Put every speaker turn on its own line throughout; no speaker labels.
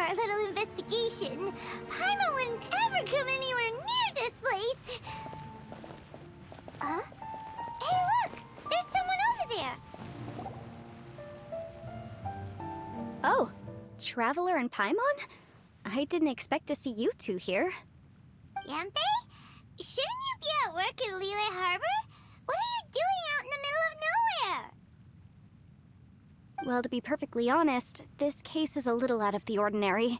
our little investigation. Paimon wouldn't ever come anywhere near this place. Huh? Hey, look! There's someone over there!
Oh, Traveler and Paimon? I didn't expect to see you two here.
Yanfei? Shouldn't you be at work in Liyue Harbor? What are you doing out in the middle of nowhere?
Well, to be perfectly honest, this case is a little out of the ordinary.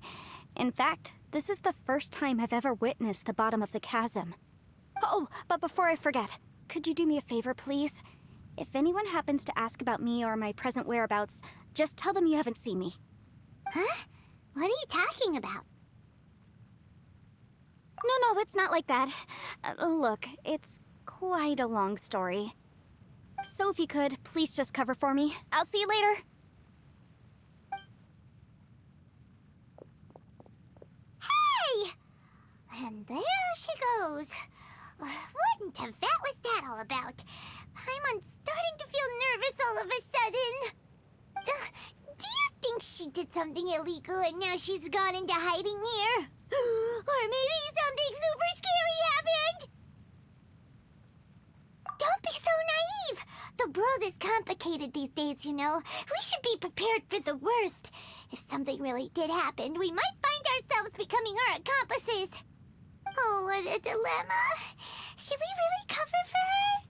In fact, this is the first time I've ever witnessed the bottom of the chasm. Oh, but before I forget, could you do me a favor, please? If anyone happens to ask about me or my present whereabouts, just tell them you haven't seen me.
Huh? What are you talking about?
No, it's not like that. Look, it's quite a long story. So if you could, please just cover for me. I'll see you later.
Hey! And there she goes. What in Teyvat was that all about? Paimon's starting to feel nervous all of a sudden. Do you think she did something illegal and now she's gone into hiding here? Or maybe something super scary happened? Don't be so naive! The world is complicated these days, you know. We should be prepared for the worst. If something really did happen, we might find ourselves becoming her accomplices. Oh, what a dilemma. Should we really cover for her?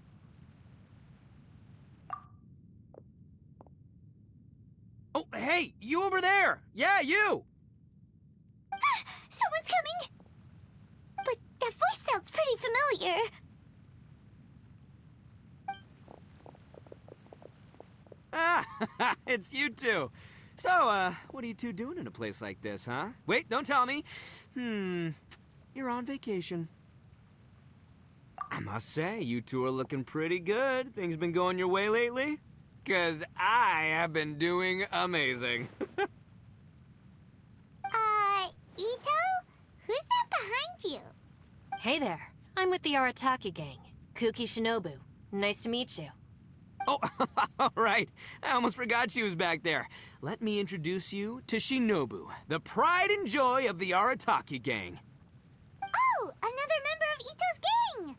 Oh, hey, you over there! Yeah, you!
Someone's coming! But that voice sounds pretty familiar.
Ah, it's you two. So, what are you two doing in a place like this, huh? Wait, don't tell me. You're on vacation. I must say, you two are looking pretty good. Things been going your way lately? 'Cause I have been doing amazing.
Ito? Who's that behind you?
Hey there, I'm with the Arataki gang. Kuki Shinobu. Nice to meet you.
Oh, all right. I almost forgot she was back there. Let me introduce you to Shinobu, the pride and joy of the Arataki gang.
Oh, another member of Ito's gang!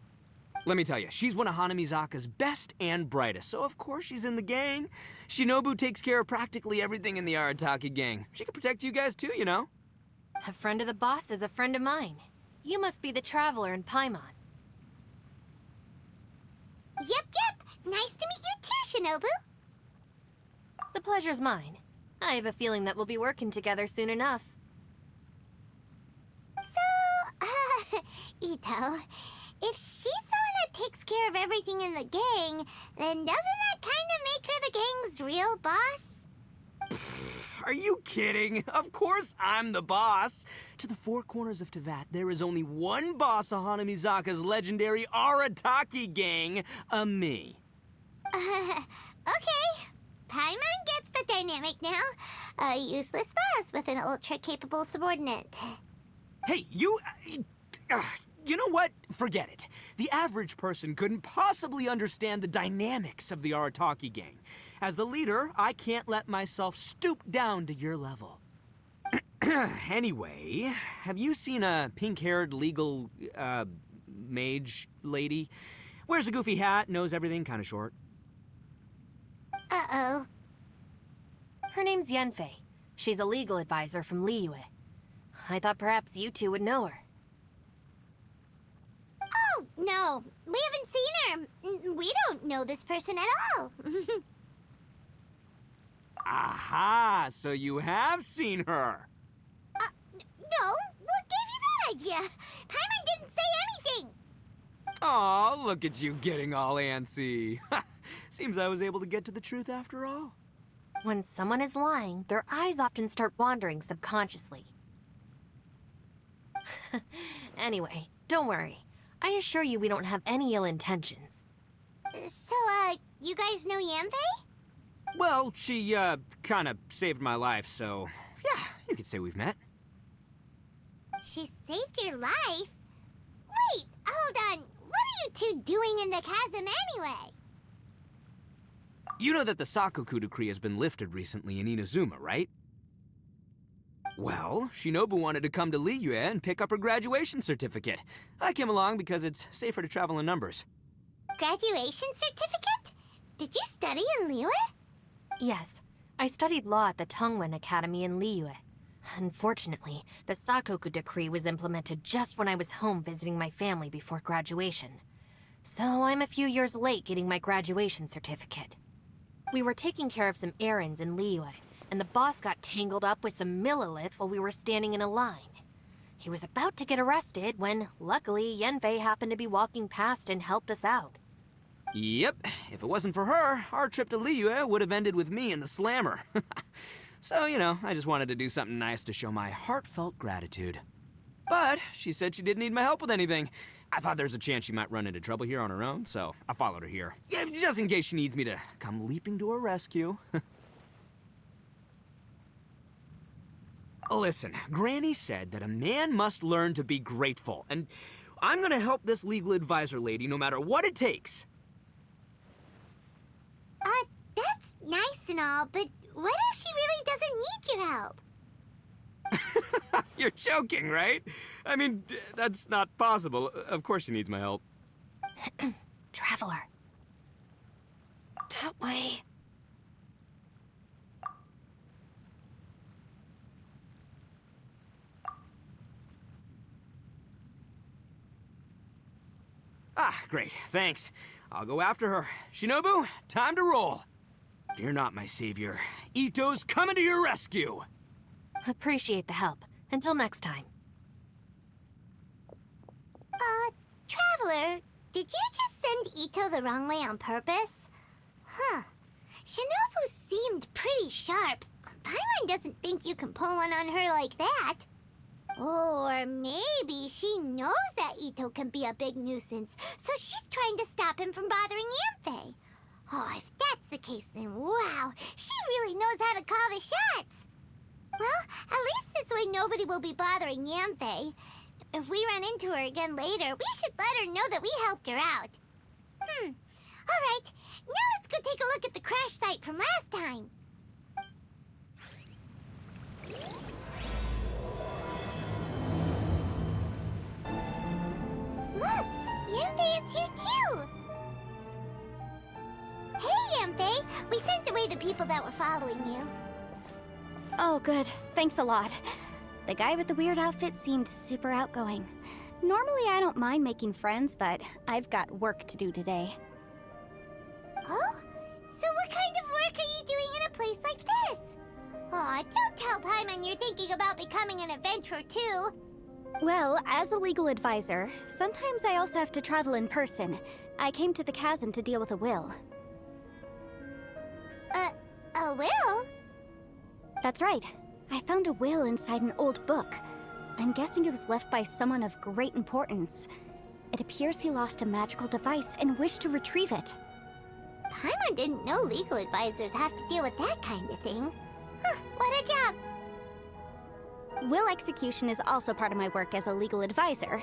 Let me tell you, she's one of Hanamizaka's best and brightest, so of course she's in the gang. Shinobu takes care of practically everything in the Arataki gang. She can protect you guys too, you know?
A friend of the boss is a friend of mine. You must be the Traveler in Paimon.
Yep. Nice to meet you too, Shinobu.
The pleasure's mine. I have a feeling that we'll be working together soon enough.
So, Ito, if she's the one that takes care of everything in the gang, then doesn't that kind of make her the gang's real boss?
Are you kidding? Of course I'm the boss. To the four corners of Teyvat, there is only one boss of Hanamizaka's legendary Arataki gang, me.
Okay. Paimon gets the dynamic now. A useless boss with an ultra-capable subordinate.
Hey, you know what? Forget it. The average person couldn't possibly understand the dynamics of the Arataki gang. As the leader, I can't let myself stoop down to your level. Anyway, have you seen a pink-haired legal, mage lady? Wears a goofy hat, knows everything, kinda short.
Uh-oh.
Her name's Yanfei. She's a legal advisor from Liyue. I thought perhaps you two would know her.
Oh, no. We haven't seen her. We don't know this person at all.
Aha! So you have seen her.
No? What gave you that idea? Paimon didn't say anything.
Aw, look at you getting all antsy. Seems I was able to get to the truth after all.
When someone is lying, their eyes often start wandering subconsciously. Anyway, don't worry. I assure you we don't have any ill intentions.
So, you guys know Yanfei?
Well, she, kinda saved my life, so yeah, you could say we've met.
She saved your life? Wait, hold on. What are you two doing in the chasm anyway?
You know that the Sakoku decree has been lifted recently in Inazuma, right? Well, Shinobu wanted to come to Liyue and pick up her graduation certificate. I came along because it's safer to travel in numbers.
Graduation certificate? Did you study in Liyue?
Yes, I studied law at the Tongwen Academy in Liyue. Unfortunately, the Sakoku decree was implemented just when I was home visiting my family before graduation. So I'm a few years late getting my graduation certificate. We were taking care of some errands in Liyue, and the boss got tangled up with some Millilith while we were standing in a line. He was about to get arrested when, luckily, Yanfei happened to be walking past and helped us out.
Yep, if it wasn't for her, our trip to Liyue would have ended with me in the slammer. So, I just wanted to do something nice to show my heartfelt gratitude. But she said she didn't need my help with anything. I thought there's a chance she might run into trouble here on her own, so I followed her here. Yeah, just in case she needs me to come leaping to her rescue. Listen, Granny said that a man must learn to be grateful, and I'm gonna help this legal advisor lady no matter what it takes.
That's nice and all, but what if she really doesn't need your help?
You're joking, right? I mean, that's not possible. Of course she needs my help.
Traveler. That way.
Ah, great, thanks. I'll go after her. Shinobu, time to roll. Fear not, my savior. Ito's coming to your rescue!
Appreciate the help. Until next time.
Traveler, did you just send Ito the wrong way on purpose? Huh. Shinobu seemed pretty sharp. Paimon doesn't think you can pull one on her like that. Or maybe she knows that Ito can be a big nuisance, so she's trying to stop him from bothering Yanfei. Oh, if that's the case, then wow, she really knows how to call the shots. Well, at least this way nobody will be bothering Yanfei. If we run into her again later, we should let her know that we helped her out. All right, now let's go take a look at the crash site from last time. Look, Yanfei is here too. Hey, Yanfei, we sent away the people that were following you.
Oh, good. Thanks a lot. The guy with the weird outfit seemed super outgoing. Normally, I don't mind making friends, but I've got work to do today.
Oh? So what kind of work are you doing in a place like this? Aw, don't tell Paimon you're thinking about becoming an adventurer too.
Well, as a legal advisor, sometimes I also have to travel in person. I came to the chasm to deal with a will.
A will?
That's right. I found a will inside an old book. I'm guessing it was left by someone of great importance. It appears he lost a magical device and wished to retrieve it.
Paimon didn't know legal advisors have to deal with that kind of thing. Huh, what a job!
Will execution is also part of my work as a legal advisor.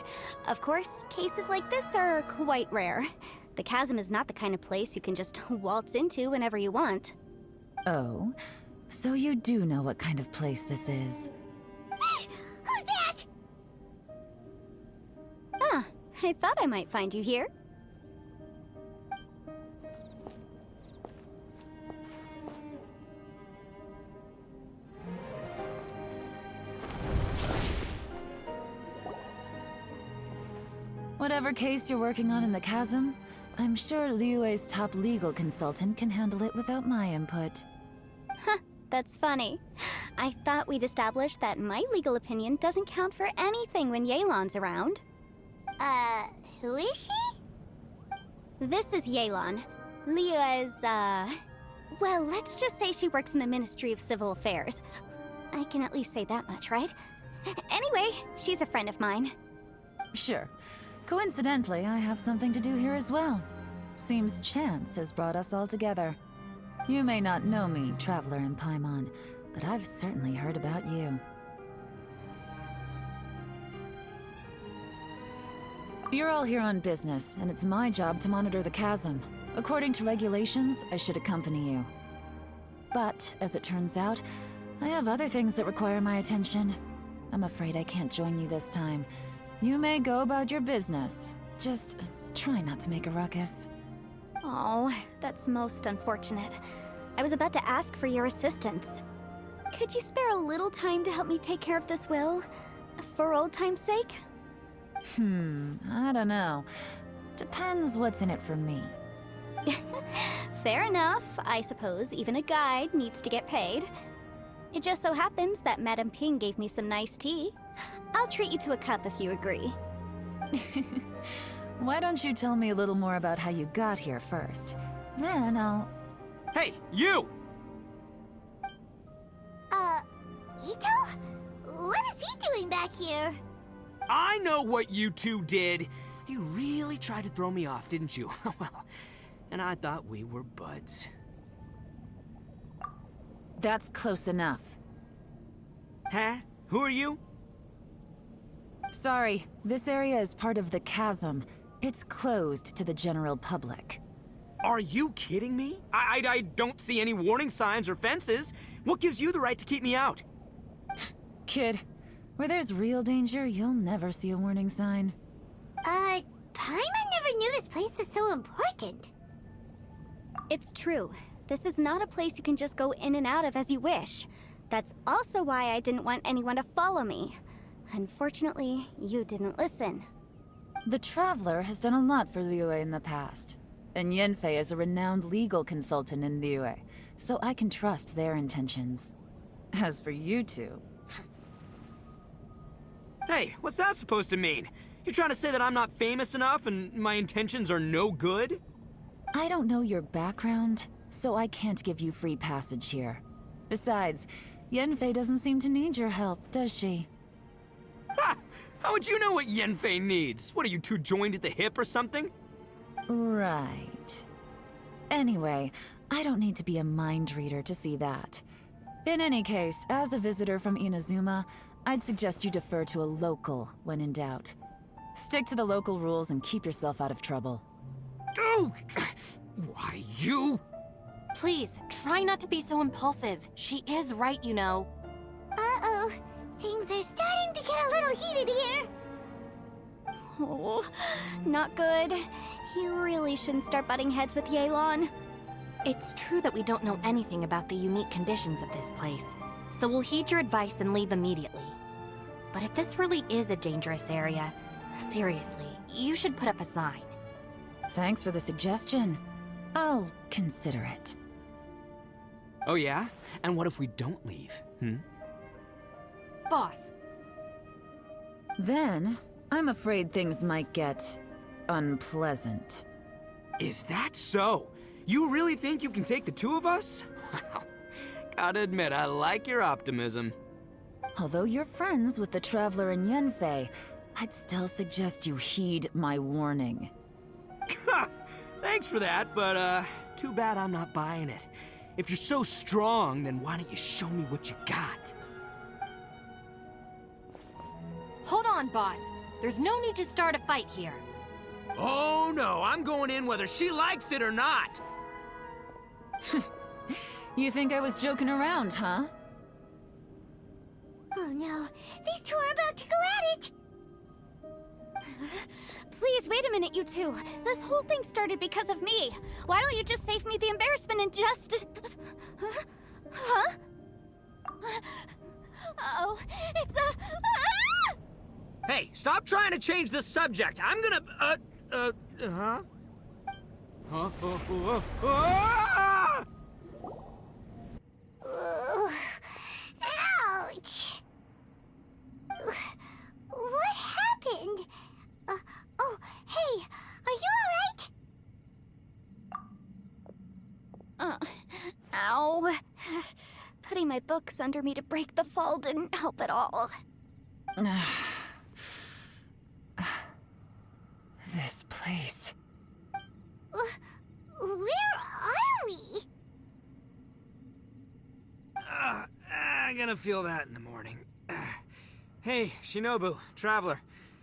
Of course, cases like this are quite rare. The chasm is not the kind of place you can just waltz into whenever you want.
Oh, so you do know what kind of place this is.
Who's that?
Ah, I thought I might find you here.
Whatever case you're working on in the chasm, I'm sure Liyue's top legal consultant can handle it without my input.
Huh, that's funny. I thought we'd established that my legal opinion doesn't count for anything when Yelan's around.
Who is she?
This is Yelan. Liyue's, well, let's just say she works in the Ministry of Civil Affairs. I can at least say that much, right? Anyway, she's a friend of mine.
Sure. Coincidentally, I have something to do here as well. Seems chance has brought us all together. You may not know me, Traveler in Paimon, but I've certainly heard about you. You're all here on business, and it's my job to monitor the chasm. According to regulations, I should accompany you. But, as it turns out, I have other things that require my attention. I'm afraid I can't join you this time. You may go about your business. Just try not to make a ruckus.
Oh, that's most unfortunate. I was about to ask for your assistance. Could you spare a little time to help me take care of this will? For old time's sake?
I don't know. Depends what's in it for me.
Fair enough. I suppose even a guide needs to get paid. It just so happens that Madame Ping gave me some nice tea. I'll treat you to a cup if you agree.
Why don't you tell me a little more about how you got here first? Then I'll...
Hey, you!
Ito? What is he doing back here?
I know what you two did. You really tried to throw me off, didn't you? Well, and I thought we were buds.
That's close enough.
Huh? Who are you?
Sorry, this area is part of the chasm. It's closed to the general public.
Are you kidding me? I don't see any warning signs or fences. What gives you the right to keep me out?
Kid, where there's real danger, you'll never see a warning sign.
Paimon never knew this place was so important.
It's true. This is not a place you can just go in and out of as you wish. That's also why I didn't want anyone to follow me. Unfortunately, you didn't listen.
The Traveler has done a lot for Liyue in the past. And Yanfei is a renowned legal consultant in Liyue, so I can trust their intentions. As for you two...
Hey, what's that supposed to mean? You trying to say that I'm not famous enough and my intentions are no good?
I don't know your background, so I can't give you free passage here. Besides, Yanfei doesn't seem to need your help, does she?
Ha! How would you know what Yanfei needs? What, are you two joined at the hip or something?
Right. Anyway, I don't need to be a mind reader to see that. In any case, as a visitor from Inazuma, I'd suggest you defer to a local when in doubt. Stick to the local rules and keep yourself out of trouble.
Oh! Why, you?
Please, try not to be so impulsive. She is right, you know.
Uh-oh. Things are starting to get a little heated here.
Oh, not good. You really shouldn't start butting heads with Yelan.
It's true that we don't know anything about the unique conditions of this place, so we'll heed your advice and leave immediately. But if this really is a dangerous area, seriously, you should put up a sign.
Thanks for the suggestion. I'll consider it.
Oh yeah? And what if we don't leave?
Boss,
Then, I'm afraid things might get... unpleasant.
Is that so? You really think you can take the two of us? Wow. Gotta admit, I like your optimism.
Although you're friends with the Traveler and Yanfei, I'd still suggest you heed my warning.
Thanks for that, but too bad I'm not buying it. If you're so strong, then why don't you show me what you got?
hold on, boss. There's no need to start a fight here.
Oh no, I'm going in whether she likes it or not.
You think I was joking around, huh?
Oh no, these two are about to go at it!
Please, wait a minute, you two. This whole thing started because of me. Why don't you just save me the embarrassment and just... Huh? Uh-oh, it's a... Ah!
Hey, stop trying to change the subject. I'm gonna, huh? Ah!
Ugh. Ouch! What happened? Oh, hey, are you alright?
Ow. Putting my books under me to break the fall didn't help at all.
This place...
Where are we?
I'm gonna feel that in the morning. Hey, Shinobu, Traveler,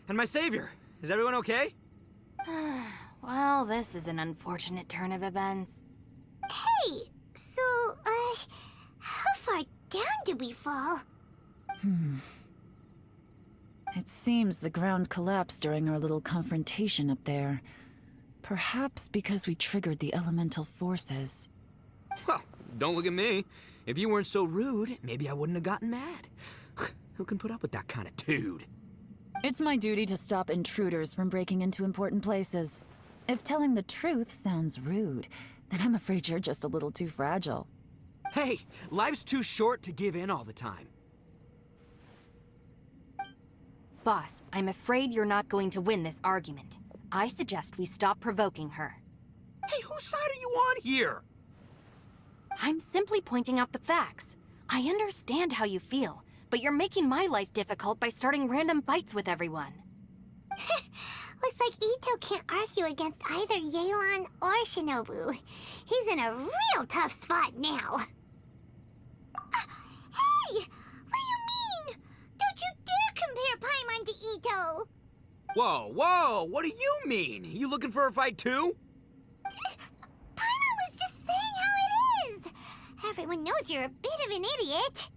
and my savior. Is everyone okay?
Well, this is an unfortunate turn of events.
Hey, so, how far down did we fall?
It seems the ground collapsed during our little confrontation up there. Perhaps because we triggered the elemental forces.
Well, don't look at me. If you weren't so rude, maybe I wouldn't have gotten mad. Who can put up with that kind of dude?
It's my duty to stop intruders from breaking into important places. If telling the truth sounds rude, then I'm afraid you're just a little too fragile.
Hey, life's too short to give in all the time.
Boss, I'm afraid you're not going to win this argument. I suggest we stop provoking her.
Hey, whose side are you on here?
I'm simply pointing out the facts. I understand how you feel, but you're making my life difficult by starting random fights with everyone.
Looks like Ito can't argue against either Yelan or Shinobu. He's in a real tough spot now. Hey! What do you mean? Don't you dare compare Paimon to Ito!
Whoa, what do you mean? You looking for a fight too?
Paimon was just saying how it is! Everyone knows you're a bit of an idiot.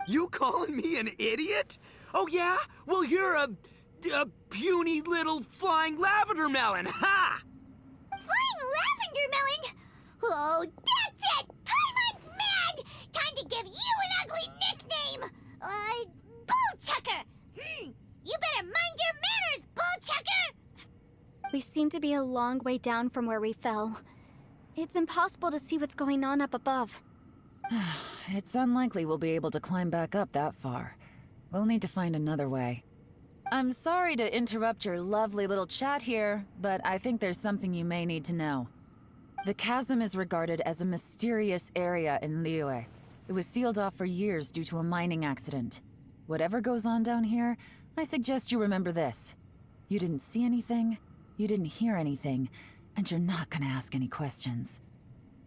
You calling me an idiot? Oh yeah? Well, you're a puny little flying lavender melon, ha!
Flying lavender melon? Oh, that's it! Paimon's mad! Time to give you an ugly nickname! Bullchucker! You better mind your manners, Bullchucker!
We seem to be a long way down from where we fell. It's impossible to see what's going on up above.
It's unlikely we'll be able to climb back up that far. We'll need to find another way. I'm sorry to interrupt your lovely little chat here, but I think there's something you may need to know. The chasm is regarded as a mysterious area in Liyue. It was sealed off for years due to a mining accident. Whatever goes on down here, I suggest you remember this. You didn't see anything, you didn't hear anything, and you're not gonna ask any questions.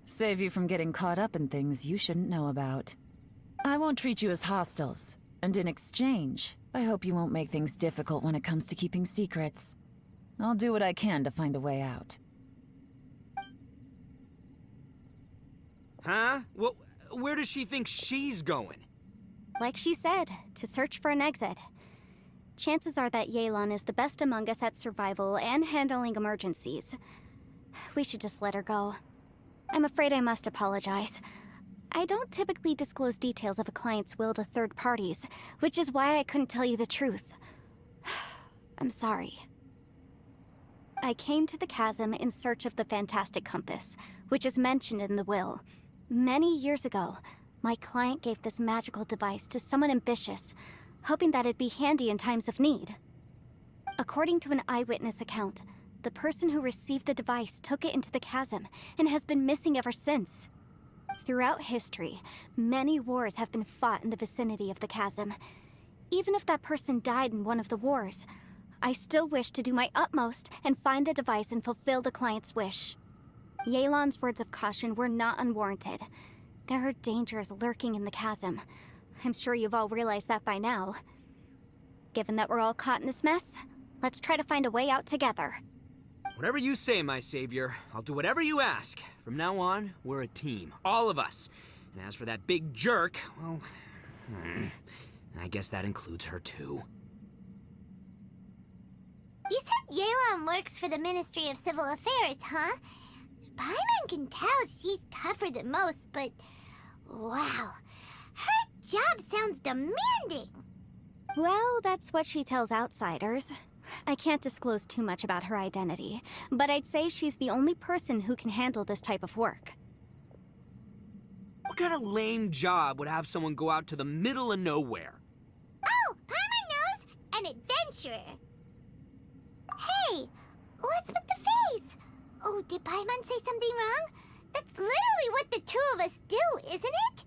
Save you from getting caught up in things you shouldn't know about. I won't treat you as hostiles, and in exchange, I hope you won't make things difficult when it comes to keeping secrets. I'll do what I can to find a way out.
Huh? Well, where does she think she's going?
Like she said, to search for an exit. Chances are that Yelan is the best among us at survival and handling emergencies. We should just let her go. I'm afraid I must apologize. I don't typically disclose details of a client's will to third parties, which is why I couldn't tell you the truth. I'm sorry. I came to the chasm in search of the fantastic compass, which is mentioned in the will. Many years ago, my client gave this magical device to someone ambitious, hoping that it'd be handy in times of need. According to an eyewitness account, the person who received the device took it into the chasm and has been missing ever since. Throughout history, many wars have been fought in the vicinity of the chasm. Even if that person died in one of the wars, I still wish to do my utmost and find the device and fulfill the client's wish. Yelan's words of caution were not unwarranted. There are dangers lurking in the chasm. I'm sure you've all realized that by now. Given that we're all caught in this mess, let's try to find a way out together.
Whatever you say, my savior. I'll do whatever you ask. From now on, we're a team. All of us. And as for that big jerk, well, I guess that includes her too.
You said Yelan works for the Ministry of Civil Affairs, huh? Paimon can tell she's tougher than most, but wow, her job sounds demanding.
Well, that's what she tells outsiders. I can't disclose too much about her identity, but I'd say she's the only person who can handle this type of work.
What kind of lame job would have someone go out to the middle of nowhere?
Oh, Paimon knows! An adventurer. Hey, what's with the face? Oh, did Paimon say something wrong? That's literally what the two of us do, isn't it?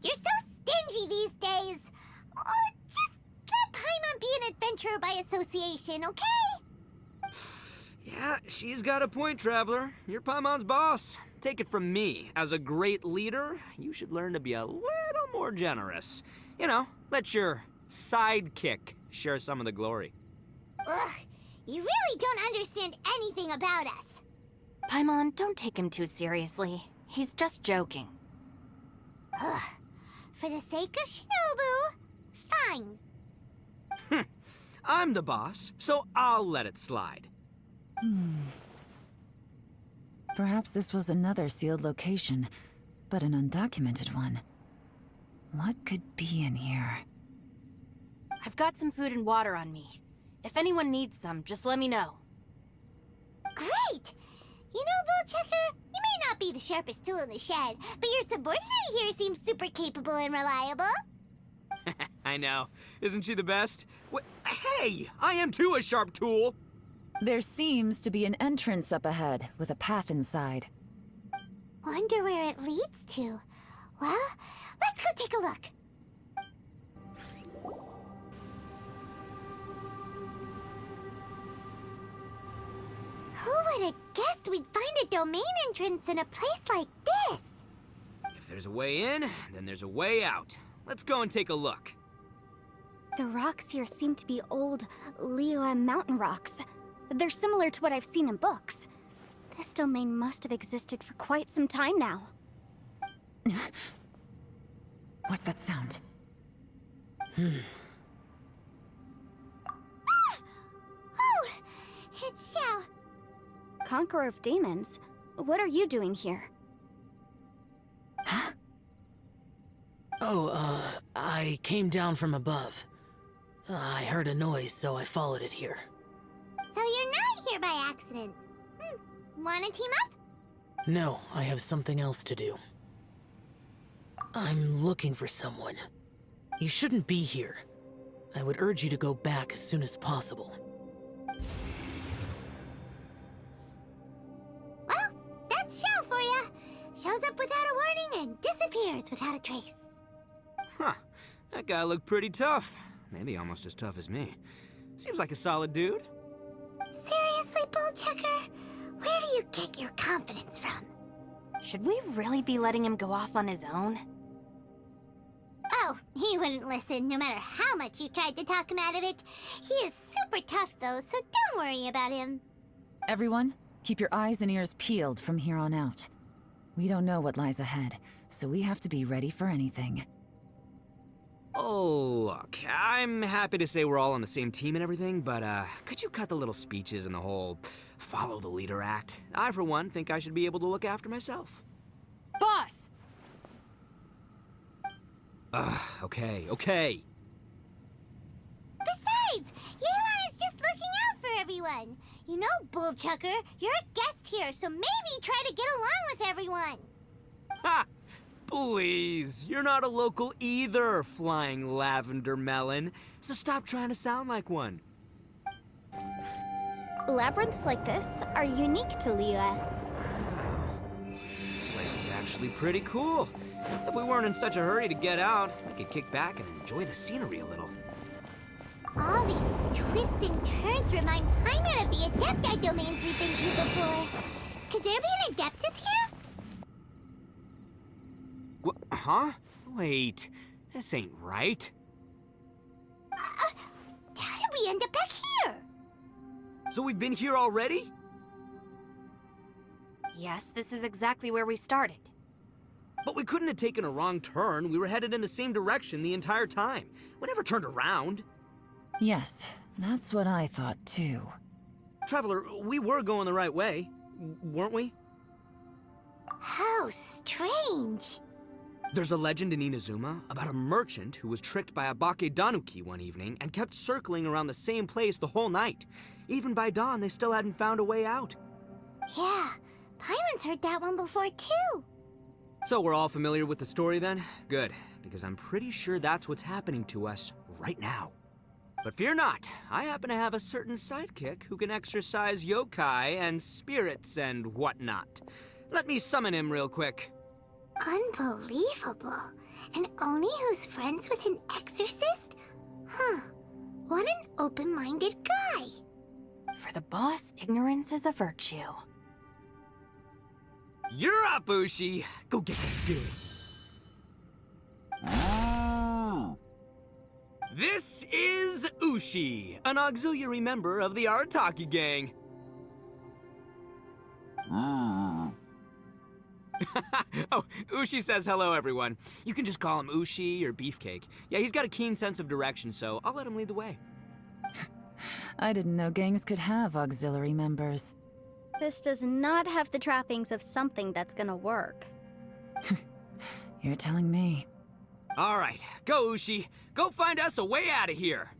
You're so stingy these days. Oh, just let Paimon be an adventurer by association, okay?
Yeah, she's got a point, Traveler. You're Paimon's boss. Take it from me. As a great leader, you should learn to be a little more generous. You know, let your sidekick share some of the glory.
Ugh, you really don't understand anything about us.
Paimon, don't take him too seriously. He's just joking.
Ugh. For the sake of Shinobu, fine.
I'm the boss, so I'll let it slide.
Perhaps this was another sealed location, but an undocumented one. What could be in here?
I've got some food and water on me. If anyone needs some, just let me know.
Great! You know, Bullchecker, you may not be the sharpest tool in the shed, but your subordinate here seems super capable and reliable.
I know. Isn't she the best? Hey! I am too a sharp tool!
There seems to be an entrance up ahead, with a path inside.
Wonder where it leads to. Well, let's go take a look. Who would have guessed we'd find a domain entrance in a place like this?
If there's a way in, then there's a way out. Let's go and take a look.
The rocks here seem to be old Liyue mountain rocks. They're similar to what I've seen in books. This domain must have existed for quite some time now.
What's that sound?
Oh, it's Xiao.
Conqueror of Demons, what are you doing here?
Huh?
Oh, I came down from above. I heard a noise, so I followed it here.
So you're not here by accident. Wanna team up?
No, I have something else to do. I'm looking for someone. You shouldn't be here. I would urge you to go back as soon as possible.
Well, that's Xiao for ya. Shows up without a warning and disappears without a trace.
Huh. That guy looked pretty tough. Maybe almost as tough as me. Seems like a solid dude.
Seriously, Bullchecker? Where do you get your confidence from?
Should we really be letting him go off on his own?
Oh, he wouldn't listen no matter how much you tried to talk him out of it. He is super tough though, so don't worry about him.
Everyone, keep your eyes and ears peeled from here on out. We don't know what lies ahead, so we have to be ready for anything.
Oh, look, I'm happy to say we're all on the same team and everything, but could you cut the little speeches and the whole follow the leader act? I, for one, think I should be able to look after myself.
Boss!
Okay.
Besides, Yelan is just looking out for everyone. You know, Bullchucker, you're a guest here, so maybe try to get along with everyone.
Ha! Please, you're not a local either, flying lavender melon, so stop trying to sound like one.
Labyrinths like this are unique to Liyue.
This place is actually pretty cool. If we weren't in such a hurry to get out, we could kick back and enjoy the scenery a little.
All these twists and turns remind Paimon of the Adepti domains we've been to before. Could there be an Adeptus here?
Huh? Wait, this ain't right.
How did we end up back here?
So we've been here already?
Yes, this is exactly where we started.
But we couldn't have taken a wrong turn. We were headed in the same direction the entire time. We never turned around.
Yes, that's what I thought too.
Traveler, we were going the right way, weren't we?
How strange.
There's a legend in Inazuma about a merchant who was tricked by a Bakedanuki one evening and kept circling around the same place the whole night. Even by dawn, they still hadn't found a way out.
Yeah, Paimon's heard that one before too.
So we're all familiar with the story then? Good, because I'm pretty sure that's what's happening to us right now. But fear not, I happen to have a certain sidekick who can exercise yokai and spirits and whatnot. Let me summon him real quick.
Unbelievable. And Oni who's friends with an exorcist? Huh. What an open-minded guy.
For the boss, ignorance is a virtue.
You're up, Ushi! Go get that spirit. This is Ushi, an auxiliary member of the Arataki gang. Oh, Ushi says hello, everyone. You can just call him Ushi or Beefcake. Yeah, he's got a keen sense of direction, so I'll let him lead the way.
I didn't know gangs could have auxiliary members.
This does not have the trappings of something that's gonna work.
You're telling me.
All right, go, Ushi. Go find us a way out of here.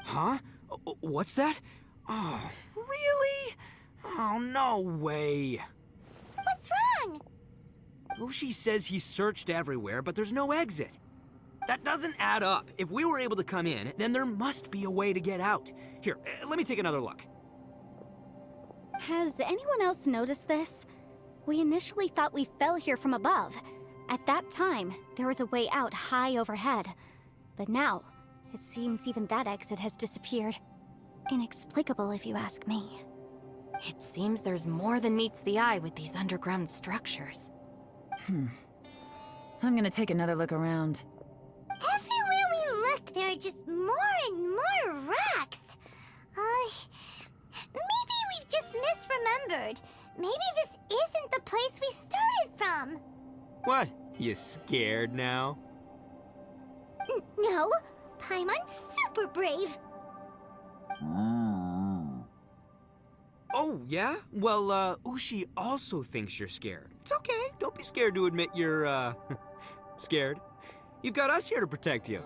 Huh? What's that? Oh, really? Oh, no way.
What's wrong?
Ushi says he searched everywhere, but there's no exit. That doesn't add up. If we were able to come in, then there must be a way to get out. Here, let me take another look.
Has anyone else noticed this? We initially thought we fell here from above. At that time, there was a way out high overhead. But now, it seems even that exit has disappeared. Inexplicable, if you ask me.
It seems there's more than meets the eye with these underground structures.
I'm gonna take another look around.
Everywhere we look, there are just more and more rocks. Maybe we've just misremembered. Maybe this isn't the place we started from.
What? You scared now?
No, Paimon's super brave.
Oh, yeah? Well, Ushi also thinks you're scared. It's okay. Don't be scared to admit you're, scared. You've got us here to protect you.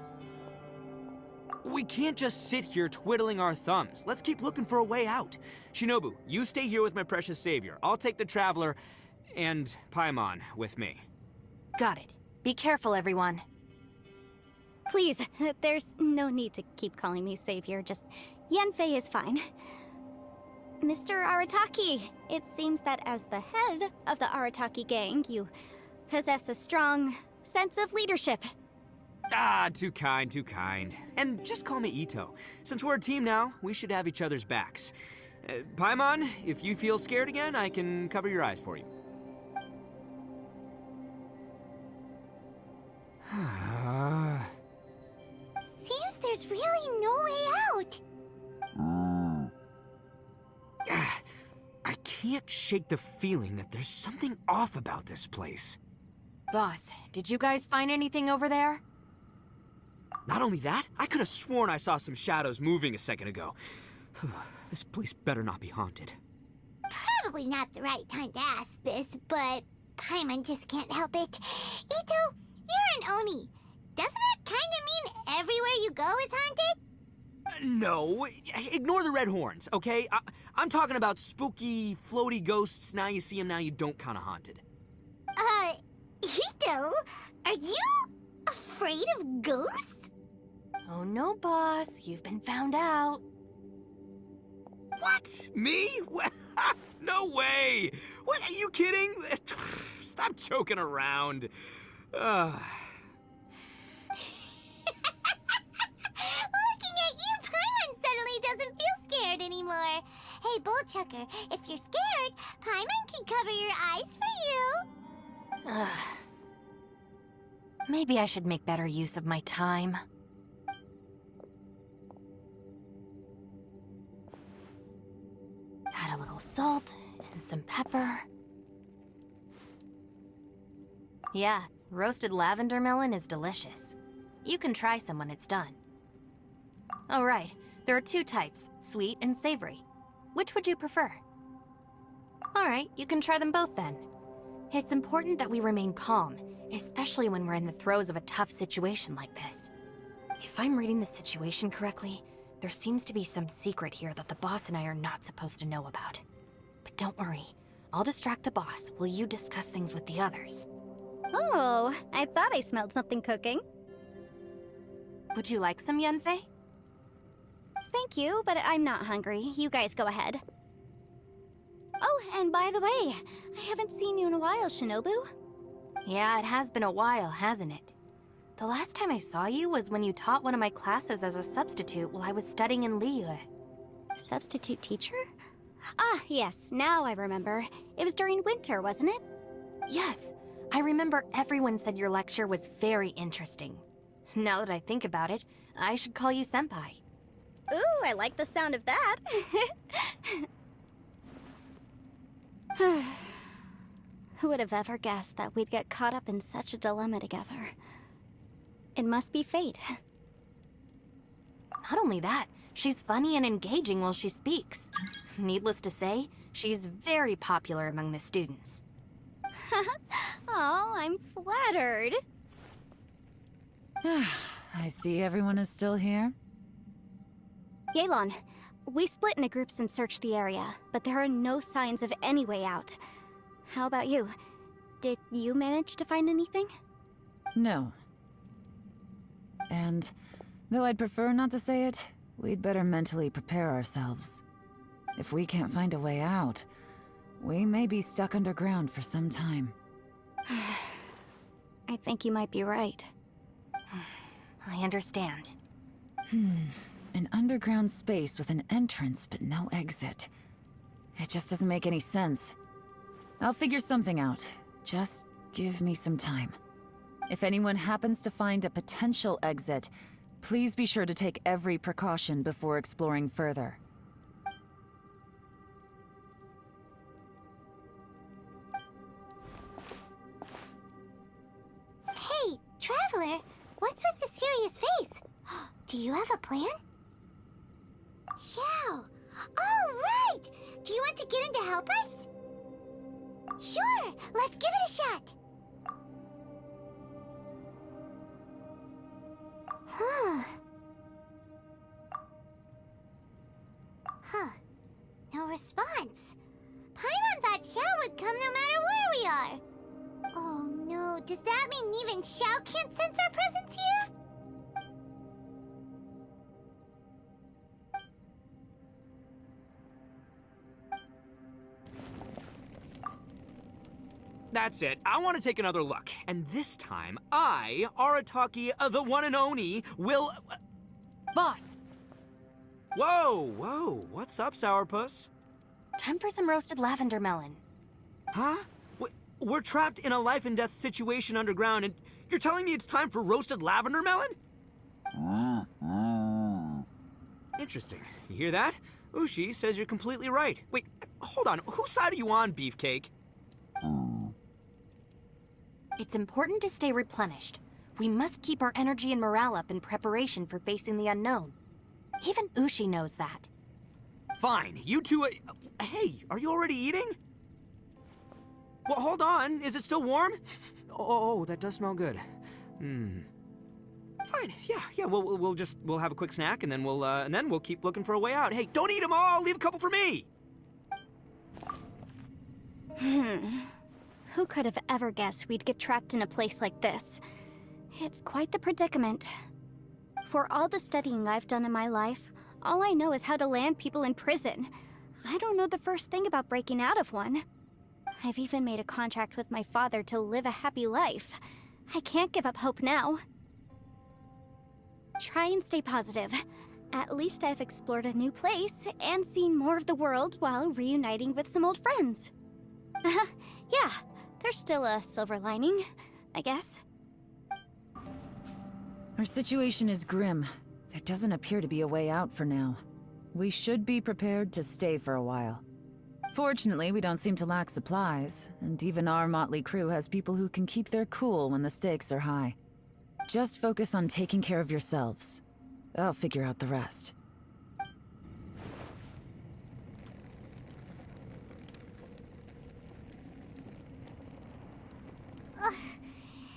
We can't just sit here twiddling our thumbs. Let's keep looking for a way out. Shinobu, you stay here with my precious savior. I'll take the Traveler and Paimon with me.
Got it. Be careful, everyone.
Please, there's no need to keep calling me savior, just Yanfei is fine. Mr. Arataki, it seems that as the head of the Arataki gang, you possess a strong sense of leadership.
Ah, too kind, too kind. And just call me Ito. Since we're a team now, we should have each other's backs. Paimon, if you feel scared again, I can cover your eyes for you.
Seems there's really no way out.
I can't shake the feeling that there's something off about this place.
Boss, did you guys find anything over there?
Not only that, I could have sworn I saw some shadows moving a second ago. This place better not be haunted.
Probably not the right time to ask this, but Paimon just can't help it. Ito, you're an Oni. Doesn't that kind of mean everywhere you go is haunted?
No, ignore the red horns, okay? I'm talking about spooky, floaty ghosts. Now you see them, now you don't kind of haunted.
Ito, are you afraid of ghosts?
Oh no, boss. You've been found out.
What? Me? No way! What, are you kidding? Stop joking around.
Looking at you, Paimon suddenly doesn't feel scared anymore. Hey, Bullchucker, if you're scared, Paimon can cover your eyes for you.
Maybe I should make better use of my time. Add a little salt and some pepper. Yeah, roasted lavender melon is delicious. You can try some when it's done. Oh right, there are two types, sweet and savory. Which would you prefer? Alright, you can try them both then. It's important that we remain calm, especially when we're in the throes of a tough situation like this. If I'm reading the situation correctly, there seems to be some secret here that the boss and I are not supposed to know about. But don't worry, I'll distract the boss while you discuss things with the others.
Oh, I thought I smelled something cooking.
Would you like some, Yanfei?
Thank you, but I'm not hungry. You guys go ahead. Oh, and by the way, I haven't seen you in a while, Shinobu.
Yeah, it has been a while, hasn't it? The last time I saw you was when you taught one of my classes as a substitute while I was studying in Liyue.
Substitute teacher? Ah, yes, now I remember. It was during winter, wasn't it?
Yes, I remember everyone said your lecture was very interesting. Now that I think about it, I should call you Senpai.
Ooh, I like the sound of that. Who would have ever guessed that we'd get caught up in such a dilemma together? It must be fate.
Not only that, she's funny and engaging while she speaks. Needless to say, she's very popular among the students.
Oh, I'm flattered.
I see everyone is still here.
Yelan, we split into groups and searched the area, but there are no signs of any way out. How about you? Did you manage to find anything?
No. And though I'd prefer not to say it, we'd better mentally prepare ourselves. If we can't find a way out, we may be stuck underground for some time.
I think you might be right.
I understand.
An underground space with an entrance but no exit. It just doesn't make any sense. I'll figure something out. Just give me some time. If anyone happens to find a potential exit, please be sure to take every precaution before exploring further.
Hey, Traveler, what's with the serious face? Do you have a plan? Yeah. Oh, right! Do you want to get in to help us? Sure, let's give it a shot. Huh. No response. Paimon thought Xiao would come no matter where we are. Oh no, does that mean even Xiao can't sense our presence here?
That's it. I want to take another look. And this time, I, Arataki, the one and only, will...
Boss,
Whoa. What's up, Sourpuss?
time for some roasted lavender melon.
Huh? We're trapped in a life and death situation underground, and you're telling me it's time for roasted lavender melon? Interesting. You hear that? Ushi says you're completely right. Wait, hold on. Whose side are you on, Beefcake?
It's important to stay replenished. We must keep our energy and morale up in preparation for facing the unknown. Even Ushi knows that.
Fine. You two... hey, are you already eating? Well, hold on. Is it still warm? Oh, that does smell good. Fine. Yeah. We'll have a quick snack, and then we'll keep looking for a way out. Hey, don't eat them all. Leave a couple for me.
Who could have ever guessed we'd get trapped in a place like this? It's quite the predicament. For all the studying I've done in my life, all I know is how to land people in prison. I don't know the first thing about breaking out of one. I've even made a contract with my father to live a happy life. I can't give up hope now. Try and stay positive. At least I've explored a new place and seen more of the world while reuniting with some old friends. Yeah, there's still a silver lining, I guess.
Our situation is grim. There doesn't appear to be a way out for now. We should be prepared to stay for a while. Fortunately, we don't seem to lack supplies, and even our motley crew has people who can keep their cool when the stakes are high. Just focus on taking care of yourselves. I'll figure out the rest.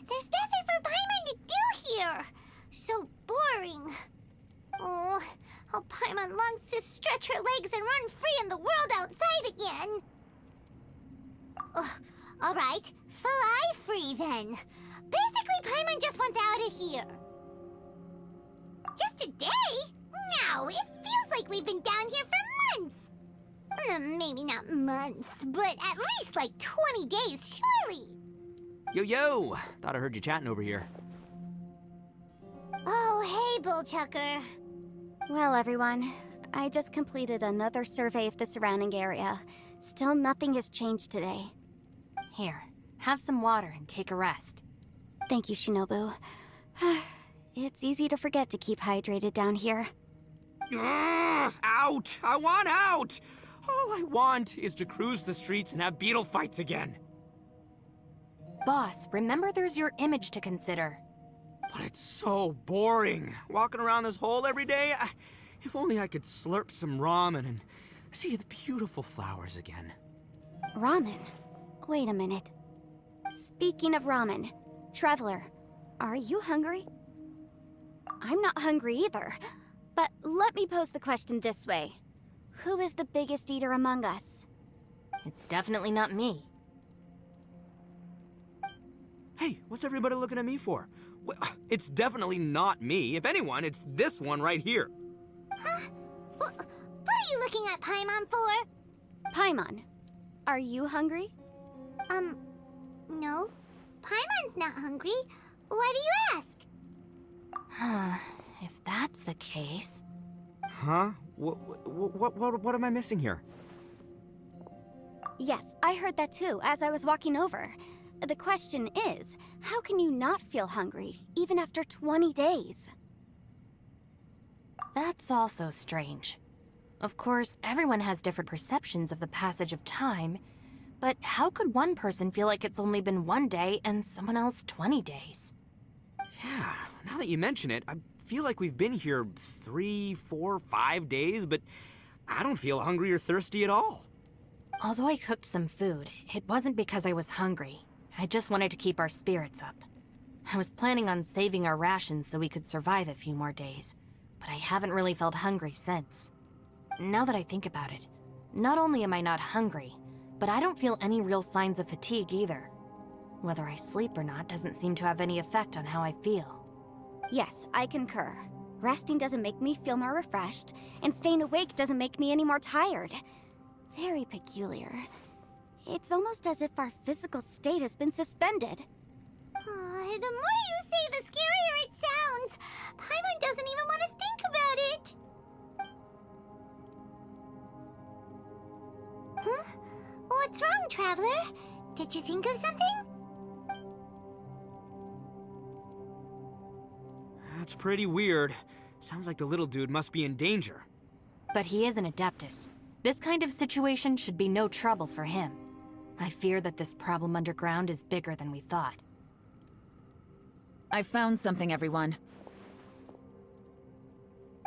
There's nothing for Paimon to do here. So boring. Oh, how Paimon longs to stretch her legs and run free in the world outside again. All right, fly free then. Basically, Paimon just wants out of here. Just a day? No, it feels like we've been down here for months. Maybe not months, but at least like 20 days, surely.
Yo. Thought I heard you chatting over here.
Oh, hey, Bullchucker.
Well, everyone, I just completed another survey of the surrounding area. Still nothing has changed today.
Here, Have some water and take a rest.
Thank you, Shinobu. It's easy to forget to keep hydrated down here.
Ugh, out! I want out! All I want is to cruise the streets and have beetle fights again.
Boss, remember there's your image to consider.
But it's so boring, walking around this hole every day. If only I could slurp some ramen and see the beautiful flowers again.
Ramen? Wait a minute. Speaking of ramen, Traveler, are you hungry? I'm not hungry either. But let me pose the question this way. Who is the biggest eater among us?
It's definitely not me.
Hey, what's everybody looking at me for? Well, it's definitely not me. If anyone, it's this one right here.
Huh? What are you looking at Paimon for?
Paimon, are you hungry?
No. Paimon's not hungry. Why do you ask?
If that's the case...
Huh? What am I missing here?
Yes, I heard that too, as I was walking over. The question is, how can you not feel hungry, even after 20 days?
That's also strange. Of course, everyone has different perceptions of the passage of time, but how could one person feel like it's only been 1 day and someone else 20 days?
Yeah, now that you mention it, I feel like we've been here 3, 4, 5 days, but I don't feel hungry or thirsty at all.
Although I cooked some food, it wasn't because I was hungry. I just wanted to keep our spirits up. I was planning on saving our rations so we could survive a few more days, but I haven't really felt hungry since. Now that I think about it, not only am I not hungry, but I don't feel any real signs of fatigue either. Whether I sleep or not doesn't seem to have any effect on how I feel.
Yes, I concur. Resting doesn't make me feel more refreshed, and staying awake doesn't make me any more tired. Very peculiar. It's almost as if our physical state has been suspended.
The more you say, the scarier it sounds. Paimon doesn't even want to think about it. Huh? What's wrong, Traveler? Did you think of something?
That's pretty weird. Sounds like the little dude must be in danger.
But he is an Adeptus. This kind of situation should be no trouble for him. I fear that this problem underground is bigger than we thought.
I found something, everyone.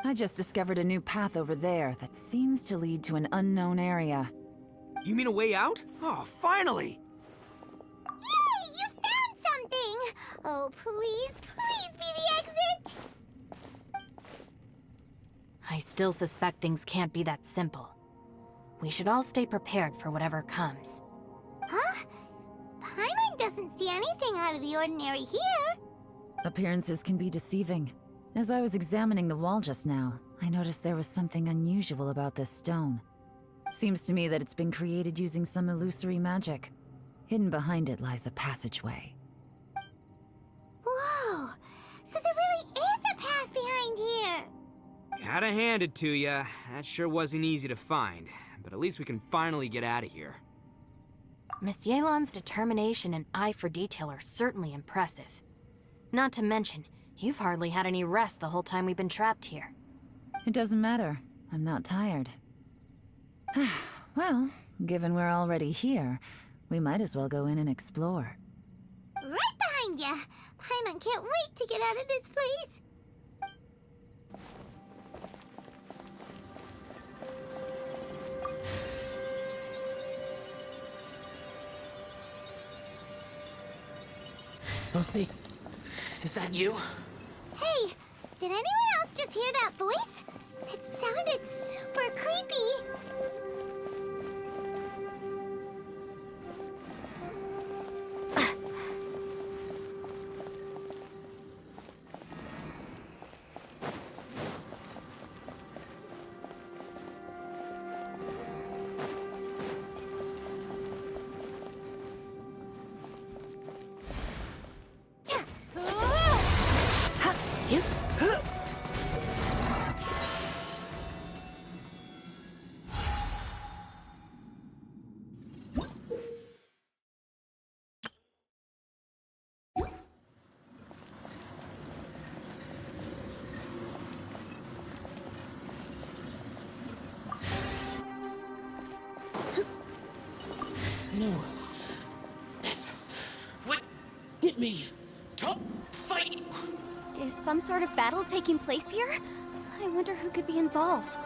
I just discovered a new path over there that seems to lead to an unknown area.
You mean a way out? Oh, finally!
Yay! You found something! Oh, please, please be the exit!
I still suspect things can't be that simple. We should all stay prepared for whatever comes.
Huh? Paimon doesn't see anything out of the ordinary here.
Appearances can be deceiving. As I was examining the wall just now, I noticed there was something unusual about this stone. Seems to me that it's been created using some illusory magic. Hidden behind it lies a passageway.
Whoa! So there really is a path behind here!
Gotta hand it to ya. That sure wasn't easy to find. But at least we can finally get out of here.
Miss Yelan's determination and eye for detail are certainly impressive. Not to mention, you've hardly had any rest the whole time we've been trapped here.
It doesn't matter. I'm not tired. Well, given we're already here, we might as well go in and explore.
Right behind ya! Paimon can't wait to get out of this place!
Lucy, is that you?
Hey, did anyone else just hear that voice? It sounded super creepy.
No. This would get me to fight.
Is some sort of battle taking place here? I wonder who could be involved.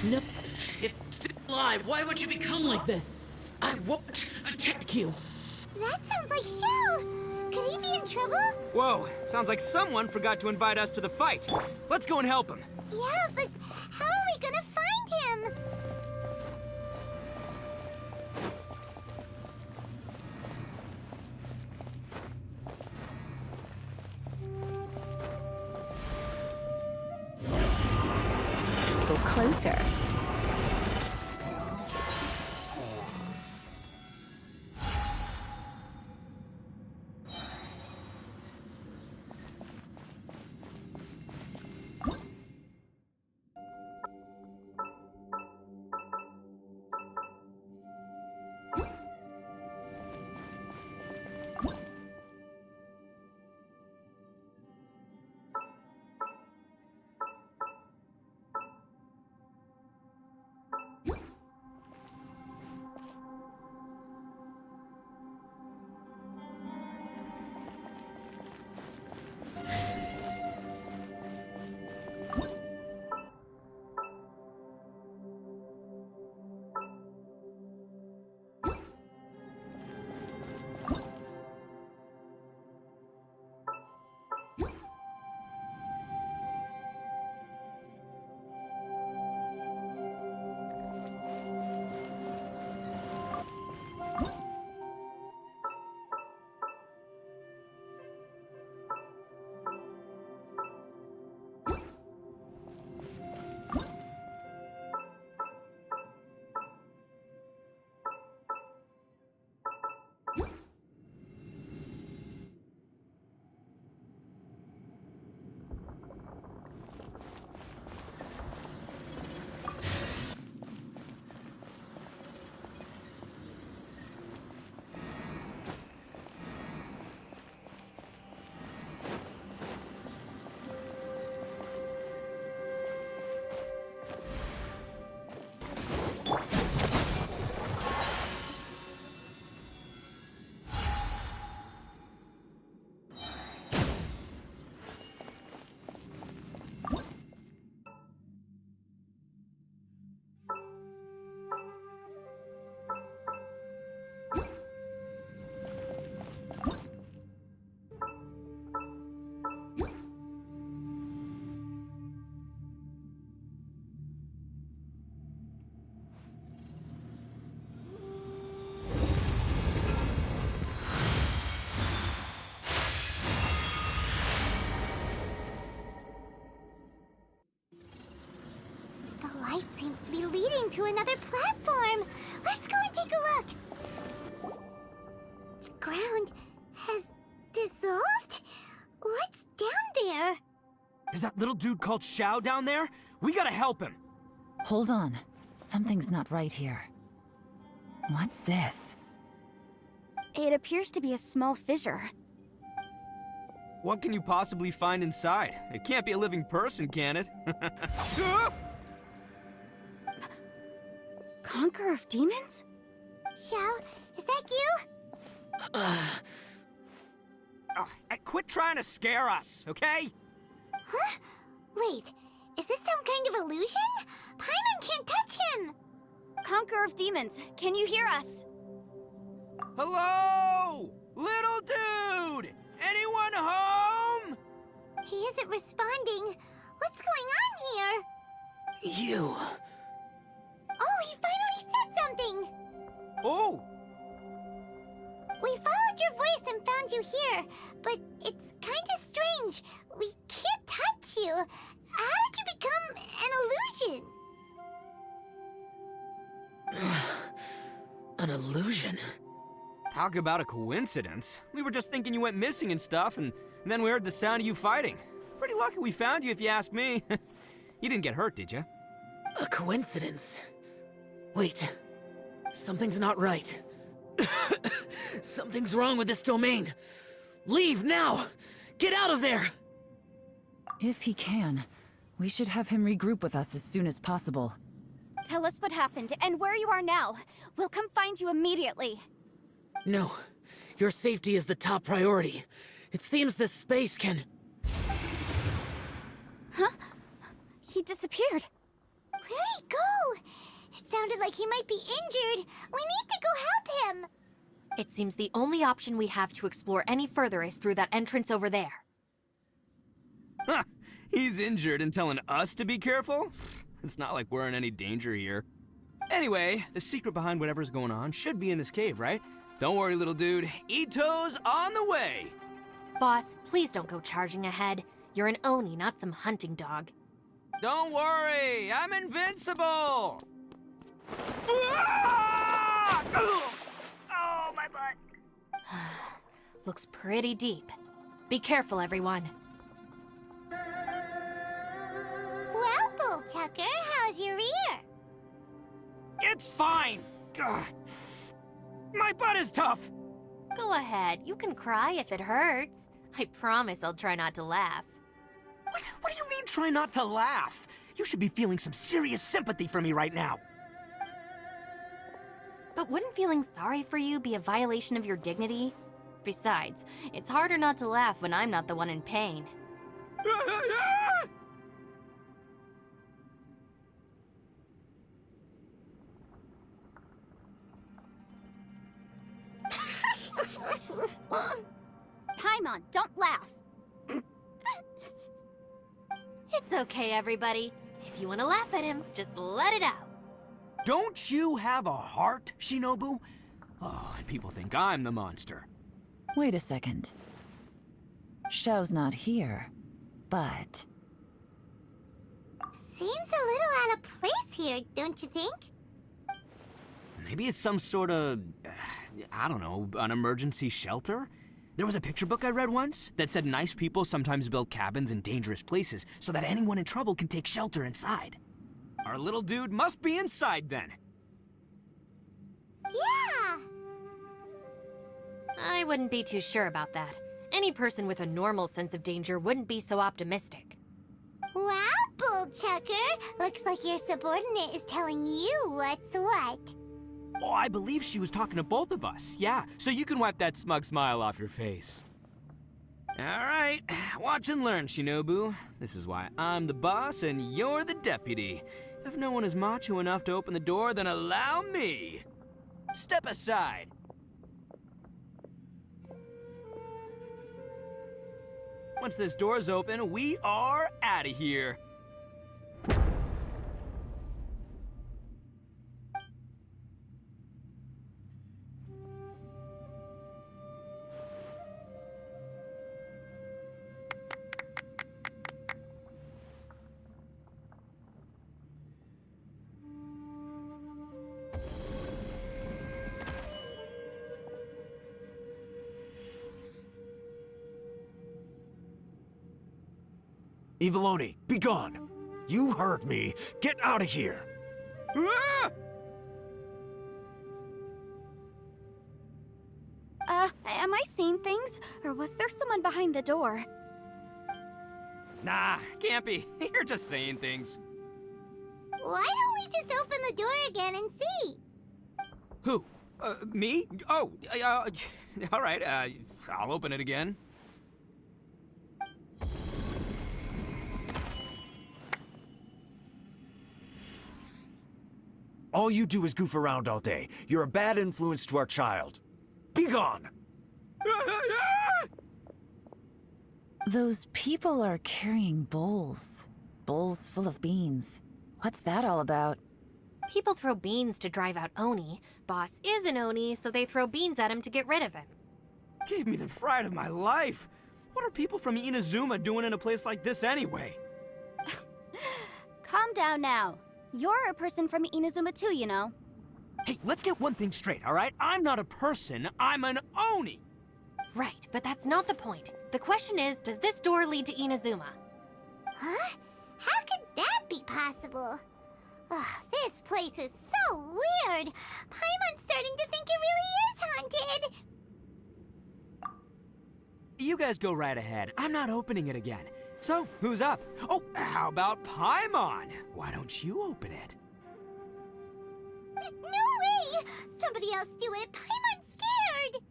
No, it's still alive. Why would you become like this? I won't attack you.
That sounds like Xiao. Could he be in trouble?
Whoa, sounds like someone forgot to invite us to the fight. Let's go and help him.
Yeah, but how are we gonna find him?
Go closer.
Seems to be leading to another platform. Let's go and take a look. The ground has dissolved? What's down there?
Is that little dude called Xiao down there? We gotta help him.
Hold on. Something's not right here. What's this?
It appears to be a small fissure.
What can you possibly find inside? It can't be a living person, can it?
Conqueror of demons?
Xiao, is that you?
Oh, quit trying to scare us, okay?
Huh? Wait, is this some kind of illusion? Paimon can't touch him!
Conqueror of demons, can you hear us?
Hello? Little dude! Anyone home?
He isn't responding. What's going on here?
You.
Oh, he finally said something!
Oh!
We followed your voice and found you here, but it's kinda strange. We can't touch you. How did you become an illusion.
An illusion?
Talk about a coincidence. We were just thinking you went missing and stuff, and then we heard the sound of you fighting. Pretty lucky we found you, if you ask me. You didn't get hurt, did you?
A coincidence? Wait. Something's not right. Something's wrong with this domain. Leave now! Get out of there!
If he can, we should have him regroup with us as soon as possible.
Tell us what happened and where you are now. We'll come find you immediately.
No. Your safety is the top priority. It seems this space can...
Huh? He disappeared.
Where'd he go? It sounded like he might be injured. We need to go help him.
It seems the only option we have to explore any further is through that entrance over there.
Huh. He's injured and telling us to be careful? It's not like we're in any danger here. Anyway, the secret behind whatever's going on should be in this cave, right? Don't worry, little dude. Ito's on the way!
Boss, please don't go charging ahead. You're an Oni, not some hunting dog.
Don't worry, I'm invincible! Ah! Oh, my butt!
Looks pretty deep. Be careful, everyone.
Well, Bullchucker, how's your ear?
It's fine! Ugh. My butt is tough!
Go ahead, you can cry if it hurts. I promise I'll try not to laugh.
What do you mean, try not to laugh? You should be feeling some serious sympathy for me right now.
But wouldn't feeling sorry for you be a violation of your dignity? Besides, it's harder not to laugh when I'm not the one in pain.
Paimon, don't laugh.
It's okay, everybody. If you want to laugh at him, just let it out.
Don't you have a heart, Shinobu? Oh, and people think I'm the monster.
Wait a second. Xiao's not here, but...
Seems a little out of place here, don't you think?
Maybe it's some sort of, I don't know, an emergency shelter? There was a picture book I read once that said nice people sometimes build cabins in dangerous places so that anyone in trouble can take shelter inside. Our little dude must be inside then.
Yeah!
I wouldn't be too sure about that. Any person with a normal sense of danger wouldn't be so optimistic.
Wow, Bullchucker! Looks like your subordinate is telling you what's what.
Oh, I believe she was talking to both of us. Yeah, so you can wipe that smug smile off your face. All right, watch and learn, Shinobu. This is why I'm the boss and you're the deputy. If no one is macho enough to open the door, then allow me. Step aside. Once this door's open, we are out of here.
Eviloni, be gone! You heard me! Get out of here!
Ah!
Am I seeing things? Or was there someone behind the door?
Nah, can't be. You're just saying things.
Why don't we just open the door again and see?
Who? Me? Oh, all right, I'll open it again.
All you do is goof around all day. You're a bad influence to our child. Be gone!
Those people are carrying bowls. Bowls full of beans. What's that all about?
People throw beans to drive out Oni. Boss is an Oni, so they throw beans at him to get rid of him.
Gave me the fright of my life. What are people from Inazuma doing in a place like this anyway?
Calm down now. You're a person from Inazuma too, you know.
Hey, let's get one thing straight, all right? I'm not a person, I'm an Oni!
Right, but that's not the point. The question is, does this door lead to Inazuma?
Huh? How could that be possible? Ugh, this place is so weird. Paimon's starting to think it really is haunted.
You guys go right ahead. I'm not opening it again. So, who's up? Oh, how about Paimon? Why don't you open it?
No way! Somebody else do it. Paimon's scared.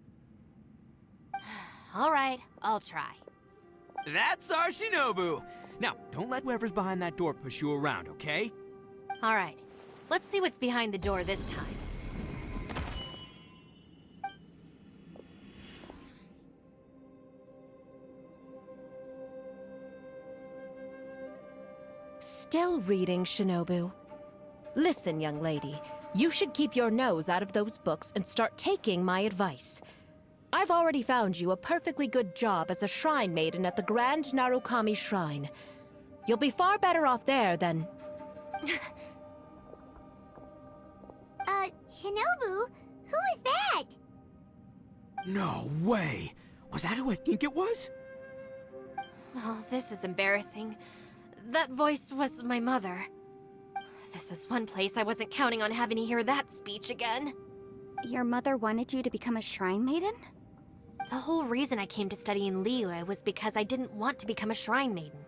All right, I'll try.
That's our Shinobu! Now, don't let whoever's behind that door push you around, okay?
All right, let's see what's behind the door this time.
Still reading, Shinobu. Listen, young lady. You should keep your nose out of those books and start taking my advice. I've already found you a perfectly good job as a shrine maiden at the Grand Narukami Shrine. You'll be far better off there than...
Shinobu? Who is that?
No way! Was that who I think it was?
Oh, this is embarrassing. That voice was my mother. This is one place I wasn't counting on having to hear that speech again.
Your mother wanted you to become a shrine maiden?
The whole reason I came to study in Liyue was because I didn't want to become a shrine maiden.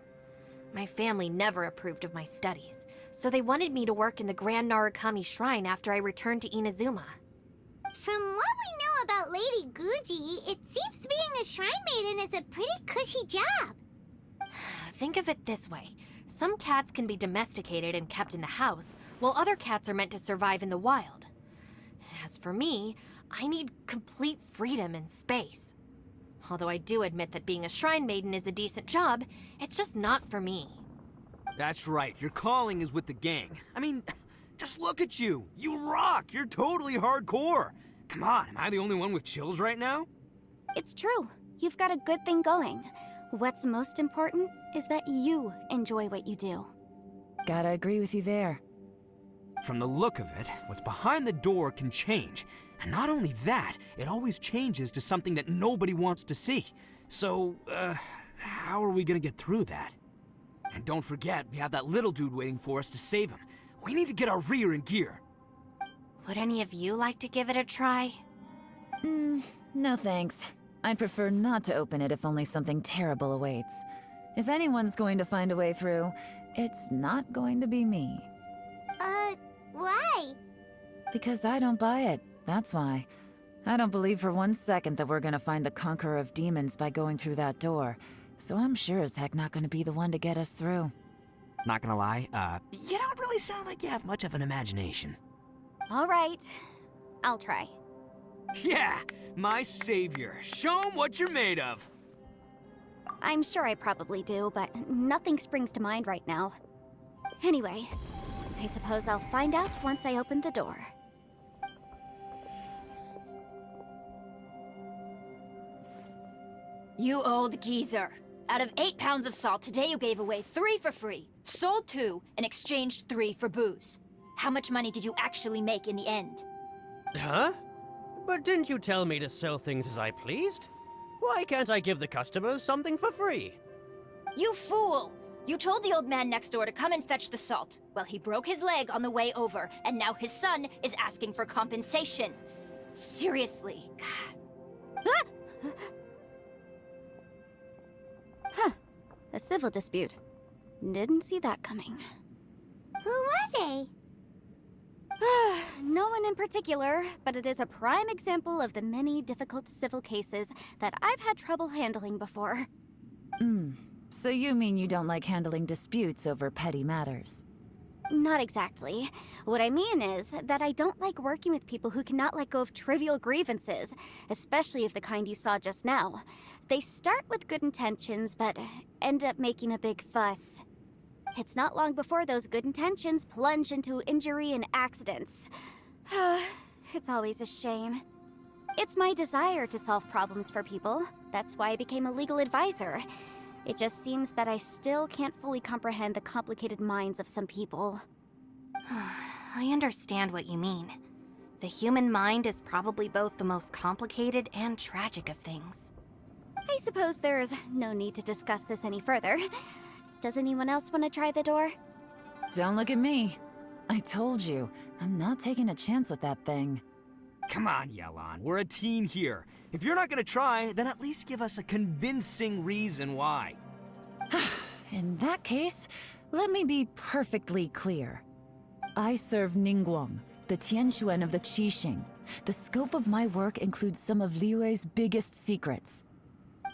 My family never approved of my studies, so they wanted me to work in the Grand Narukami Shrine after I returned to Inazuma.
From what we know about Lady Guji, it seems being a shrine maiden is a pretty cushy job.
Think of it this way. Some cats can be domesticated and kept in the house, while other cats are meant to survive in the wild. As for me, I need complete freedom and space. Although I do admit that being a shrine maiden is a decent job, it's just not for me.
That's right, your calling is with the gang. I mean, just look at you. You rock, you're totally hardcore. Come on, am I the only one with chills right now?
It's true. You've got a good thing going. What's most important is that you enjoy what you do.
Gotta agree with you there.
From the look of it, what's behind the door can change. And not only that, it always changes to something that nobody wants to see. So, how are we gonna get through that? And don't forget, we have that little dude waiting for us to save him. We need to get our rear in gear.
Would any of you like to give it a try?
No thanks. I'd prefer not to open it if only something terrible awaits. If anyone's going to find a way through, it's not going to be me.
Why?
Because I don't buy it, that's why. I don't believe for 1 second that we're gonna find the Conqueror of Demons by going through that door. So I'm sure as heck not gonna be the one to get us through.
Not gonna lie, you don't really sound like you have much of an imagination.
All right, I'll try.
Yeah, my savior. Show 'em what you're made of.
I'm sure I probably do, but nothing springs to mind right now. Anyway, I suppose I'll find out once I open the door.
You old geezer. Out of 8 pounds of salt, today you gave away 3 for free, sold 2, and exchanged 3 for booze. How much money did you actually make in the end?
Huh? But didn't you tell me to sell things as I pleased? Why can't I give the customers something for free?
You fool! You told the old man next door to come and fetch the salt. Well, he broke his leg on the way over, and now his son is asking for compensation. Seriously. God.
Huh. A civil dispute. Didn't see that coming.
Who were they?
No one in particular, but it is a prime example of the many difficult civil cases that I've had trouble handling before.
So you mean you don't like handling disputes over petty matters?
Not exactly. What I mean is that I don't like working with people who cannot let go of trivial grievances, especially of the kind you saw just now. They start with good intentions, but end up making a big fuss. It's not long before those good intentions plunge into injury and accidents. It's always a shame. It's my desire to solve problems for people. That's why I became a legal advisor. It just seems that I still can't fully comprehend the complicated minds of some people.
I understand what you mean. The human mind is probably both the most complicated and tragic of things.
I suppose there's no need to discuss this any further. Does anyone else want to try the door?
Don't look at me. I told you, I'm not taking a chance with that thing.
Come on, Yelan. We're a team here. If you're not gonna try, then at least give us a convincing reason why.
In that case, let me be perfectly clear. I serve Ningguang, the Tianquan of the Qixing. The scope of my work includes some of Liyue's biggest secrets.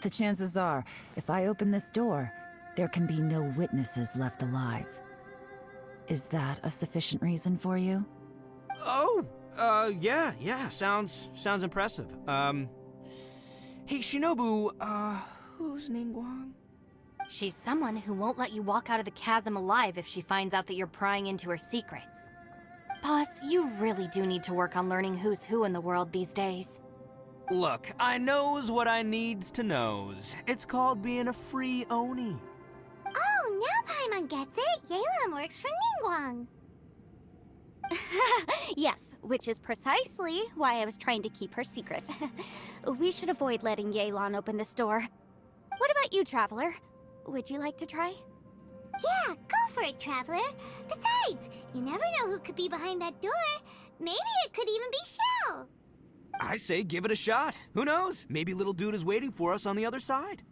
The chances are, if I open this door, there can be no witnesses left alive. Is that a sufficient reason for you?
Oh, yeah, sounds impressive. Hey, Shinobu, who's Ningguang?
She's someone who won't let you walk out of the chasm alive if she finds out that you're prying into her secrets. Boss, you really do need to work on learning who's who in the world these days.
Look, I knows what I needs to knows. It's called being a free Oni.
Oh, now Paimon gets it. Yelan works for Ningguang.
Yes, which is precisely why I was trying to keep her secret. We should avoid letting Yelan open this door. What about you, Traveler? Would you like to try?
Yeah, go for it, Traveler. Besides, you never know who could be behind that door. Maybe it could even be Shell.
I say give it a shot. Who knows? Maybe little dude is waiting for us on the other side.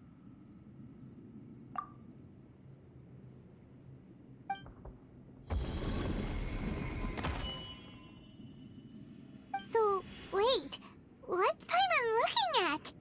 So, wait. What's Paimon looking at?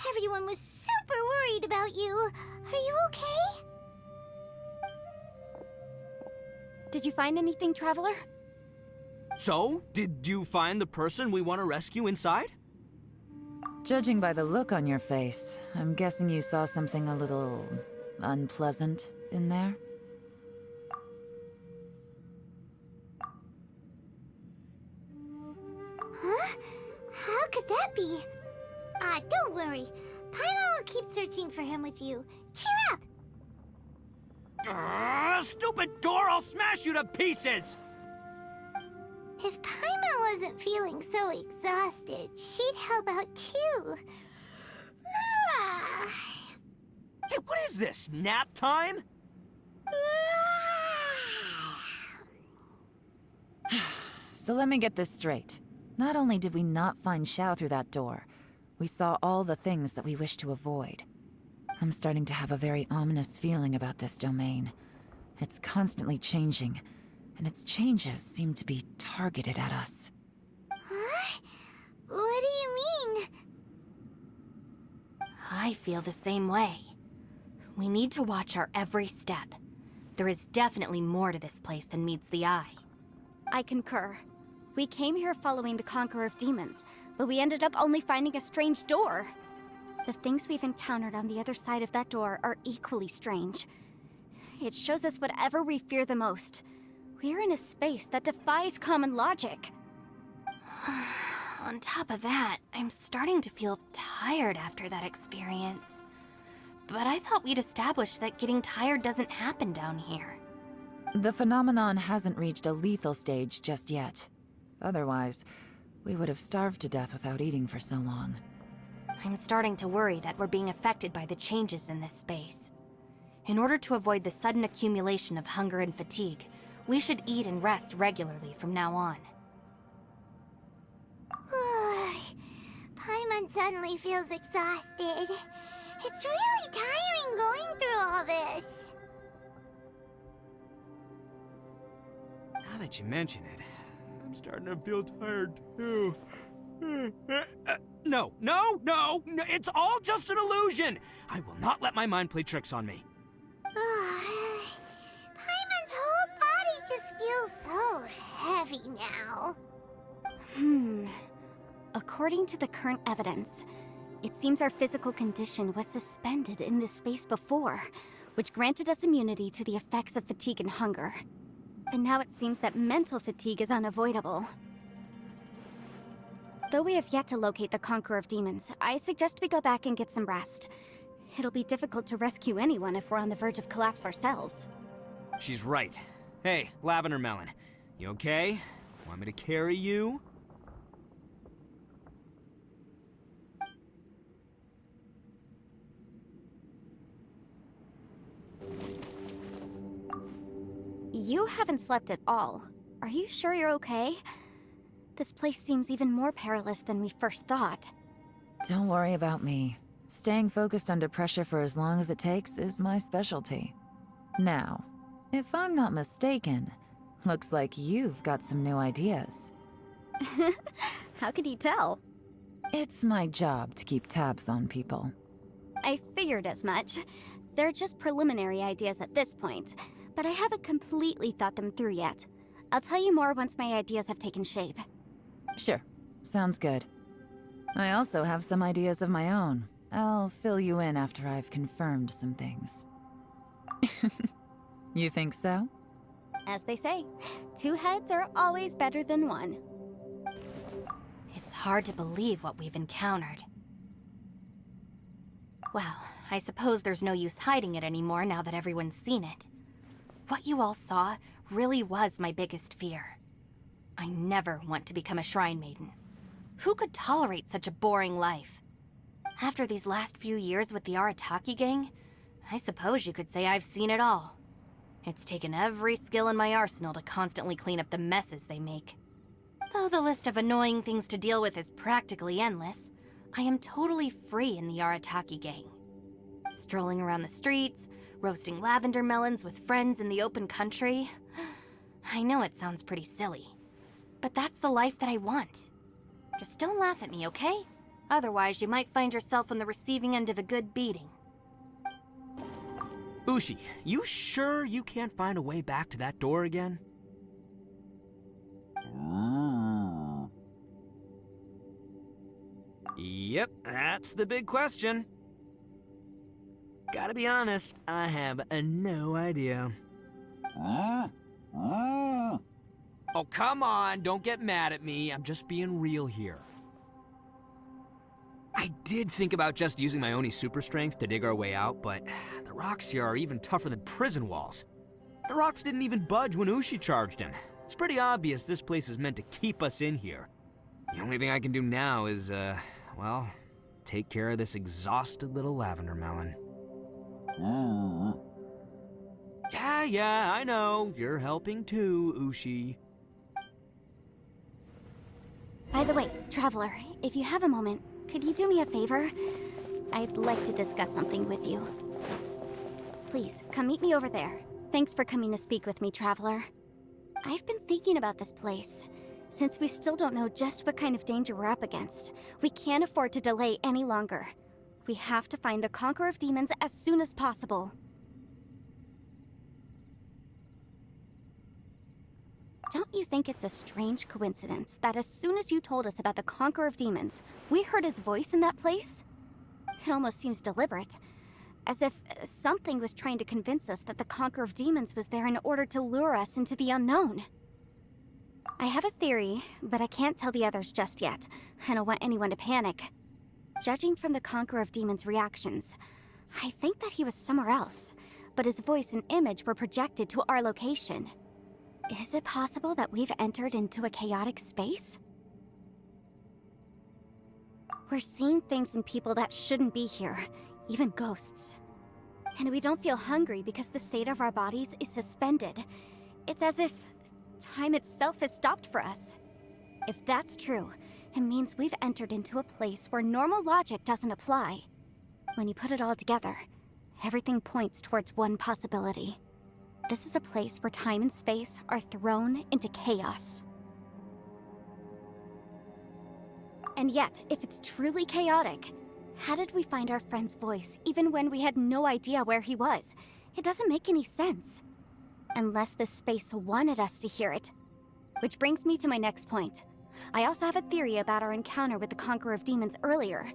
Everyone was super worried about you. Are you okay?
Did you find anything, Traveler?
So, did you find the person we want to rescue inside?
Judging by the look on your face, I'm guessing you saw something a little unpleasant in there?
Huh? How could that be? Don't worry. Paimon will keep searching for him with you. Cheer up!
Stupid door! I'll smash you to pieces!
If Paimon wasn't feeling so exhausted, she'd help out too.
Hey, what is this? Nap time?
So let me get this straight. Not only did we not find Xiao through that door, we saw all the things that we wish to avoid. I'm starting to have a very ominous feeling about this domain. It's constantly changing, and its changes seem to be targeted at us.
Huh? What do you mean?
I feel the same way. We need to watch our every step. There is definitely more to this place than meets the eye.
I concur. We came here following the Conqueror of Demons, but we ended up only finding a strange door. The things we've encountered on the other side of that door are equally strange. It shows us whatever we fear the most. We're in a space that defies common logic.
On top of that, I'm starting to feel tired after that experience. But I thought we'd established that getting tired doesn't happen down here.
The phenomenon hasn't reached a lethal stage just yet. Otherwise, we would have starved to death without eating for so long.
I'm starting to worry that we're being affected by the changes in this space. In order to avoid the sudden accumulation of hunger and fatigue, we should eat and rest regularly from now on.
Paimon suddenly feels exhausted. It's really tiring going through all this.
Now that you mention it, I'm starting to feel tired too. No, it's all just an illusion! I will not let my mind play tricks on me.
Paimon's whole body just feels so heavy now.
According to the current evidence, it seems our physical condition was suspended in this space before, which granted us immunity to the effects of fatigue and hunger. But now it seems that mental fatigue is unavoidable. Though we have yet to locate the Conqueror of Demons, I suggest we go back and get some rest. It'll be difficult to rescue anyone if we're on the verge of collapse ourselves.
She's right. Hey, Lavender Melon, you okay? Want me to carry you?
You haven't slept at all. Are you sure you're okay? This place seems even more perilous than we first thought.
Don't worry about me. Staying focused under pressure for as long as it takes is my specialty. Now, if I'm not mistaken, looks like you've got some new ideas.
How could you tell?
It's my job to keep tabs on people.
I figured as much. They're just preliminary ideas at this point, but I haven't completely thought them through yet. I'll tell you more once my ideas have taken shape.
Sure, sounds good. I also have some ideas of my own. I'll fill you in after I've confirmed some things. You think so?
As they say, two heads are always better than one.
It's hard to believe what we've encountered. Well, I suppose there's no use hiding it anymore now that everyone's seen it. What you all saw really was my biggest fear. I never want to become a Shrine Maiden. Who could tolerate such a boring life? After these last few years with the Arataki gang, I suppose you could say I've seen it all. It's taken every skill in my arsenal to constantly clean up the messes they make. Though the list of annoying things to deal with is practically endless, I am totally free in the Arataki gang. Strolling around the streets, roasting lavender melons with friends in the open country. I know it sounds pretty silly, but that's the life that I want. Just don't laugh at me, okay? Otherwise, you might find yourself on the receiving end of a good beating.
Ushi, you sure you can't find a way back to that door again? Yep, that's the big question. Gotta be honest, I have no idea. Oh, come on, don't get mad at me. I'm just being real here. I did think about just using my Oni super strength to dig our way out, but the rocks here are even tougher than prison walls. The rocks didn't even budge when Ushi charged him. It's pretty obvious this place is meant to keep us in here. The only thing I can do now is, well, take care of this exhausted little lavender melon. Yeah, I know. You're helping too, Ushi.
By the way, Traveler, if you have a moment, could you do me a favor? I'd like to discuss something with you. Please, come meet me over there. Thanks for coming to speak with me, Traveler. I've been thinking about this place. Since we still don't know just what kind of danger we're up against, we can't afford to delay any longer. We have to find the Conqueror of Demons as soon as possible. Don't you think it's a strange coincidence that as soon as you told us about the Conqueror of Demons, we heard his voice in that place? It almost seems deliberate, as if something was trying to convince us that the Conqueror of Demons was there in order to lure us into the unknown. I have a theory, but I can't tell the others just yet. I don't want anyone to panic. Judging from the Conqueror of Demons' reactions, I think that he was somewhere else, but his voice and image were projected to our location. Is it possible that we've entered into a chaotic space? We're seeing things in people that shouldn't be here, even ghosts. And we don't feel hungry because the state of our bodies is suspended. It's as if time itself has stopped for us. If that's true, it means we've entered into a place where normal logic doesn't apply. When you put it all together, everything points towards one possibility. This is a place where time and space are thrown into chaos. And yet, if it's truly chaotic, how did we find our friend's voice even when we had no idea where he was? It doesn't make any sense. Unless this space wanted us to hear it. Which brings me to my next point. I also have a theory about our encounter with the Conqueror of Demons earlier.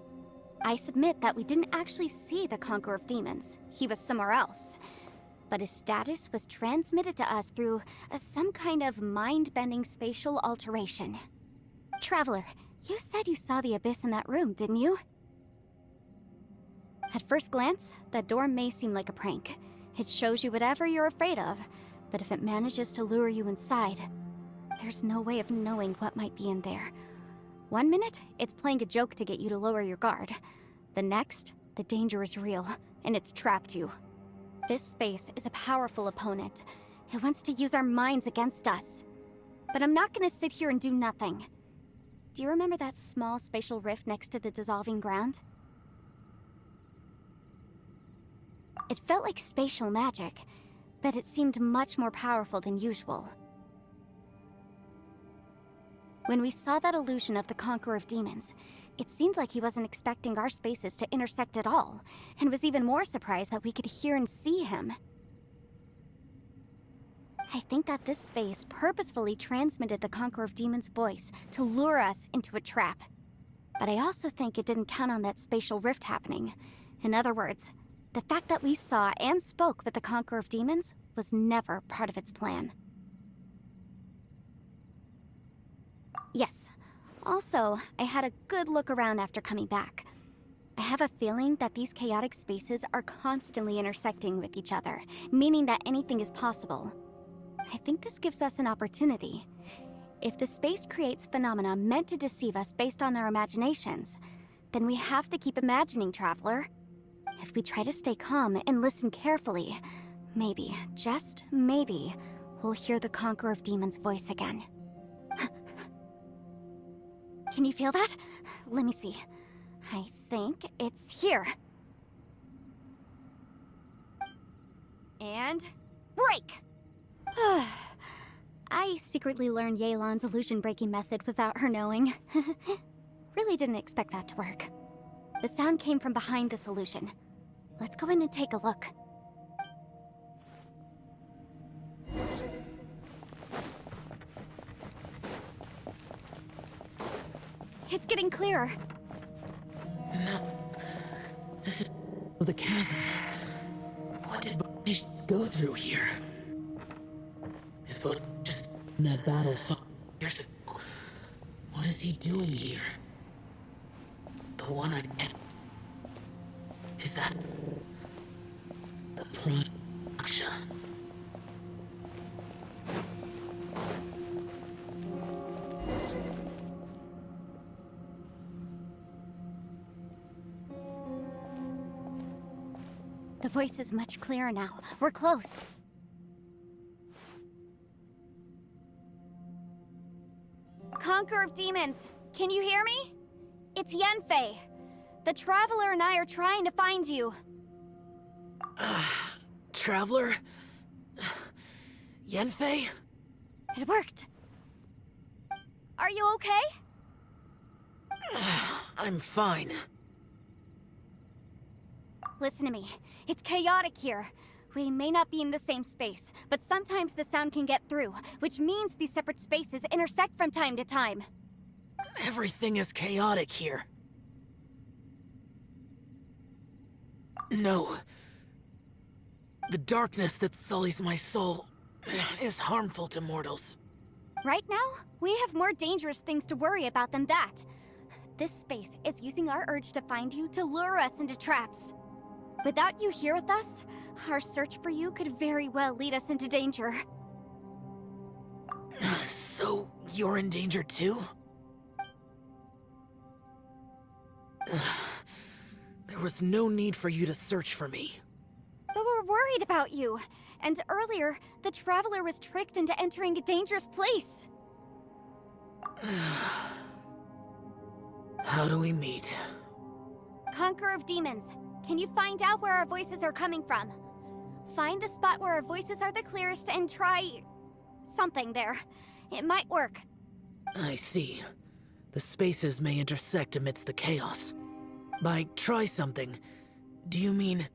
I submit that we didn't actually see the Conqueror of Demons. He was somewhere else. But his status was transmitted to us through some kind of mind-bending spatial alteration. Traveler, you said you saw the abyss in that room, didn't you? At first glance, that door may seem like a prank. It shows you whatever you're afraid of, but if it manages to lure you inside, there's no way of knowing what might be in there. One minute, it's playing a joke to get you to lower your guard. The next, the danger is real, and it's trapped you. This space is a powerful opponent. It wants to use our minds against us. But I'm not gonna sit here and do nothing. Do you remember that small spatial rift next to the dissolving ground? It felt like spatial magic, but it seemed much more powerful than usual. When we saw that illusion of the Conqueror of Demons, it seemed like he wasn't expecting our spaces to intersect at all, and was even more surprised that we could hear and see him. I think that this space purposefully transmitted the Conqueror of Demons' voice to lure us into a trap. But I also think it didn't count on that spatial rift happening. In other words, the fact that we saw and spoke with the Conqueror of Demons was never part of its plan. Yes. Also, I had a good look around after coming back. I have a feeling that these chaotic spaces are constantly intersecting with each other, meaning that anything is possible. I think this gives us an opportunity. If the space creates phenomena meant to deceive us based on our imaginations, then we have to keep imagining, Traveler. If we try to stay calm and listen carefully, maybe, just maybe, we'll hear the Conqueror of Demons' voice again. Can you feel that? Let me see. I think it's here. And break! I secretly learned Yelan's illusion-breaking method without her knowing. Really didn't expect that to work. The sound came from behind this illusion. Let's go in and take a look. It's getting clearer.
No. This is the chasm. What did Buona go through here? If Buona just in that battle fought years ago, what is he doing here? The one-eyed man. Is that the Prime Aksha?
The voice is much clearer now. We're close. Conqueror of Demons, can you hear me? It's Yanfei. The Traveler and I are trying to find you.
Traveler? Yanfei?
It worked. Are you okay?
I'm fine.
Listen to me. It's chaotic here. We may not be in the same space, but sometimes the sound can get through, which means these separate spaces intersect from time to time.
Everything is chaotic here. No. The darkness that sullies my soul is harmful to mortals.
Right now, we have more dangerous things to worry about than that. This space is using our urge to find you to lure us into traps. Without you here with us, our search for you could very well lead us into danger.
So, you're in danger too? There was no need for you to search for me.
But we're worried about you. And earlier, the Traveler was tricked into entering a dangerous place.
How do we meet?
Conqueror of Demons, can you find out where our voices are coming from? Find the spot where our voices are the clearest and try... something there. It might work.
I see. The spaces may intersect amidst the chaos. By try something, do you mean...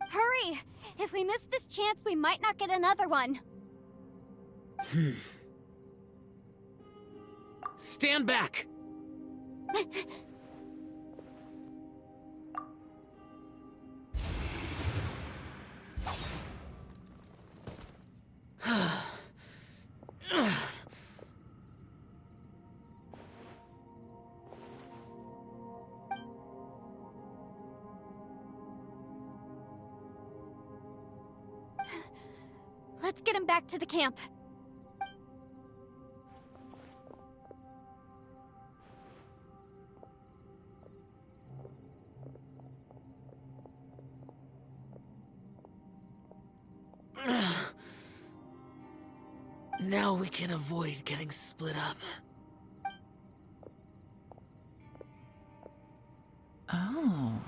Hurry! If we miss this chance, we might not get another one.
Stand back!
Let's get him back to the camp.
Now we can avoid getting split up.
Oh.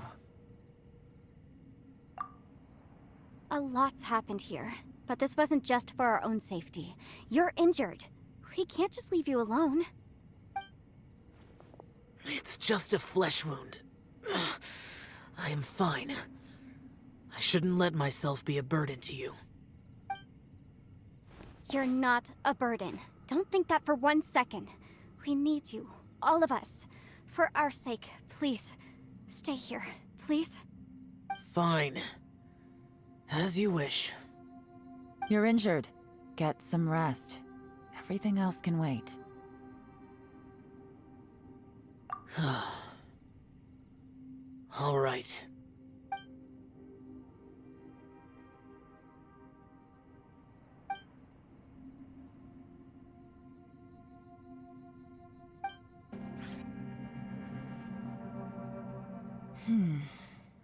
A lot's happened here, but this wasn't just for our own safety. You're injured. We can't just leave you alone.
It's just a flesh wound. I am fine. I shouldn't let myself be a burden to you.
You're not a burden. Don't think that for 1 second. We need you, all of us. For our sake, please, stay here, please.
Fine. As you wish.
You're injured. Get some rest. Everything else can wait.
All right.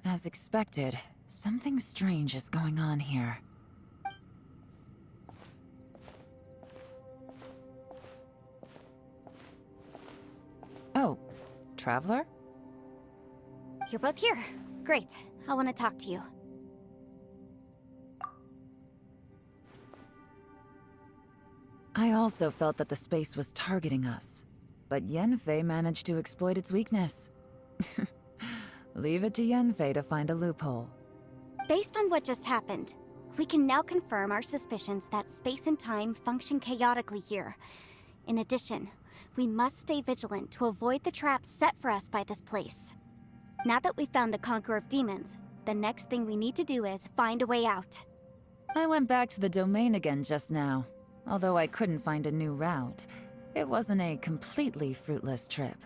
As expected, something strange is going on here. Oh, Traveler?
You're both here. Great. I want to talk to you.
I also felt that the space was targeting us, but Yenfei managed to exploit its weakness. Leave it to Yenfei to find a loophole.
Based on what just happened, we can now confirm our suspicions that space and time function chaotically here. In addition, we must stay vigilant to avoid the traps set for us by this place. Now that we've found the Conqueror of Demons, the next thing we need to do is find a way out.
I went back to the domain again just now. Although I couldn't find a new route, it wasn't a completely fruitless trip.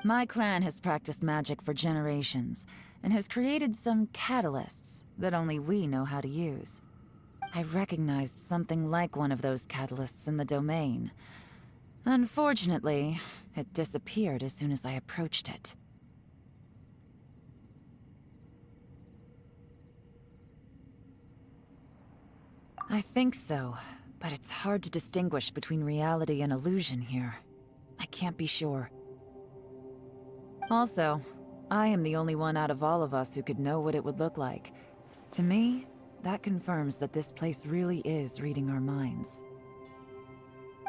My clan has practiced magic for generations, and has created some catalysts that only we know how to use. I recognized something like one of those catalysts in the domain. Unfortunately, it disappeared as soon as I approached it. I think so, but it's hard to distinguish between reality and illusion here. I can't be sure. Also, I am the only one out of all of us who could know what it would look like. To me, that confirms that this place really is reading our minds.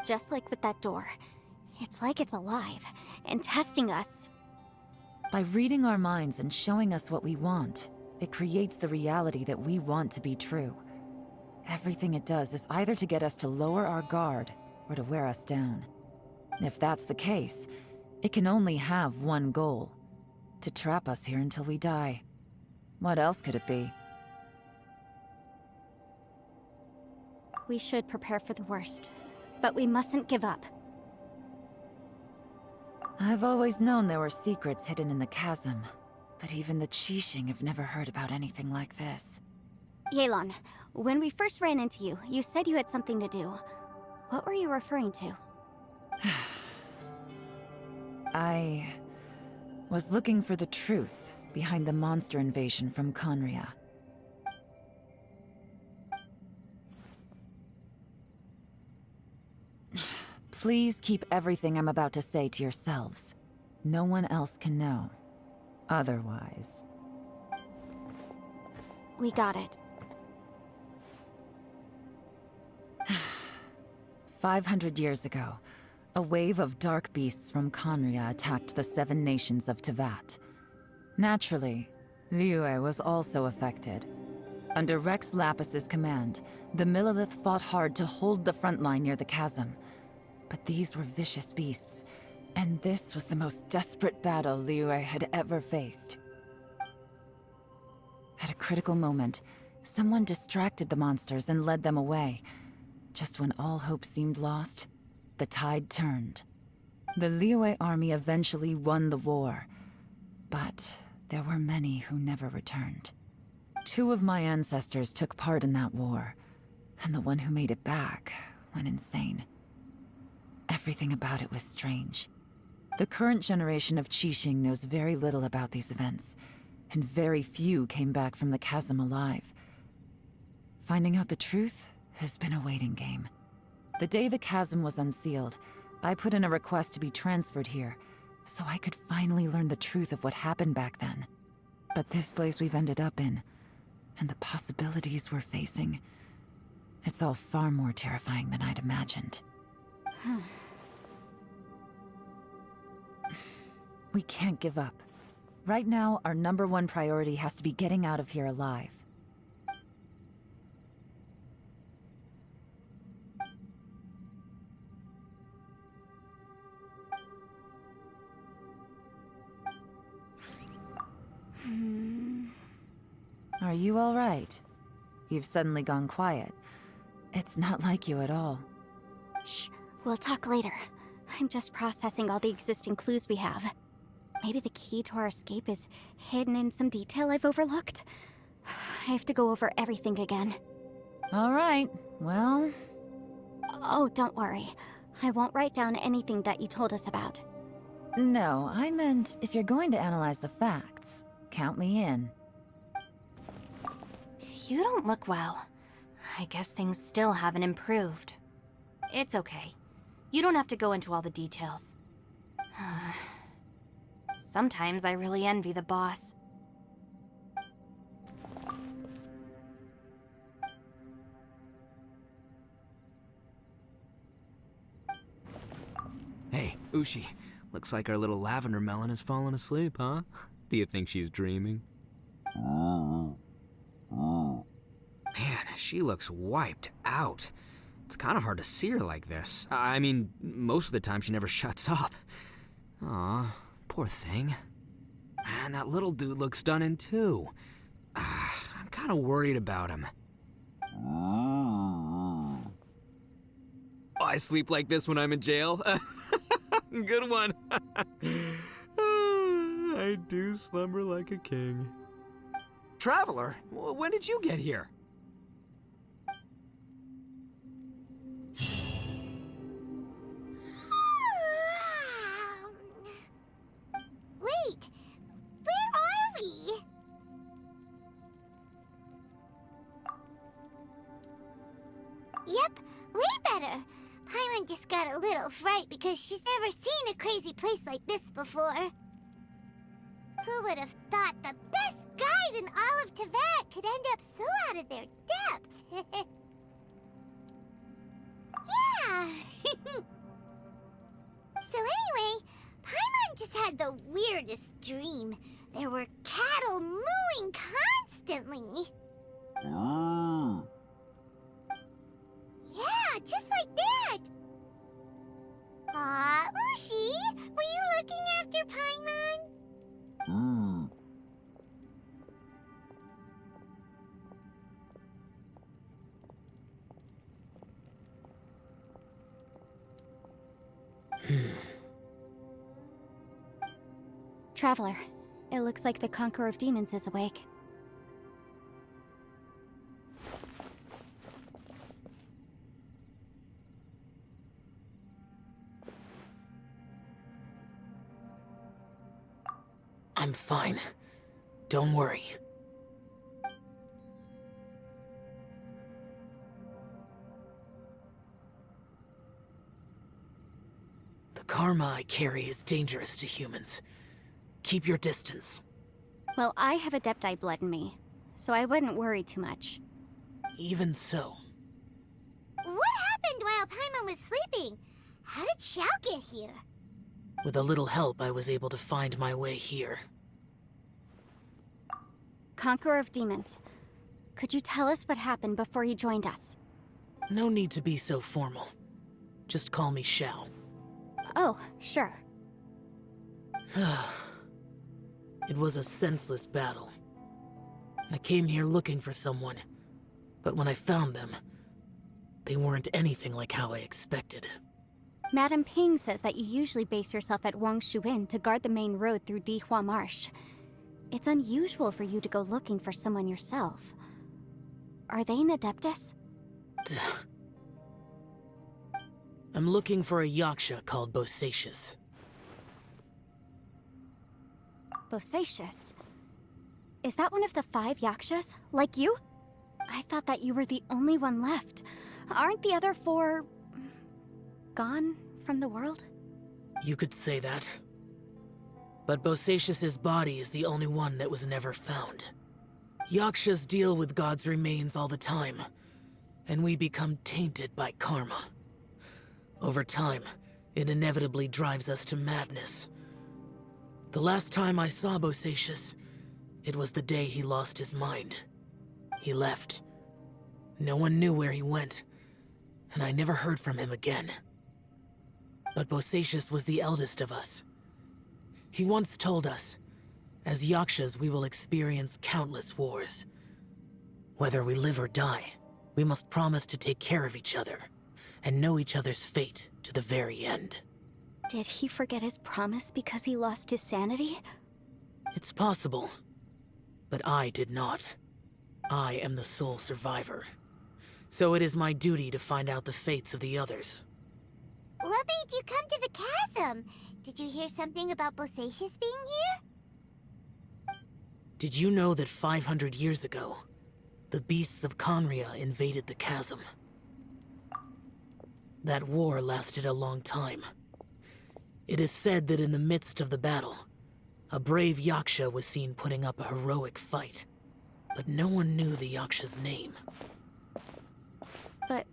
Just like with that door, it's like it's alive and testing us.
By reading our minds and showing us what we want, it creates the reality that we want to be true. Everything it does is either to get us to lower our guard or to wear us down. If that's the case, it can only have one goal: to trap us here until we die. What else could it be?
We should prepare for the worst, but we mustn't give up.
I've always known there were secrets hidden in the chasm, but even the Qixing have never heard about anything like this.
Yelan, when we first ran into you, you said you had something to do. What were you referring to?
I was looking for the truth behind the monster invasion from Conria. Please keep everything I'm about to say to yourselves. No one else can know. Otherwise...
We got it.
500 years ago, a wave of dark beasts from Conria attacked the 7 nations of Tevat. Naturally, Liyue was also affected. Under Rex Lapis's command, the Millelith fought hard to hold the front line near the chasm. But these were vicious beasts, and this was the most desperate battle Liyue had ever faced. At a critical moment, someone distracted the monsters and led them away. Just when all hope seemed lost, the tide turned. The Liyue army eventually won the war, but there were many who never returned. 2 of my ancestors took part in that war, and the one who made it back went insane. Everything about it was strange. The current generation of Qixing knows very little about these events, and very few came back from the chasm alive. Finding out the truth has been a waiting game. The day the chasm was unsealed, I put in a request to be transferred here, so I could finally learn the truth of what happened back then. But this place we've ended up in, and the possibilities we're facing, it's all far more terrifying than I'd imagined. We can't give up. Right now, our #1 priority has to be getting out of here alive. Are you all right? You've suddenly gone quiet. It's not like you at all.
Shh, we'll talk later. I'm just processing all the existing clues we have. Maybe the key to our escape is hidden in some detail I've overlooked. I have to go over everything again.
All right, well...
Oh, don't worry. I won't write down anything that you told us about.
No, I meant if you're going to analyze the facts, count me in.
You don't look well. I guess things still haven't improved. It's okay. You don't have to go into all the details. Sometimes I really envy the boss.
Hey, Ushi. Looks like our little lavender melon has fallen asleep, huh? Do you think she's dreaming? Man, she looks wiped out. It's kind of hard to see her like this. I mean, most of the time she never shuts up. Aw, poor thing. Man, that little dude looks stunning too. I'm kind of worried about him. I sleep like this when I'm in jail. Good one. I do slumber like a king. Traveler, when did you get here?
Wait, where are we? Yep, way better. Paimon just got a little fright because she's never seen a crazy place like this before. Who would have thought the best guide in all of Tevat could end up so out of their depth? Yeah! So anyway, Paimon just had the weirdest dream. There were cattle mooing constantly. Yeah, just like that. Aw, Ushi, were you looking after Paimon?
Traveler, it looks like the Conqueror of Demons is awake.
I'm fine. Don't worry. The karma I carry is dangerous to humans. Keep your distance.
Well, I have Adepti blood in me, so I wouldn't worry too much.
Even so.
What happened while while Paimon was sleeping. How did Xiao get here?
With a little help, I was able to find my way here.
Conqueror of Demons, could you tell us what happened before you joined us?
No need to be so formal. Just call me Xiao.
Oh, sure.
It was a senseless battle. I came here looking for someone, but when I found them, they weren't anything like how I expected.
Madame Ping says that you usually base yourself at Wangshu Inn to guard the main road through Dihua Marsh. It's unusual for you to go looking for someone yourself. Are they an Adeptus?
I'm looking for a Yaksha called Bosacius.
Bosacius? Is that one of the 5 Yakshas, like you? I thought that you were the only one left. Aren't the other 4... gone from the world?
You could say that. But Bosacius's body is the only one that was never found. Yakshas deal with God's remains all the time, and we become tainted by karma. Over time, it inevitably drives us to madness. The last time I saw Bosacius, it was the day he lost his mind. He left. No one knew where he went, and I never heard from him again. But Bosacius was the eldest of us. He once told us, as Yakshas we will experience countless wars. Whether we live or die, we must promise to take care of each other, and know each other's fate to the very end.
Did he forget his promise because he lost his sanity?
It's possible, but I did not. I am the sole survivor. So it is my duty to find out the fates of the others.
What made you come to the chasm? Did you hear something about Bosacius being here?
Did you know that 500 years ago, the beasts of Conria invaded the chasm? That war lasted a long time. It is said that in the midst of the battle, a brave Yaksha was seen putting up a heroic fight. But no one knew the Yaksha's name.
But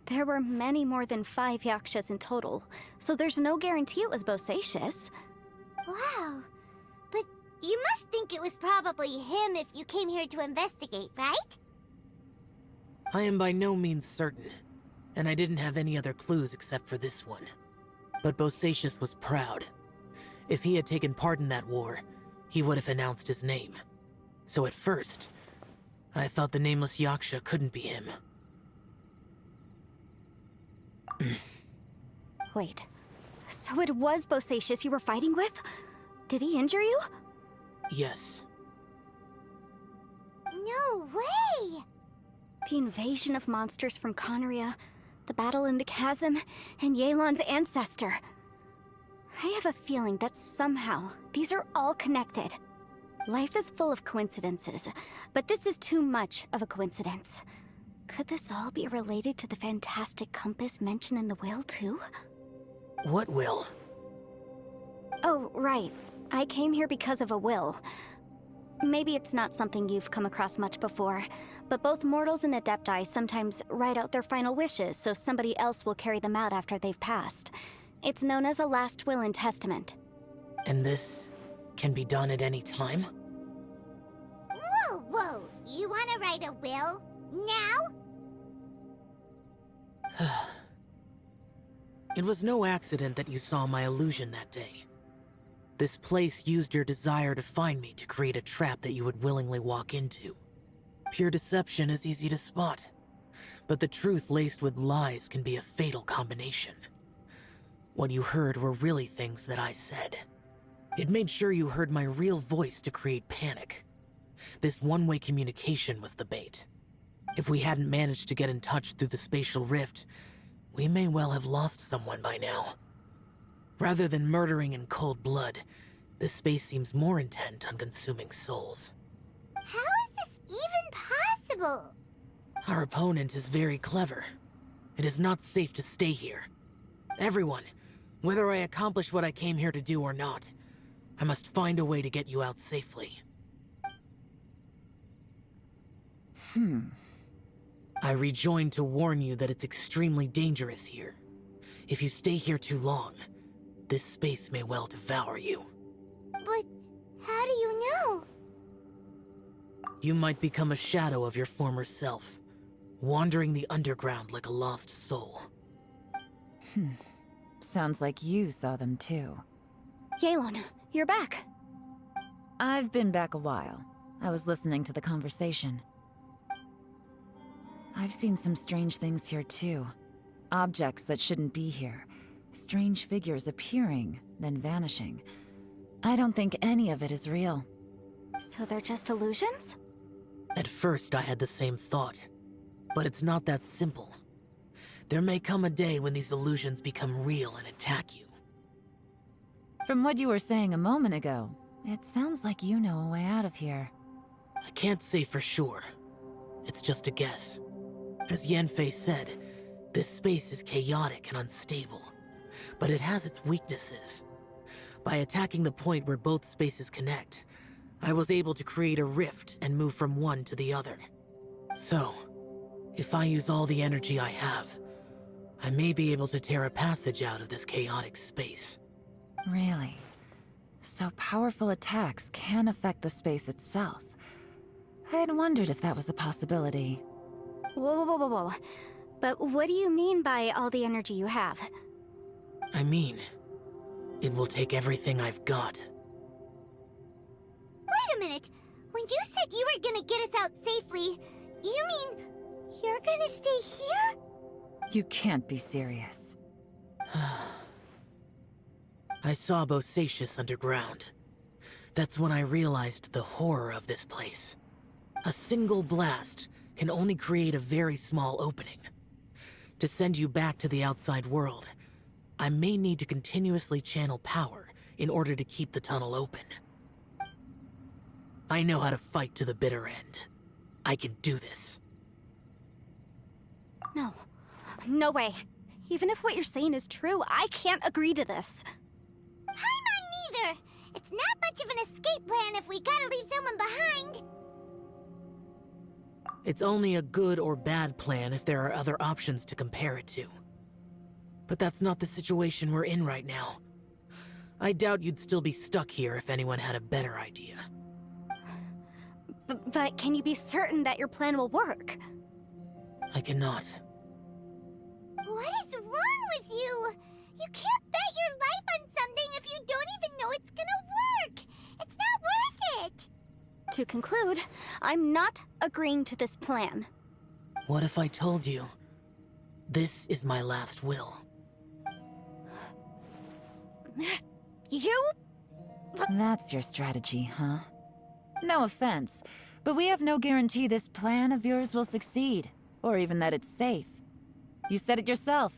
there were many more than 5 Yakshas in total, so there's no guarantee it was Bosacius.
Wow. But you must think it was probably him if you came here to investigate, right?
I am by no means certain, and I didn't have any other clues except for this one. But Bosacius was proud. If he had taken part in that war, he would have announced his name. So at first, I thought the nameless Yaksha couldn't be him.
Wait, so it was Bosacius you were fighting with? Did he injure you?
Yes.
No way!
The invasion of monsters from Conria, the battle in the chasm, and Yelan's ancestor. I have a feeling that somehow these are all connected. Life is full of coincidences, but this is too much of a coincidence. Could this all be related to the fantastic compass mentioned in the will, too?
What will?
Oh, right. I came here because of a will. Maybe it's not something you've come across much before, but both mortals and Adepti sometimes write out their final wishes so somebody else will carry them out after they've passed. It's known as a last will and testament.
And this can be done at any time?
Whoa! You want to write a will? Now?
It was no accident that you saw my illusion that day. This place used your desire to find me to create a trap that you would willingly walk into. Pure deception is easy to spot, but the truth laced with lies can be a fatal combination. What you heard were really things that I said. It made sure you heard my real voice to create panic. This one-way communication was the bait. If we hadn't managed to get in touch through the spatial rift, we may well have lost someone by now. Rather than murdering in cold blood, this space seems more intent on consuming souls.
How is this even possible?
Our opponent is very clever. It is not safe to stay here. Everyone, whether I accomplish what I came here to do or not, I must find a way to get you out safely. I rejoined to warn you that it's extremely dangerous here. If you stay here too long, this space may well devour you.
But how do you know?
You might become a shadow of your former self, wandering the underground like a lost soul.
Sounds like you saw them too.
Yelan, you're back.
I've been back a while. I was listening to the conversation. I've seen some strange things here too. Objects that shouldn't be here. Strange figures appearing, then vanishing. I don't think any of it is real.
So they're just illusions?
At first, I had the same thought. But it's not that simple. There may come a day when these illusions become real and attack you.
From what you were saying a moment ago, it sounds like you know a way out of here.
I can't say for sure. It's just a guess. As Yanfei said, this space is chaotic and unstable, but it has its weaknesses. By attacking the point where both spaces connect, I was able to create a rift and move from one to the other. So, if I use all the energy I have, I may be able to tear a passage out of this chaotic space.
Really? So powerful attacks can affect the space itself. I had wondered if that was a possibility.
Whoa, whoa, whoa, whoa. But what do you mean by all the energy you have?
I mean, it will take everything I've got.
Wait a minute. When you said you were gonna get us out safely, you mean you're gonna stay here?
You can't be serious.
I saw Bosacius underground. That's when I realized the horror of this place. A single blast can only create a very small opening. To send you back to the outside world, I may need to continuously channel power in order to keep the tunnel open. I know how to fight to the bitter end. I can do this.
No. No way. Even if what you're saying is true, I can't agree to this.
Paimon neither. It's not much of an escape plan if we gotta leave someone behind.
It's only a good or bad plan if there are other options to compare it to. But that's not the situation we're in right now. I doubt you'd still be stuck here if anyone had a better idea.
But can you be certain that your plan will work?
I cannot.
What is wrong with you? You can't bet your life on something if you don't even know it's gonna work. It's not worth it.
To conclude, I'm not agreeing to this plan.
What if I told you, this is my last will?
You?
That's your strategy, huh? No offense, but we have no guarantee this plan of yours will succeed, or even that it's safe. You said it yourself.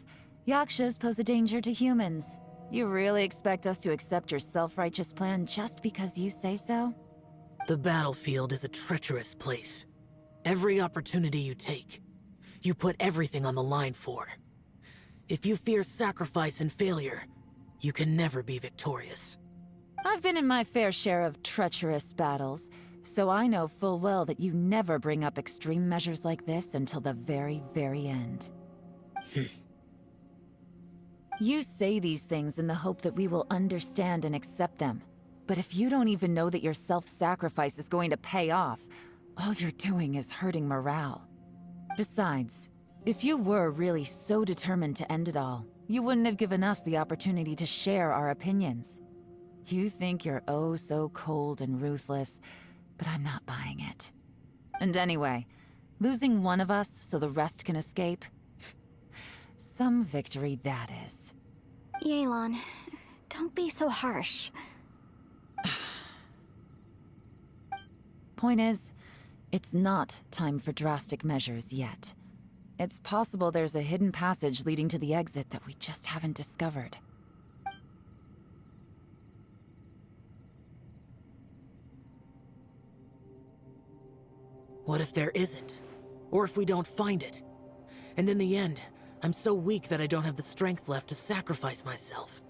Yakshas pose a danger to humans. You really expect us to accept your self-righteous plan just because you say so?
The battlefield is a treacherous place. Every opportunity you take, you put everything on the line for. If you fear sacrifice and failure, you can never be victorious.
I've been in my fair share of treacherous battles, so I know full well that you never bring up extreme measures like this until the very, very end. You say these things in the hope that we will understand and accept them. But if you don't even know that your self-sacrifice is going to pay off, all you're doing is hurting morale. Besides, if you were really so determined to end it all, you wouldn't have given us the opportunity to share our opinions. You think you're oh so cold and ruthless, but I'm not buying it. And anyway, losing one of us so the rest can escape? Some victory that is.
Yelan, don't be so harsh.
Point is, it's not time for drastic measures yet. It's possible there's a hidden passage leading to the exit that we just haven't discovered.
What if there isn't? Or if we don't find it? And in the end, I'm so weak that I don't have the strength left to sacrifice myself.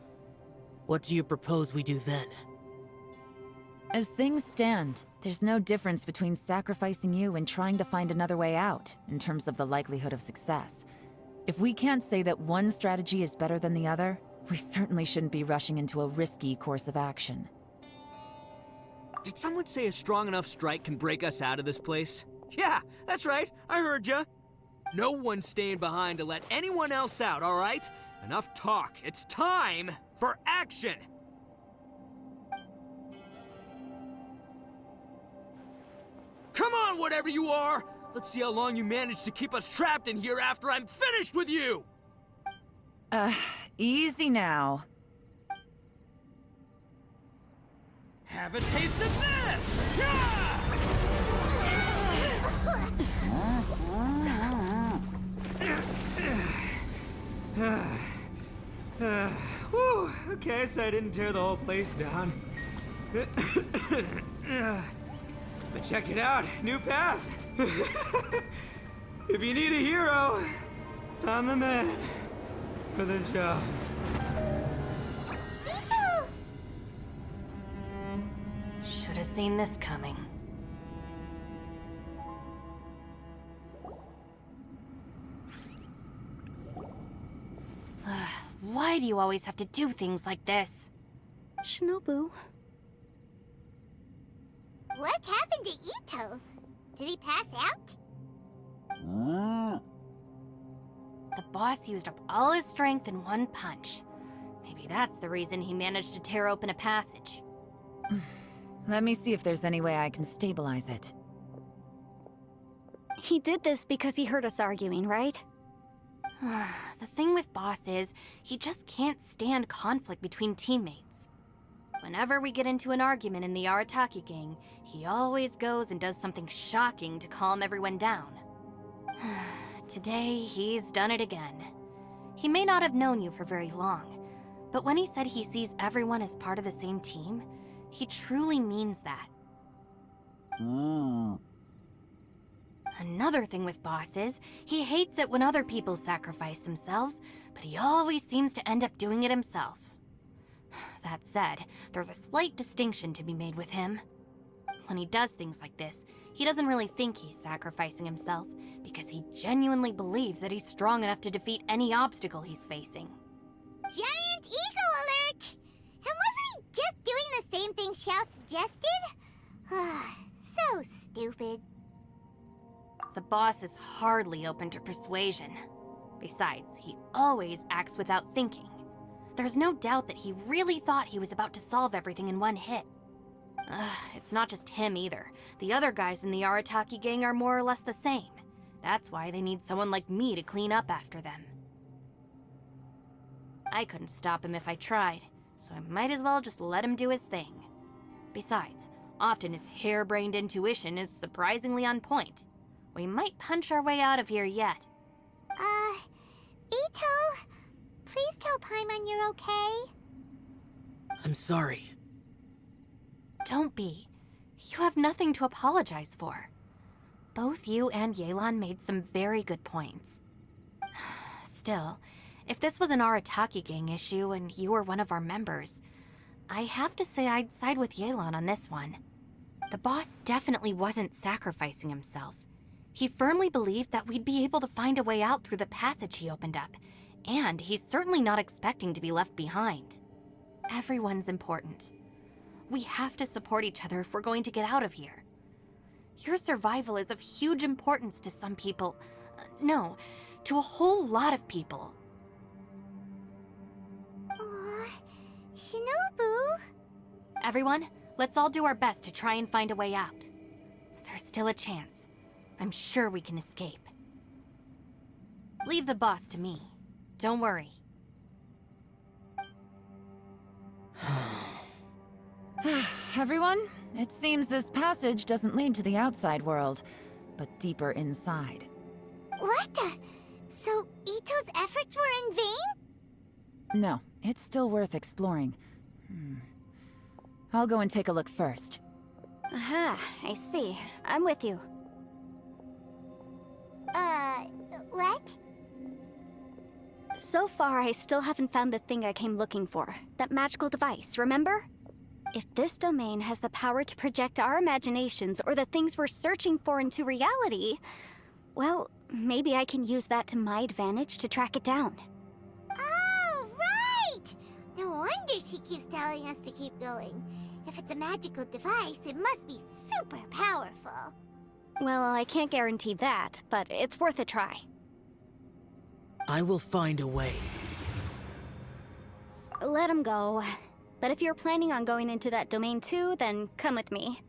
What do you propose we do then?
As things stand, there's no difference between sacrificing you and trying to find another way out, in terms of the likelihood of success. If we can't say that one strategy is better than the other, we certainly shouldn't be rushing into a risky course of action.
Did someone say a strong enough strike can break us out of this place? Yeah, that's right. I heard ya. No one's staying behind to let anyone else out, all right? Enough talk. It's time for action! Come on, whatever you are! Let's see how long you manage to keep us trapped in here after I'm finished with you!
Easy now.
Have a taste of this! Yeah! Whew, okay, so I didn't tear the whole place down. But check it out, new path. If you need a hero, I'm the man for the job.
Should have seen this coming. Why do you always have to do things like this?
Shinobu.
What happened to Ito? Did he pass out?
The boss used up all his strength in one punch. Maybe that's the reason he managed to tear open a passage.
Let me see if there's any way I can stabilize it.
He did this because he heard us arguing, right?
The thing with Boss is, he just can't stand conflict between teammates. Whenever we get into an argument in the Arataki gang, he always goes and does something shocking to calm everyone down. Today, he's done it again. He may not have known you for very long, but when he said he sees everyone as part of the same team, he truly means that. Another thing with Boss is, he hates it when other people sacrifice themselves, but he always seems to end up doing it himself. That said, there's a slight distinction to be made with him. When he does things like this, he doesn't really think he's sacrificing himself, because he genuinely believes that he's strong enough to defeat any obstacle he's facing.
Giant ego alert! And wasn't he just doing the same thing Xiao suggested? So stupid.
The boss is hardly open to persuasion. Besides, he always acts without thinking. There's no doubt that he really thought he was about to solve everything in one hit. It's not just him either. The other guys in the Arataki gang are more or less the same. That's why they need someone like me to clean up after them. I couldn't stop him if I tried, so I might as well just let him do his thing. Besides, often his harebrained intuition is surprisingly on point. We might punch our way out of here yet.
Ito, please tell Paimon you're okay.
I'm sorry.
Don't be. You have nothing to apologize for. Both you and Yelan made some very good points. Still, if this was an Arataki gang issue and you were one of our members, I have to say I'd side with Yelan on this one. The boss definitely wasn't sacrificing himself. He firmly believed that we'd be able to find a way out through the passage he opened up, and he's certainly not expecting to be left behind. Everyone's important. We have to support each other if we're going to get out of here. Your survival is of huge importance to some people. No, to a whole lot of people.
Aw, Shinobu.
Everyone, let's all do our best to try and find a way out. There's still a chance. I'm sure we can escape. Leave the boss to me. Don't worry.
Everyone, it seems this passage doesn't lead to the outside world, but deeper inside.
What the? So Ito's efforts were in vain?
No, it's still worth exploring. I'll go and take a look first.
Aha, I see. I'm with you.
What?
So far, I still haven't found the thing I came looking for. That magical device, remember? If this domain has the power to project our imaginations or the things we're searching for into reality, well, maybe I can use that to my advantage to track it down.
Oh, right! No wonder she keeps telling us to keep going. If it's a magical device, it must be super powerful.
Well, I can't guarantee that, but it's worth a try.
I will find a way.
Let him go. But if you're planning on going into that domain too, then come with me.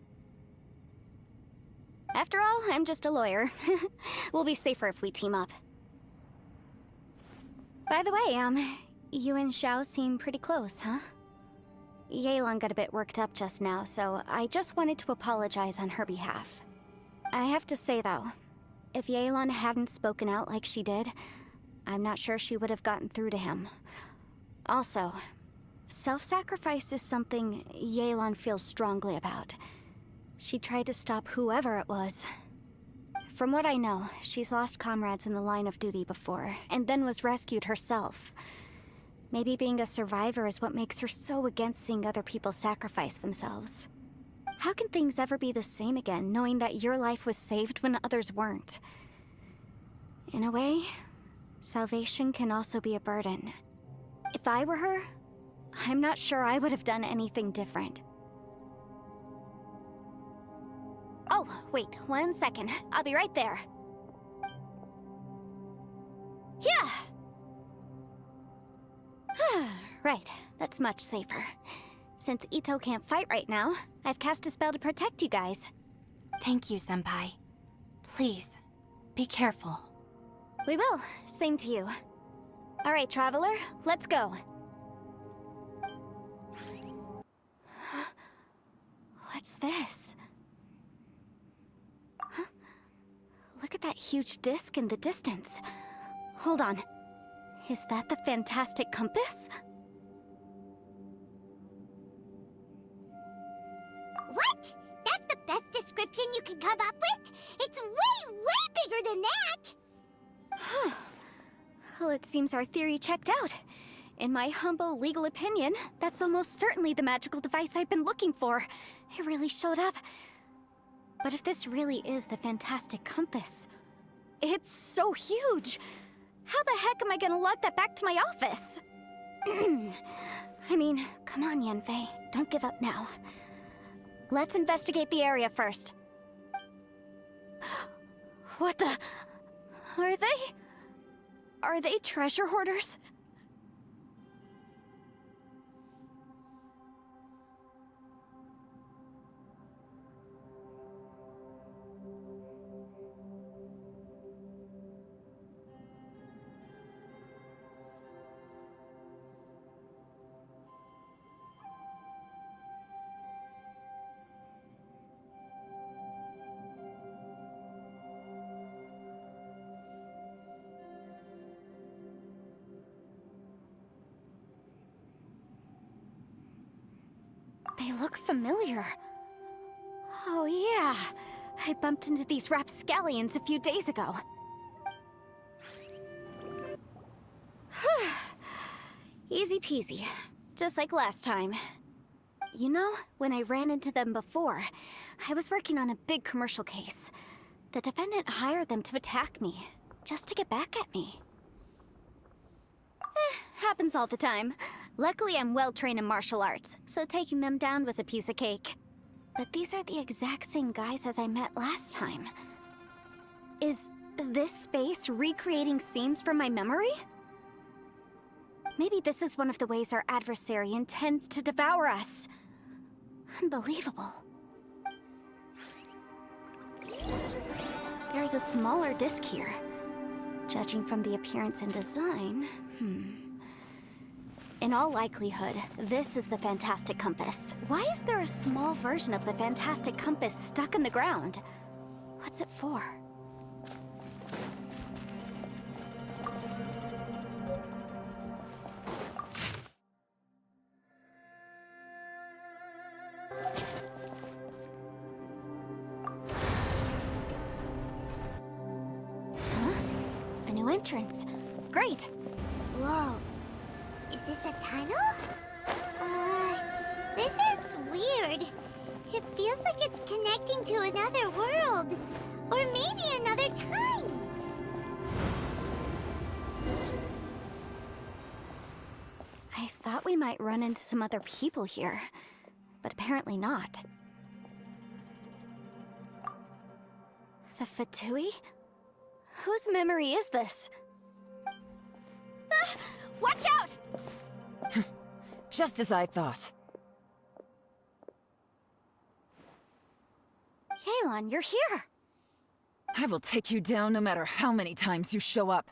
After all, I'm just a lawyer. We'll be safer if we team up. By the way, you and Xiao seem pretty close, huh? Yelan got a bit worked up just now, so I just wanted to apologize on her behalf. I have to say, though, if Yelan hadn't spoken out like she did, I'm not sure she would have gotten through to him. Also, self-sacrifice is something Yelan feels strongly about. She tried to stop whoever it was. From what I know, she's lost comrades in the line of duty before, and then was rescued herself. Maybe being a survivor is what makes her so against seeing other people sacrifice themselves. How can things ever be the same again, knowing that your life was saved when others weren't? In a way, salvation can also be a burden. If I were her, I'm not sure I would have done anything different. Oh, wait, 1 second. I'll be right there. Yeah! Right, that's much safer. Since Ito can't fight right now, I've cast a spell to protect you guys.
Thank you, Senpai. Please, be careful.
We will. Same to you. All right, Traveler, let's go. What's this? Huh? Look at that huge disc in the distance. Hold on. Is that the fantastic compass?
What? That's the best description you can come up with? It's way, way bigger than that!
Huh. Well, it seems our theory checked out. In my humble legal opinion, that's almost certainly the magical device I've been looking for. It really showed up. But if this really is the fantastic compass, it's so huge! How the heck am I gonna lug that back to my office? I mean, come on, Yanfei. Don't give up now. Let's investigate the area first. What the... Are they treasure hoarders? They look familiar. Oh yeah, I bumped into these rapscallions a few days ago. Easy peasy, just like last time. You know, when I ran into them before, I was working on a big commercial case. The defendant hired them to attack me, just to get back at me. Happens all the time. Luckily, I'm well-trained in martial arts, so taking them down was a piece of cake. But these are the exact same guys as I met last time. Is this space recreating scenes from my memory? Maybe this is one of the ways our adversary intends to devour us. Unbelievable. There's a smaller disc here. Judging from the appearance and design, In all likelihood, this is the fantastic compass. Why is there a small version of the fantastic compass stuck in the ground? What's it for? Huh? A new entrance. Great!
Whoa. Is this a tunnel? This is feels weird. It feels like it's connecting to another world. Or maybe another time.
I thought we might run into some other people here, but apparently not. The Fatui? Whose memory is this? Ah, watch out!
Just as I thought.
Yelan, you're here!
I will take you down no matter how many times you show up.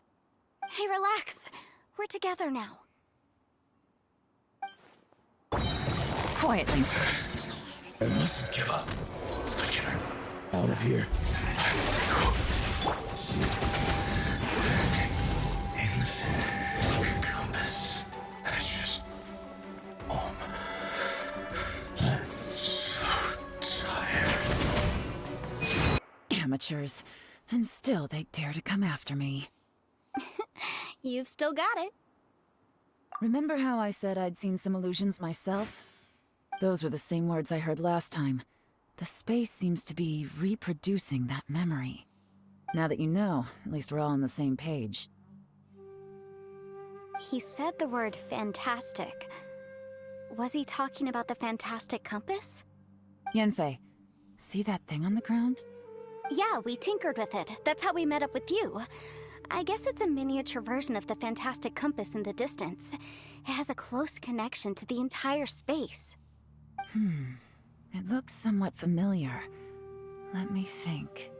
Hey, relax. We're together now.
Quietly.
I mustn't give up. Let's get her out of here. See. In the compass. I just. I'm so tired.
Amateurs. And still they dare to come after me.
You've still got it.
Remember how I said I'd seen some illusions myself? Those were the same words I heard last time. The space seems to be reproducing that memory. Now that you know, at least we're all on the same page.
He said the word fantastic. Was he talking about the fantastic compass?
Yanfei, see that thing on the ground?
Yeah, we tinkered with it. That's how we met up with you. I guess it's a miniature version of the fantastic compass in the distance. It has a close connection to the entire space.
It looks somewhat familiar. Let me think.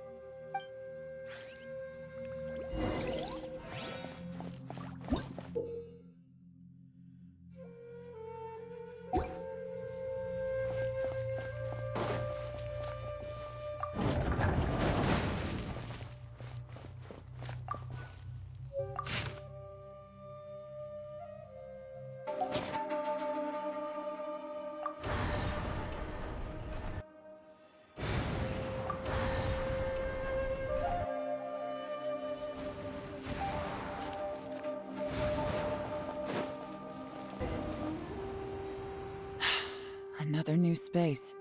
Another new space.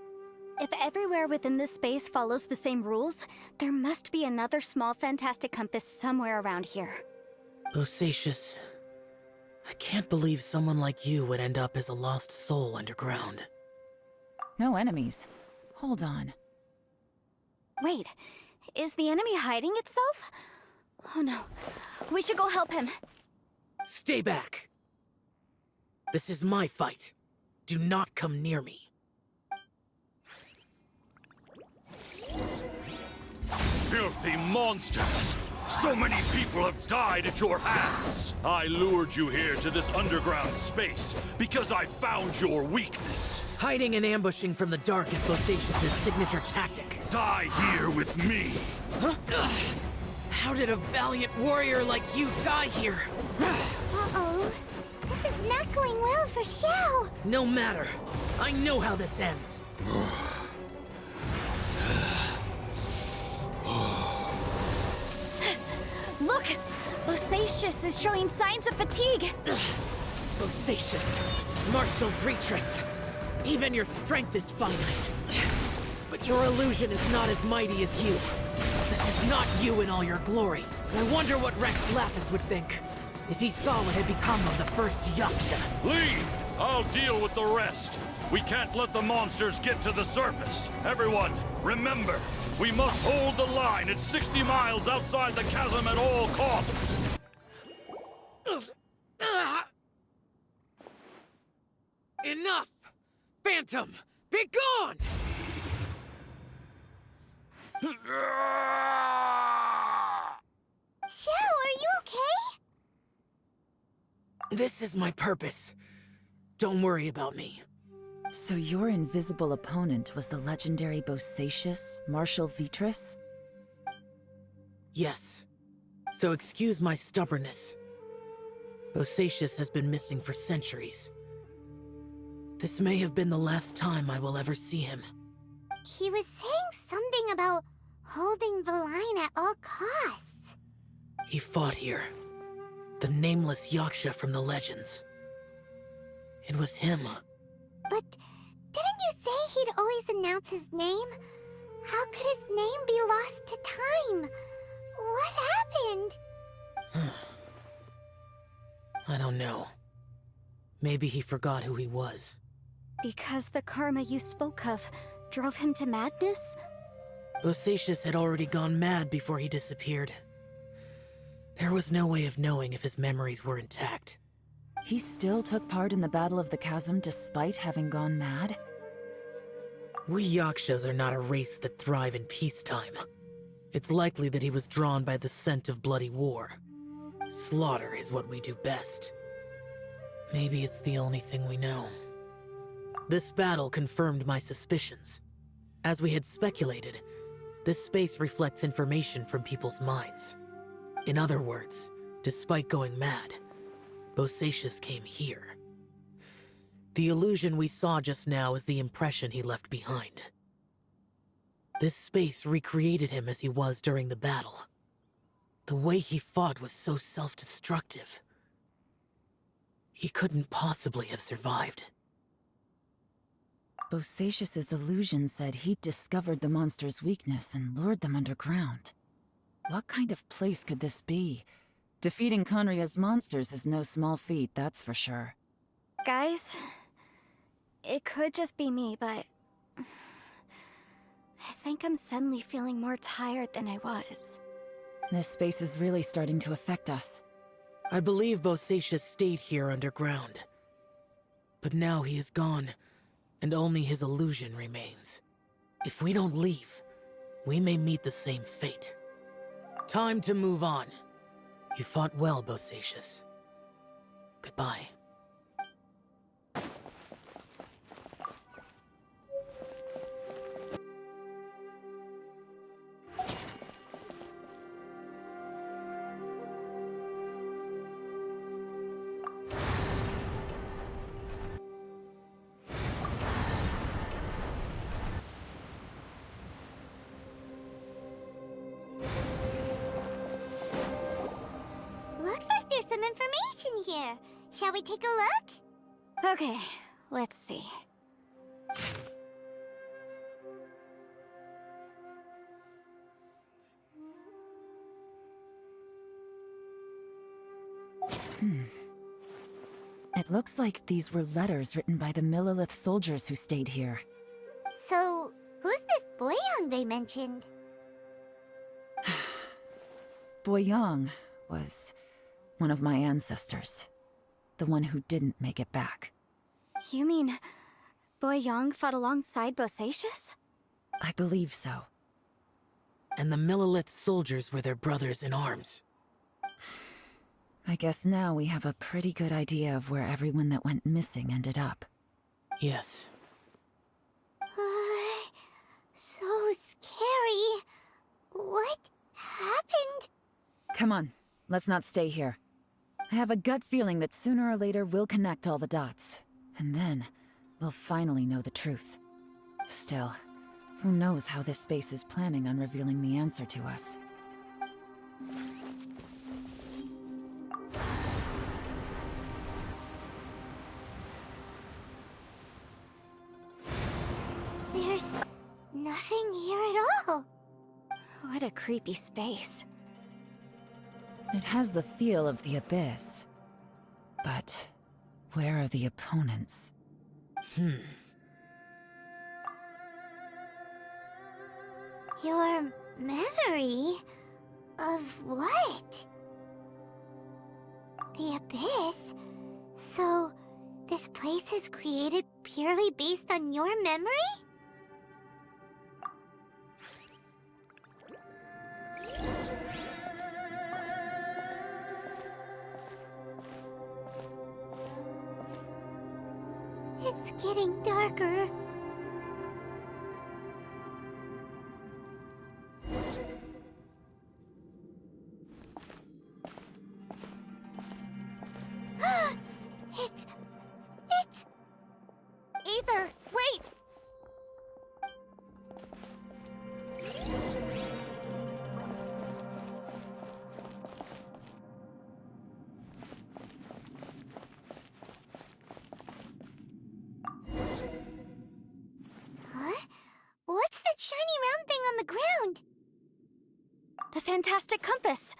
If everywhere within this space follows the same rules, there must be another small fantastic compass somewhere around here.
Bosacious. I can't believe someone like you would end up as a lost soul underground.
No enemies. Hold on.
Wait, is the enemy hiding itself? Oh no, we should go help him.
Stay back! This is my fight. Do not come near me.
Filthy monsters! So many people have died at your hands! I lured you here to this underground space because I found your weakness.
Hiding and ambushing from the dark is Bosacious's signature tactic.
Die here with me!
Huh? How did a valiant warrior like you die here?
Uh-oh. This is not going well for Xiao.
No matter. I know how this ends.
Look! Bosacious is showing signs of fatigue!
Bosacious, martial Retris. Even your strength is finite. But your illusion is not as mighty as you. This is not you in all your glory. I wonder what Rex Lapis would think if he saw what had become of the first Yaksha.
Leave! I'll deal with the rest. We can't let the monsters get to the surface. Everyone, remember, we must hold the line at 60 miles outside the chasm at all costs.
Enough! Phantom, be gone!
Xiao, are you okay?
This is my purpose. Don't worry about me.
So your invisible opponent was the legendary Bosacious, Marshal Vitris?
Yes. So excuse my stubbornness. Bosacious has been missing for centuries. This may have been the last time I will ever see him.
He was saying something about holding the line at all costs.
He fought here. The nameless Yaksha from the legends. It was him.
But didn't you always announce his name? How could his name be lost to time? What happened?
I don't know. Maybe he forgot who he was.
Because the karma you spoke of drove him to madness?
Bosacius had already gone mad before he disappeared. There was no way of knowing if his memories were intact.
He still took part in the Battle of the Chasm despite having gone mad?
We Yakshas are not a race that thrive in peacetime. It's likely that he was drawn by the scent of bloody war. Slaughter is what we do best. Maybe it's the only thing we know. This battle confirmed my suspicions. As we had speculated, this space reflects information from people's minds. In other words, despite going mad, Bosacius came here. The illusion we saw just now is the impression he left behind. This space recreated him as he was during the battle. The way he fought was so self-destructive. He couldn't possibly have survived.
Bosacius's illusion said he'd discovered the monster's weakness and lured them underground. What kind of place could this be? Defeating Conria's monsters is no small feat, that's for sure.
Guys, it could just be me, but I think I'm suddenly feeling more tired than I was.
This space is really starting to affect us.
I believe Bosacius stayed here underground. But now he is gone, and only his illusion remains. If we don't leave, we may meet the same fate. Time to move on. You fought well, Bosacius. Goodbye.
Looks like there's some information here. Shall we take a look?
Okay, let's see.
It looks like these were letters written by the Millilith soldiers who stayed here.
So, who's this Boyang they mentioned?
Boyang was one of my ancestors. The one who didn't make it back.
You mean Boyang fought alongside Bosacius?
I believe so.
And the Millilith soldiers were their brothers in arms.
I guess now we have a pretty good idea of where everyone that went missing ended up.
Yes.
So scary. What happened?
Come on, let's not stay here. I have a gut feeling that sooner or later we'll connect all the dots. And then, we'll finally know the truth. Still, who knows how this space is planning on revealing the answer to us.
There's nothing here at all.
What a creepy space.
It has the feel of the Abyss. But where are the opponents?
Your memory of what? The Abyss? So, this place is created purely based on your memory? It's getting darker. It's...
Ether, wait! The fantastic compass!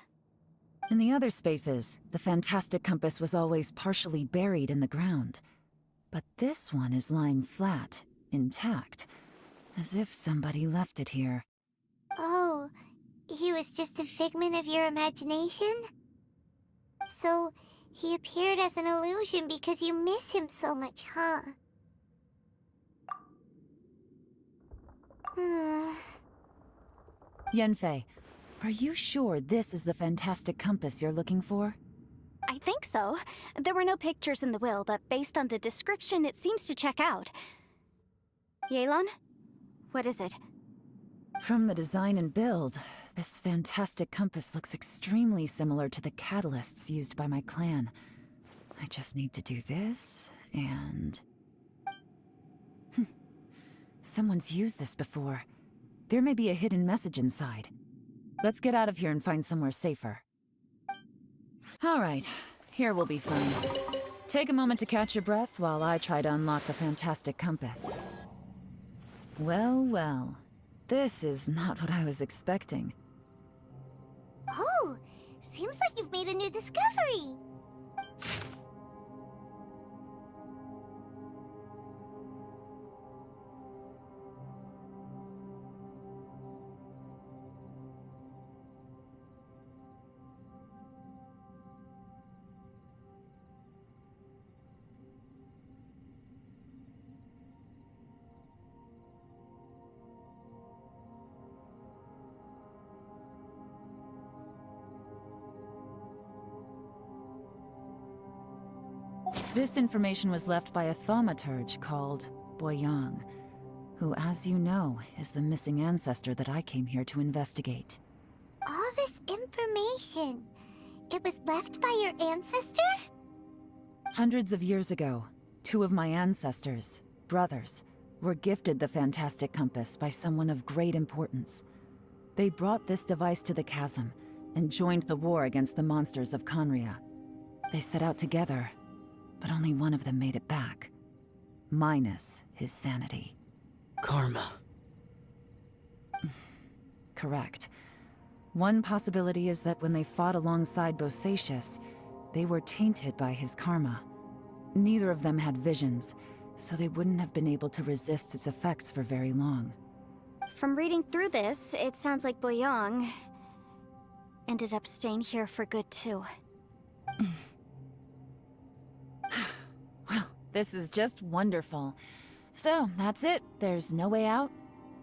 In the other spaces, the fantastic compass was always partially buried in the ground. But this one is lying flat, intact, as if somebody left it here.
Oh, he was just a figment of your imagination? So, he appeared as an illusion because you miss him so much, huh?
Yanfei, are you sure this is the fantastic compass you're looking for?
I think so. There were no pictures in the will, but based on the description, it seems to check out. Yelan? What is it?
From the design and build, this fantastic compass looks extremely similar to the catalysts used by my clan. I just need to do this, and... Someone's used this before. There may be a hidden message inside. Let's get out of here and find somewhere safer. All right, here will be fun. Take a moment to catch your breath while I try to unlock the fantastic compass. Well, well. This is not what I was expecting.
Oh, seems like you've made a new discovery.
This information was left by a thaumaturge called Boyang, who, as you know, is the missing ancestor that I came here to investigate.
All this information, it was left by your ancestor?
Hundreds of years ago, two of my ancestors, brothers, were gifted the fantastic compass by someone of great importance. They brought this device to the chasm and joined the war against the monsters of Conria. They set out together, but only one of them made it back, minus his sanity.
Karma.
Correct. One possibility is that when they fought alongside Bosacius, they were tainted by his karma. Neither of them had visions, so they wouldn't have been able to resist its effects for very long.
From reading through this, it sounds like Boyang ended up staying here for good too.
Well, this is just wonderful. So, that's it. There's no way out?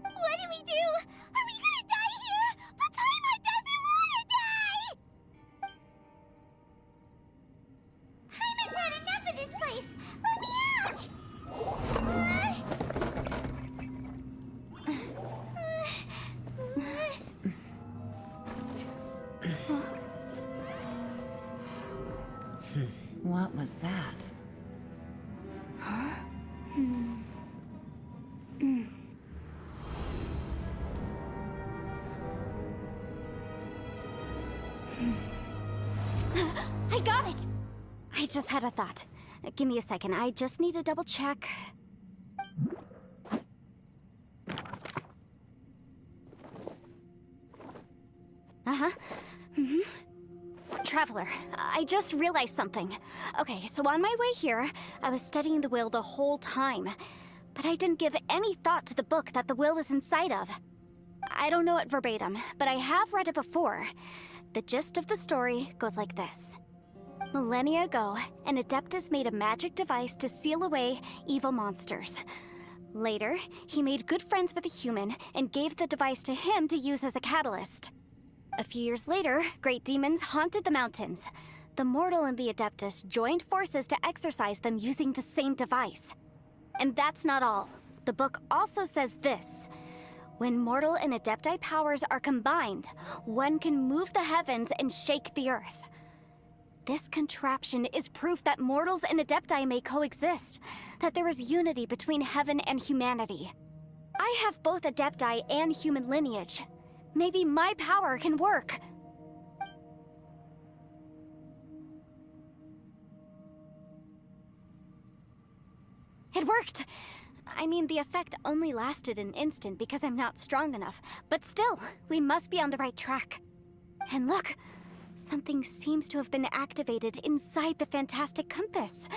What do we do? Are we gonna die here? But Paimon doesn't wanna die! Paimon's had enough of this place! Let me out!
What was that?
I got it! I just had a thought. Give me a second, I just need to double check. Traveler, I just realized something. Okay, so on my way here, I was studying the will the whole time. But I didn't give any thought to the book that the will was inside of. I don't know it verbatim, but I have read it before. The gist of the story goes like this. Millennia ago, an Adeptus made a magic device to seal away evil monsters. Later, he made good friends with a human and gave the device to him to use as a catalyst. A few years later, great demons haunted the mountains. The mortal and the Adeptus joined forces to exorcise them using the same device. And that's not all. The book also says this. When mortal and Adepti powers are combined, one can move the heavens and shake the earth. This contraption is proof that mortals and Adepti may coexist, that there is unity between heaven and humanity. I have both Adepti and human lineage. Maybe my power can work. It worked! I mean, the effect only lasted an instant because I'm not strong enough, but still, we must be on the right track. And look! Something seems to have been activated inside the fantastic compass.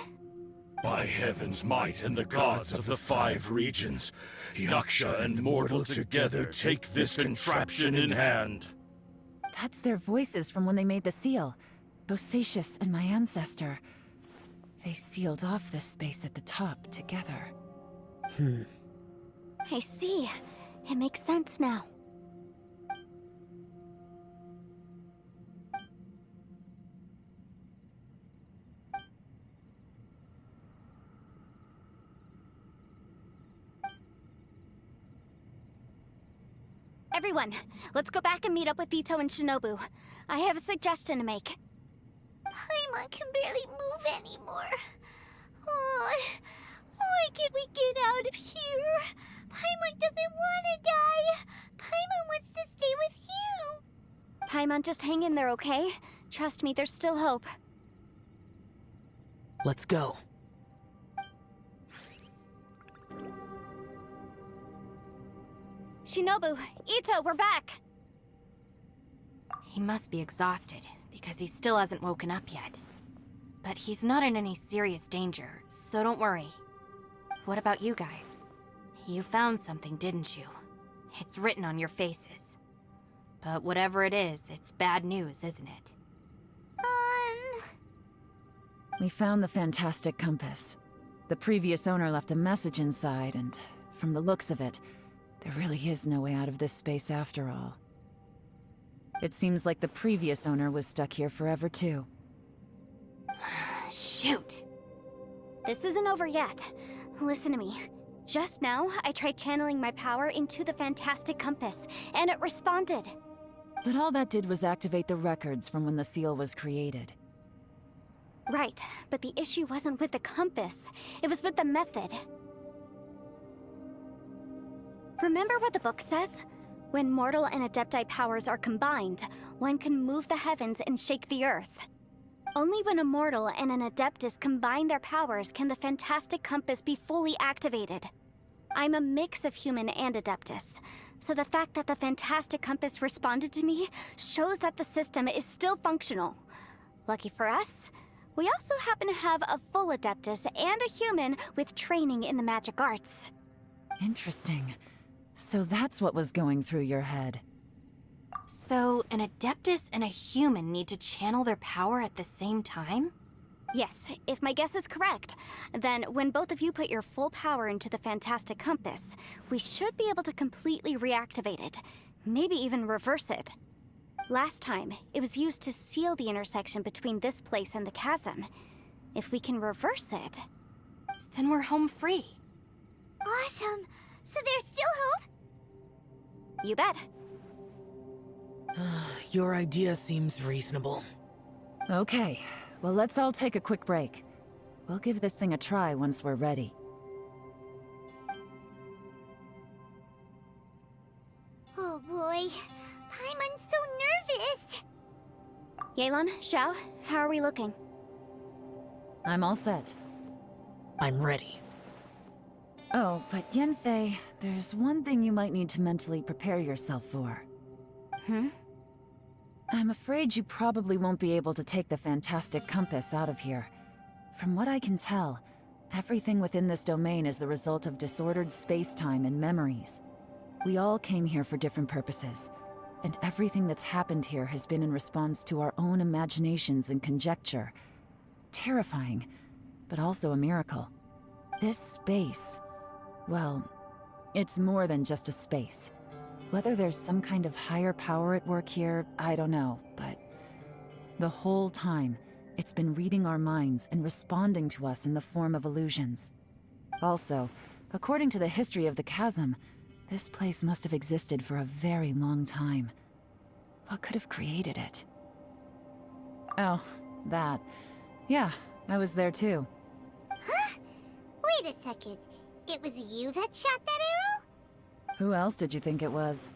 By heaven's might and the gods of the 5 regions, Yaksha and mortal together take this contraption in hand.
That's their voices from when they made the seal. Bosacius and my ancestor. They sealed off this space at the top together.
I see. It makes sense now. Everyone, let's go back and meet up with Ito and Shinobu. I have a suggestion to make.
Paimon can barely move anymore. Oh, why can't we get out of here? Paimon doesn't want to die. Paimon wants to stay with you.
Paimon, just hang in there, okay? Trust me, there's still hope.
Let's go.
Shinobu, Ito, we're back!
He must be exhausted, because he still hasn't woken up yet. But he's not in any serious danger, so don't worry. What about you guys? You found something, didn't you? It's written on your faces. But whatever it is, it's bad news, isn't it?
We found the fantastic compass. The previous owner left a message inside, and from the looks of it, there really is no way out of this space after all. It seems like the previous owner was stuck here forever too.
Shoot!
This isn't over yet. Listen to me. Just now, I tried channeling my power into the fantastic compass, and it responded.
But all that did was activate the records from when the seal was created.
Right, but the issue wasn't with the compass. It was with the method. Remember what the book says? When mortal and adepti powers are combined, one can move the heavens and shake the earth. Only when a mortal and an adeptus combine their powers can the fantastic compass be fully activated. I'm a mix of human and adeptus, so the fact that the fantastic compass responded to me shows that the system is still functional. Lucky for us, we also happen to have a full adeptus and a human with training in the magic arts.
Interesting. So that's what was going through your head.
So, an adeptus and a human need to channel their power at the same time?
Yes, if my guess is correct, then when both of you put your full power into the fantastic compass, we should be able to completely reactivate it, maybe even reverse it. Last time, it was used to seal the intersection between this place and the chasm. If we can reverse it...
Then we're home free.
Awesome. So there's still hope?
You bet.
Your idea seems reasonable.
Okay, well let's all take a quick break. We'll give this thing a try once we're ready.
Oh boy, Paimon's so nervous.
Yelan, Xiao, how are we looking?
I'm all set.
I'm ready.
Oh, but Yanfei, there's one thing you might need to mentally prepare yourself for. I'm afraid you probably won't be able to take the fantastic compass out of here. From what I can tell, everything within this domain is the result of disordered space-time and memories. We all came here for different purposes, and everything that's happened here has been in response to our own imaginations and conjecture. Terrifying, but also a miracle. This space, well, it's more than just a space. Whether there's some kind of higher power at work here, I don't know, but the whole time, it's been reading our minds and responding to us in the form of illusions. Also, according to the history of the chasm, this place must have existed for a very long time. What could have created it? Oh, that. Yeah, I was there too.
Huh? Wait a second. It was you that shot that arrow?
Who else did you think it was?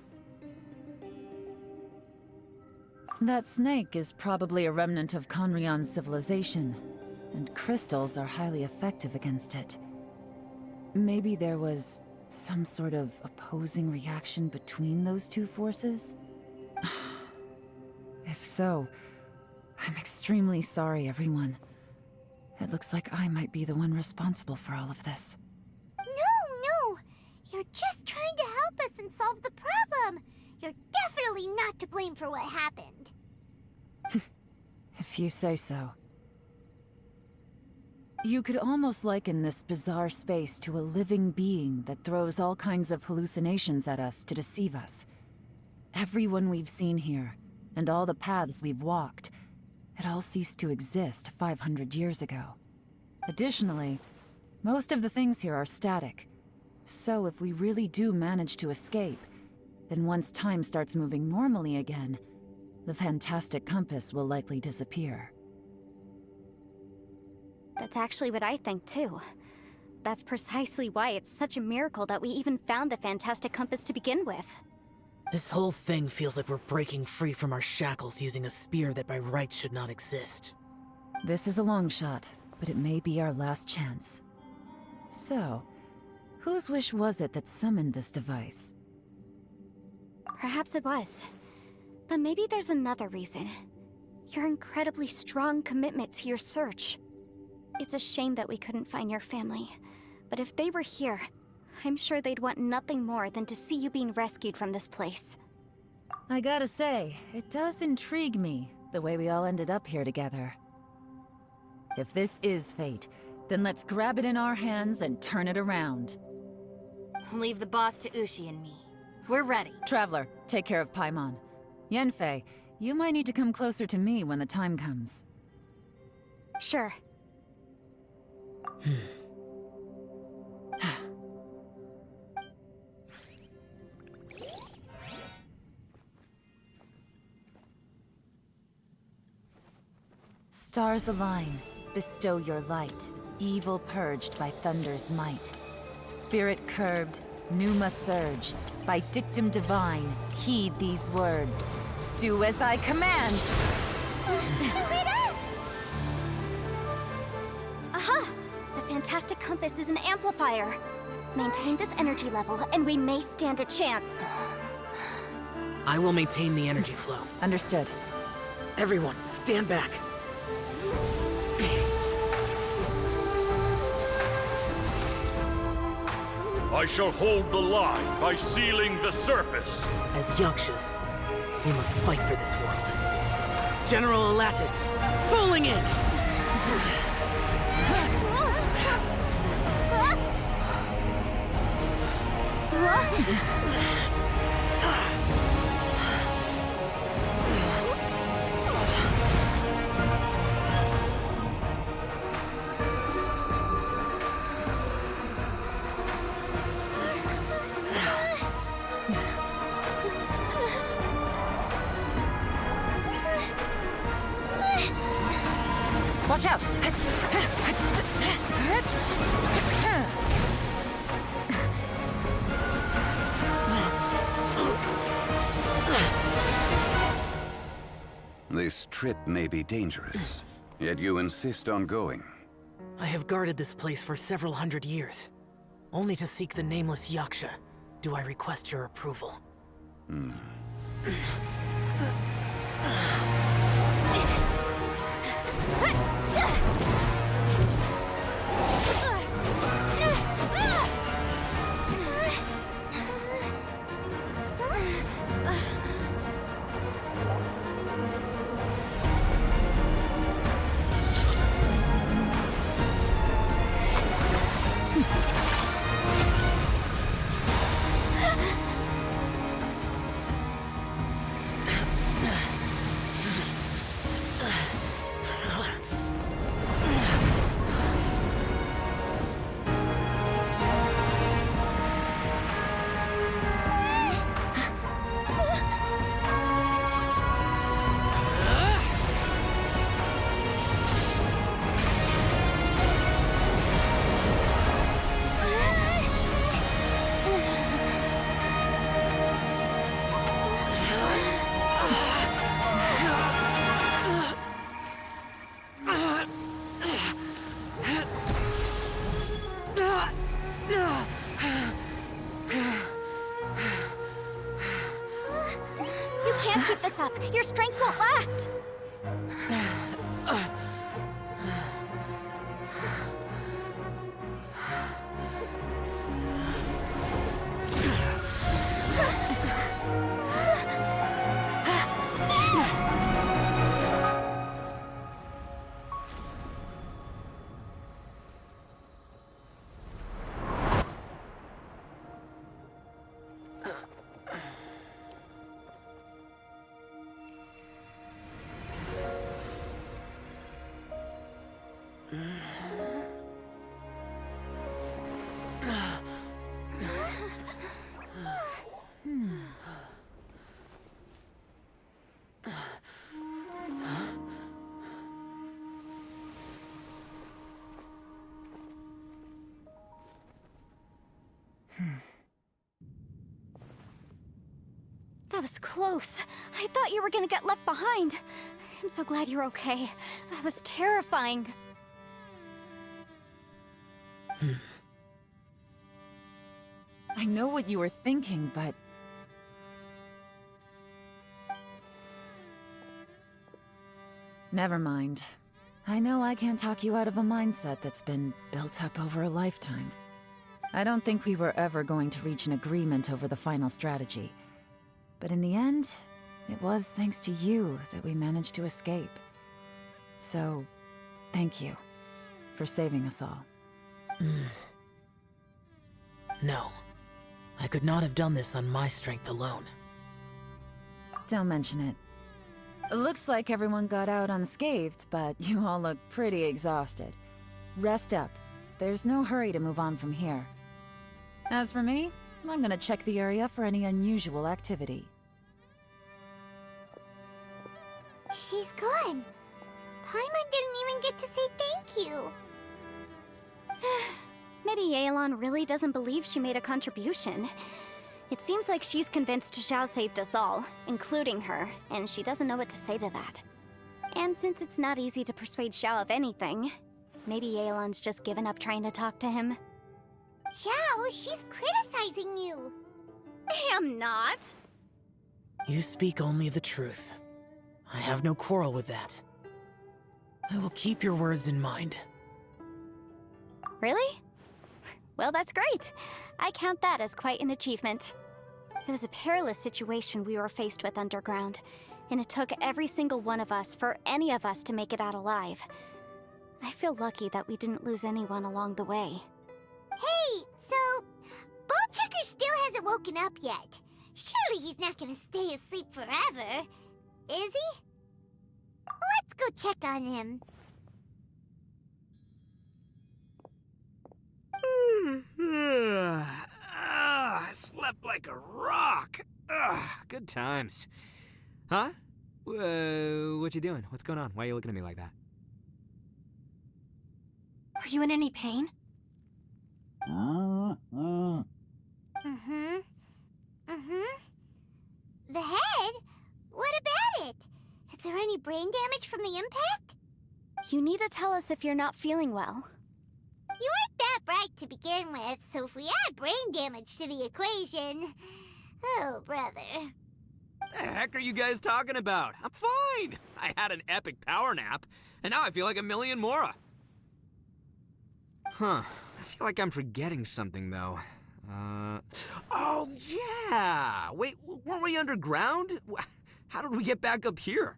That snake is probably a remnant of Conrian's civilization, and crystals are highly effective against it. Maybe there was some sort of opposing reaction between those two forces? If so, I'm extremely sorry, everyone. It looks like I might be the one responsible for all of this.
No! You're just trying to help us and solve the problem! You're definitely not to blame for what happened.
If you say so. You could almost liken this bizarre space to a living being that throws all kinds of hallucinations at us to deceive us. Everyone we've seen here, and all the paths we've walked, it all ceased to exist 500 years ago. Additionally, most of the things here are static. So if we really do manage to escape, then once time starts moving normally again, the fantastic compass will likely disappear.
That's actually what I think, too. That's precisely why it's such a miracle that we even found the fantastic compass to begin with.
This whole thing feels like we're breaking free from our shackles using a spear that by rights should not exist.
This is a long shot, but it may be our last chance. So, whose wish was it that summoned this device?
Perhaps it was. But maybe there's another reason. Your incredibly strong commitment to your search. It's a shame that we couldn't find your family. But if they were here, I'm sure they'd want nothing more than to see you being rescued from this place.
I gotta say, it does intrigue me, the way we all ended up here together. If this is fate, then let's grab it in our hands and turn it around.
Leave the boss to Ushi and me. We're ready.
Traveler, take care of Paimon. Yanfei, you might need to come closer to me when the time comes.
Sure.
Stars align, bestow your light, evil purged by thunder's might. Spirit curbed, pneuma surge, by dictum divine, heed these words. Do as I command!
Aha! The fantastic compass is an amplifier. Maintain this energy level, and we may stand a chance.
I will maintain the energy flow.
Understood.
Everyone, stand back.
I shall hold the line by sealing the surface.
As Yakshas, we must fight for this world. General Elatus, falling in!
Watch out!
This trip may be dangerous, yet you insist on going.
I have guarded this place for several hundred years. Only to seek the nameless Yaksha, do I request your approval.
Your strength won't last! That was close. I thought you were gonna get left behind. I'm so glad you're okay. That was terrifying.
I know what you were thinking, but... Never mind. I know I can't talk you out of a mindset that's been built up over a lifetime. I don't think we were ever going to reach an agreement over the final strategy. But in the end, it was thanks to you that we managed to escape. So, thank you for saving us all.
No. I could not have done this on my strength alone.
Don't mention it. It looks like everyone got out unscathed, but you all look pretty exhausted. Rest up. There's no hurry to move on from here. As for me, I'm gonna check the area for any unusual activity.
She's gone. Paimon didn't even get to say thank you.
Maybe Yelan really doesn't believe she made a contribution. It seems like she's convinced Xiao saved us all, including her, and she doesn't know what to say to that. And since it's not easy to persuade Xiao of anything, maybe Yelan's just given up trying to talk to him.
Xiao, she's criticizing you.
I am not.
You speak only the truth. I have no quarrel with that. I will keep your words in mind.
Really? Well, that's great. I count that as quite an achievement. It was a perilous situation we were faced with underground, and it took every single one of us for any of us to make it out alive. I feel lucky that we didn't lose anyone along the way.
Hey, so Ballchecker still hasn't woken up yet. Surely he's not gonna stay asleep forever, is he? Let's go check on him.
I slept like a rock. Good times. Huh? What you doing? What's going on? Why are you looking at me like that?
Are you in any pain?
The head? What about it? Is there any brain damage from the impact?
You need to tell us if you're not feeling well.
You weren't that bright to begin with, so if we add brain damage to the equation... Oh, brother.
What the heck are you guys talking about? I'm fine. I had an epic power nap, and now I feel like a million more. Huh. I feel like I'm forgetting something, though. Oh, yeah! Wait, weren't we underground? How did we get back up here?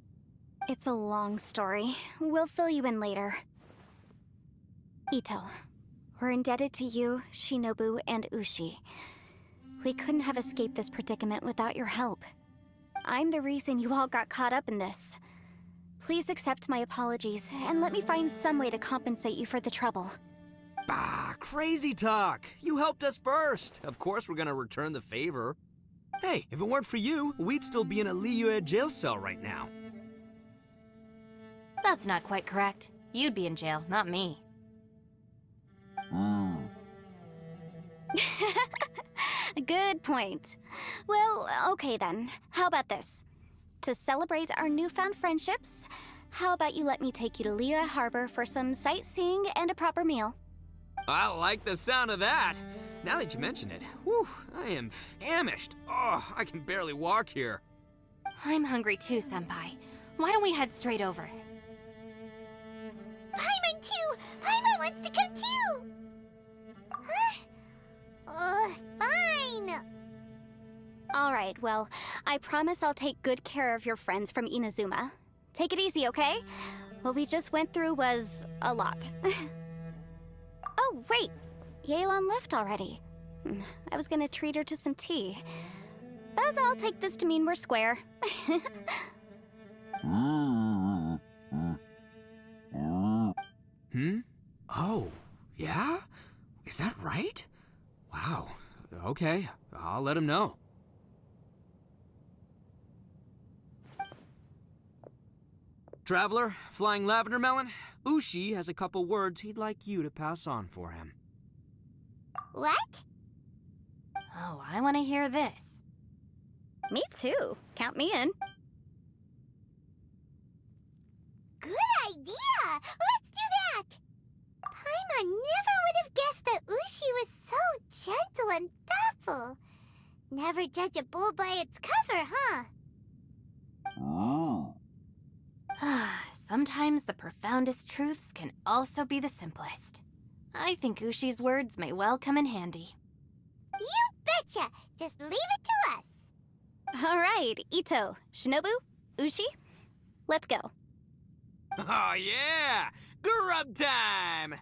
It's a long story. We'll fill you in later. Ito, we're indebted to you, Shinobu, and Ushi. We couldn't have escaped this predicament without your help. I'm the reason you all got caught up in this. Please accept my apologies, and let me find some way to compensate you for the trouble.
Bah, crazy talk. You helped us first. Of course we're gonna return the favor. Hey, if it weren't for you, we'd still be in a Liyue jail cell right now.
That's not quite correct. You'd be in jail, not me.
Good point. Well, okay then. How about this? To celebrate our newfound friendships, how about you let me take you to Liyue Harbor for some sightseeing and a proper meal?
I like the sound of that. Now that you mention it, whew, I am famished. Oh, I can barely walk here.
I'm hungry too, Senpai. Why don't we head straight over?
Paimon too! Paimon wants to come too! Huh? Fine!
Alright, well, I promise I'll take good care of your friends from Inazuma. Take it easy, okay? What we just went through was a lot. Oh, wait! Yelan left already. I was gonna treat her to some tea. But I'll take this to mean we're square.
Oh, yeah? Is that right? Wow. Okay, I'll let him know. Traveler, Flying Lavender Melon, Ushi has a couple words he'd like you to pass on for him.
What?
Oh, I want to hear this.
Me too. Count me in.
Good idea! Let's do that! Paimon never would have guessed that Ushi was so gentle and thoughtful. Never judge a bull by its cover, huh?
Sometimes the profoundest truths can also be the simplest. I think Ushi's words may well come in handy.
You betcha! Just leave it to us!
Alright, Ito, Shinobu, Ushi, let's go.
Oh yeah! Grub time!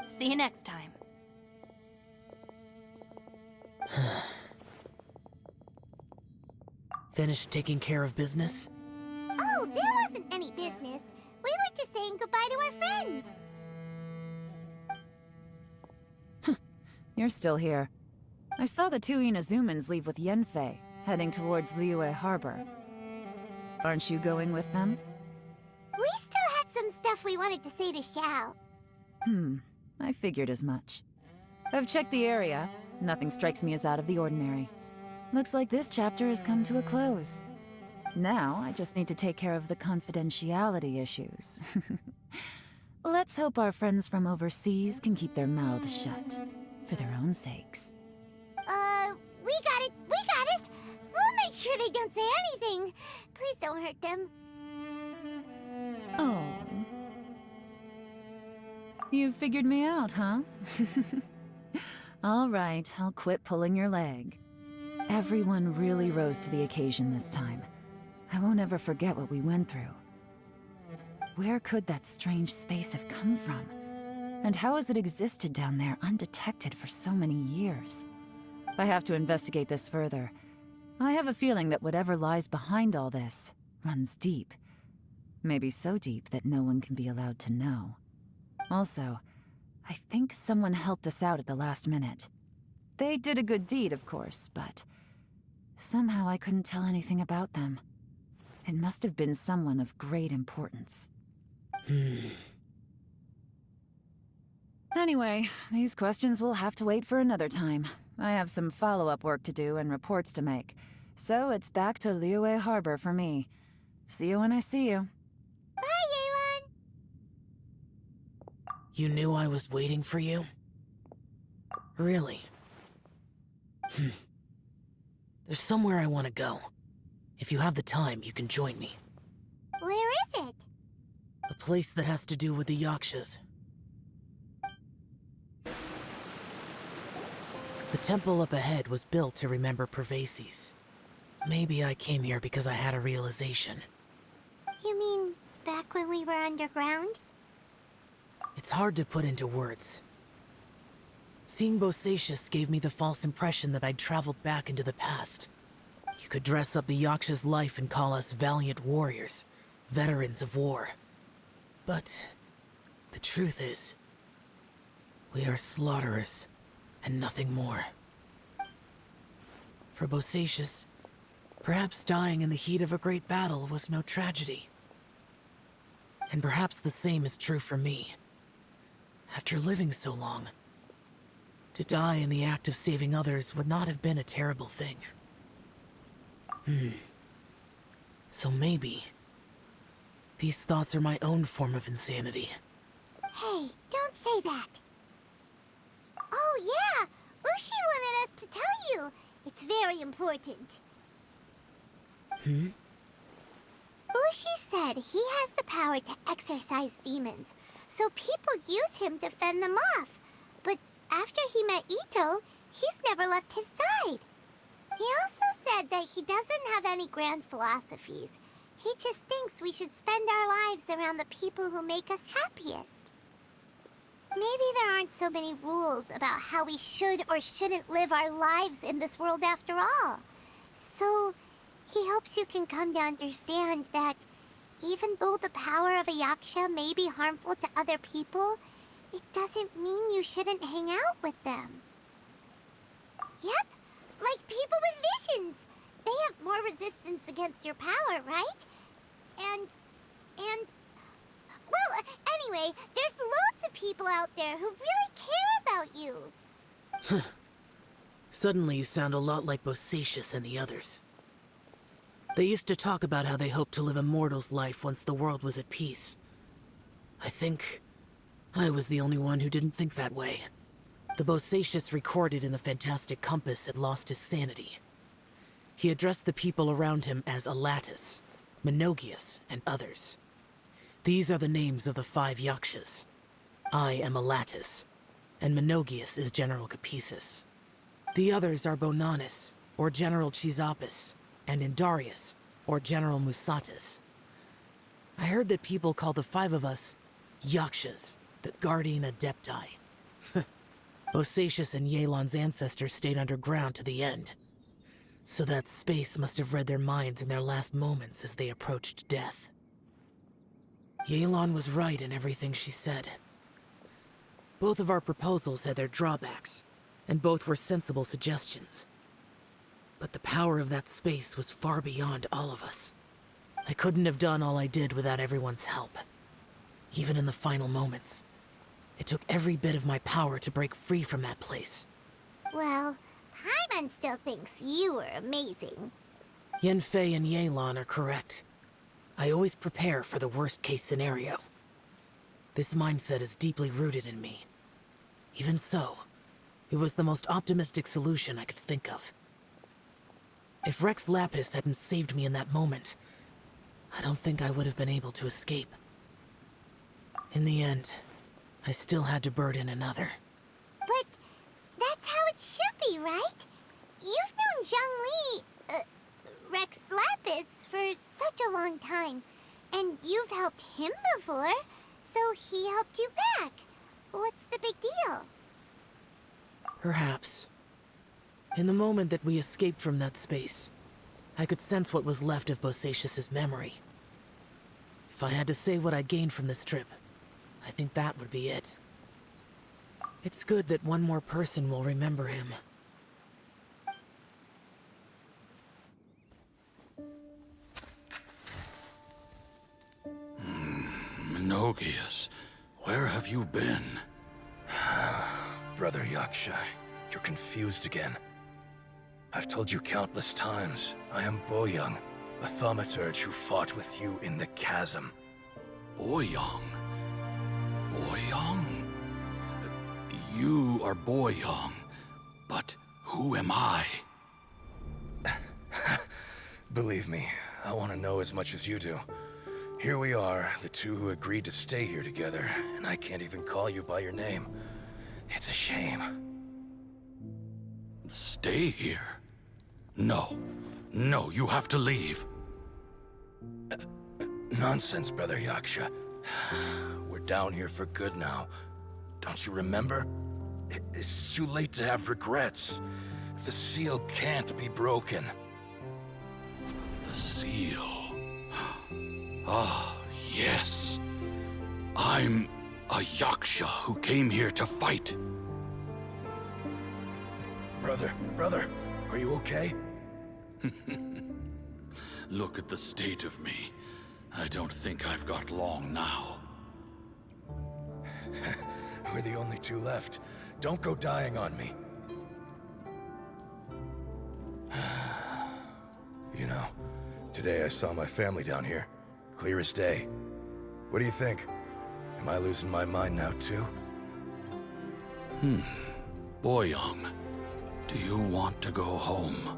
See you next time.
Finished taking care of business?
Oh, there wasn't any business. We were just saying goodbye to our friends.
You're still here. I saw the two Inazumans leave with Yenfei, heading towards Liyue Harbor. Aren't you going with them?
We still had some stuff we wanted to say to Xiao.
I figured as much. I've checked the area. Nothing strikes me as out of the ordinary. Looks like this chapter has come to a close. Now, I just need to take care of the confidentiality issues. Let's hope our friends from overseas can keep their mouths shut, for their own sakes.
We got it! We'll make sure they don't say anything. Please don't hurt them.
Oh. You figured me out, huh? All right, I'll quit pulling your leg. Everyone really rose to the occasion this time. I won't ever forget what we went through. Where could that strange space have come from? And how has it existed down there undetected for so many years? I have to investigate this further. I have a feeling that whatever lies behind all this runs deep. Maybe so deep that no one can be allowed to know. Also, I think someone helped us out at the last minute. They did a good deed, of course, but somehow I couldn't tell anything about them. It must have been someone of great importance. Anyway, these questions will have to wait for another time. I have some follow-up work to do and reports to make. So it's back to Liyue Harbor for me. See you when I see you.
Bye, Yelan!
You knew I was waiting for you? Really? There's somewhere I want to go. If you have the time, you can join me.
Where is it?
A place that has to do with the Yakshas. The temple up ahead was built to remember Pervases. Maybe I came here because I had a realization.
You mean back when we were underground?
It's hard to put into words. Seeing Bosacius gave me the false impression that I'd traveled back into the past. You could dress up the Yaksha's life and call us valiant warriors, veterans of war. But the truth is, we are slaughterers, and nothing more. For Bosacius, perhaps dying in the heat of a great battle was no tragedy. And perhaps the same is true for me. After living so long, to die in the act of saving others would not have been a terrible thing. So maybe these thoughts are my own form of insanity.
Hey, don't say that. Oh yeah, Ushi wanted us to tell you. If It's very important.
Hmm?
Ushi said he has the power to exorcise demons, so people use him to fend them off. But after he met Ito, he's never left his side. He also said that he doesn't have any grand philosophies. He just thinks we should spend our lives around the people who make us happiest. Maybe there aren't so many rules about how we should or shouldn't live our lives in this world after all. So, he hopes you can come to understand that even though the power of a yaksha may be harmful to other people, it doesn't mean you shouldn't hang out with them. Yep, like people with visions. They have more resistance against your power, right? And... Well, anyway, there's loads of people out there who really care about you.
Suddenly you sound a lot like Bosacius and the others. They used to talk about how they hoped to live a mortal's life once the world was at peace. I think I was the only one who didn't think that way. The Bosacius recorded in the Fantastic Compass had lost his sanity. He addressed the people around him as Alatus, Minogius, and others. These are the names of the 5 yakshas. I am Alatus, and Minogius is General Capisis. The others are Bonanis, or General Chisapis, and Indarius, or General Musatus. I heard that people call the 5 of us yakshas, the Guardian Adepti. Bosacius and Yelan's ancestors stayed underground to the end. So that space must have read their minds in their last moments as they approached death. Yelan was right in everything she said. Both of our proposals had their drawbacks, and both were sensible suggestions. But the power of that space was far beyond all of us. I couldn't have done all I did without everyone's help. Even in the final moments, it took every bit of my power to break free from that place.
Well, Paimon still thinks you were amazing.
Yanfei and Yelan are correct. I always prepare for the worst-case scenario. This mindset is deeply rooted in me. Even so, it was the most optimistic solution I could think of. If Rex Lapis hadn't saved me in that moment, I don't think I would have been able to escape. In the end, I still had to burden another.
But that's how it should be, right? You've known Zhang Li, Rex Lapis, for such a long time. And you've helped him before, so he helped you back. What's the big deal?
Perhaps. In the moment that we escaped from that space, I could sense what was left of Bosacius's memory. If I had to say what I gained from this trip, I think that would be it. It's good that one more person will remember him.
Minogius, where have you been?
Brother Yaksha, you're confused again. I've told you countless times, I am Boyoung, a thaumaturge who fought with you in the chasm.
Boyoung? Boyoung? You are Boyoung, but who am I?
Believe me, I want to know as much as you do. Here we are, the two who agreed to stay here together, and I can't even call you by your name. It's a shame.
Stay here? No. No, you have to leave.
Nonsense, Brother Yaksha. We're down here for good now. Don't you remember? It's too late to have regrets. The seal can't be broken.
The seal. Ah, yes. I'm a Yaksha who came here to fight.
Brother, are you okay?
Look at the state of me. I don't think I've got long now.
We're the only two left. Don't go dying on me. You know, today I saw my family down here. Clear as day. What do you think? Am I losing my mind now too?
Boyoung, Do you want to go home?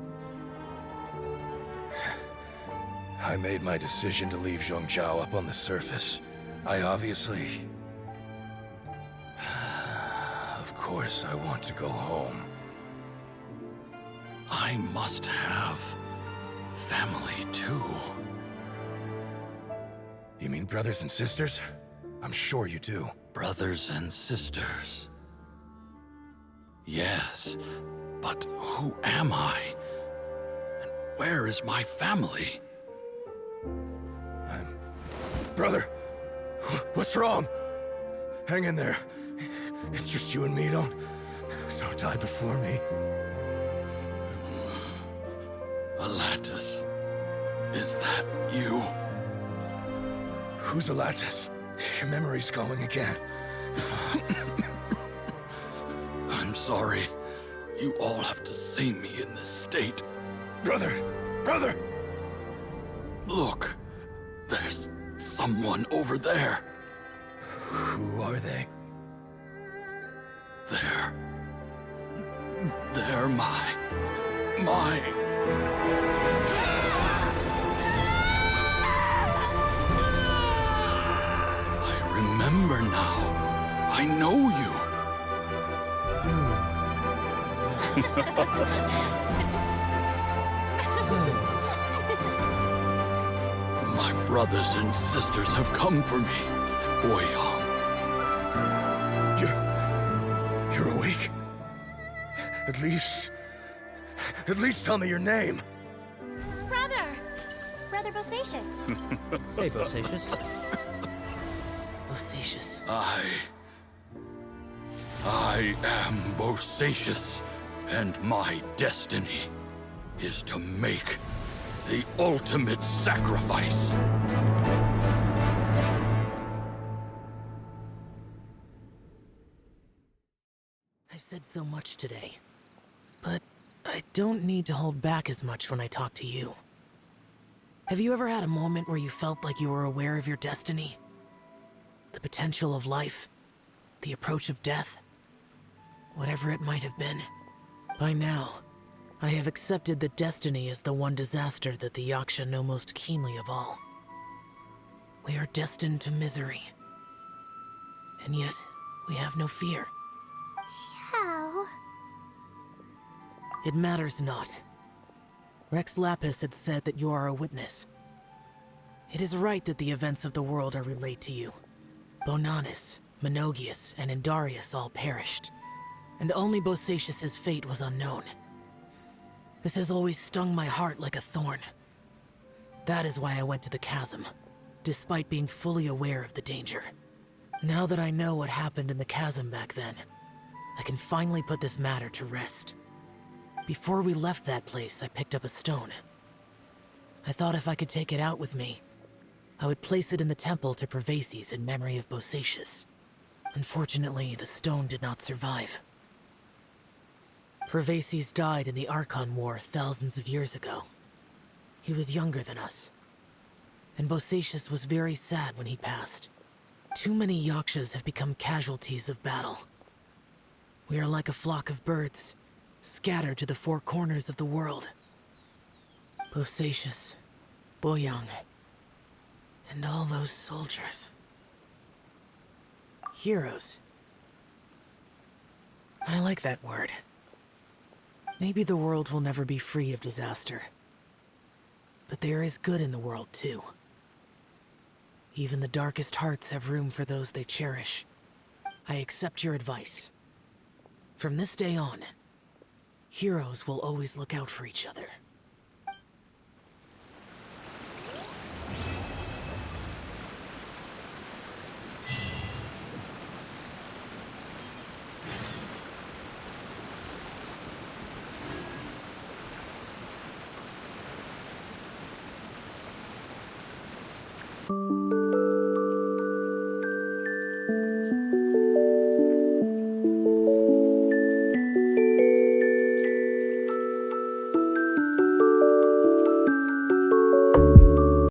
I made my decision to leave Zhongzhou up on the surface. I obviously... Of course I want to go home.
I must have family too.
You mean brothers and sisters? I'm sure you do.
Brothers and sisters. Yes, but who am I? And where is my family?
Brother, what's wrong? Hang in there. It's just you and me. Don't die before me.
Alatus, is that you?
Who's Alatus? Your memory's going again.
I'm sorry. You all have to see me in this state.
Brother! Brother!
Look, there's someone over there.
Who are they?
They're my... I remember now. I know you. My brothers and sisters have come for me, Boyang.
You're awake? At least tell me your name.
Brother Bosacius.
Hey, Bosacius.
Bosacius.
I am Bosacius, and my destiny is to make the ultimate sacrifice.
I've said so much today, but I don't need to hold back as much when I talk to you. Have you ever had a moment where you felt like you were aware of your destiny? The potential of life? The approach of death? Whatever it might have been. By now, I have accepted that destiny is the one disaster that the Yaksha know most keenly of all. We are destined to misery. And yet, we have no fear.
Xiao.
It matters not. Rex Lapis had said that you are a witness. It is right that the events of the world are relayed to you. Bonanis, Menogias, and Indarius all perished, and only Bosacius's fate was unknown. This has always stung my heart like a thorn. That is why I went to the chasm, despite being fully aware of the danger. Now that I know what happened in the chasm back then, I can finally put this matter to rest. Before we left that place, I picked up a stone. I thought if I could take it out with me, I would place it in the temple to Pervases in memory of Bosacius. Unfortunately, the stone did not survive. Pervases died in the Archon War thousands of years ago. He was younger than us, and Bosacius was very sad when he passed. Too many Yakshas have become casualties of battle. We are like a flock of birds, scattered to the four corners of the world. Bosacius, Boyang, and all those soldiers. Heroes. I like that word. Maybe the world will never be free of disaster. But there is good in the world, too. Even the darkest hearts have room for those they cherish. I accept your advice. From this day on, heroes will always look out for each other.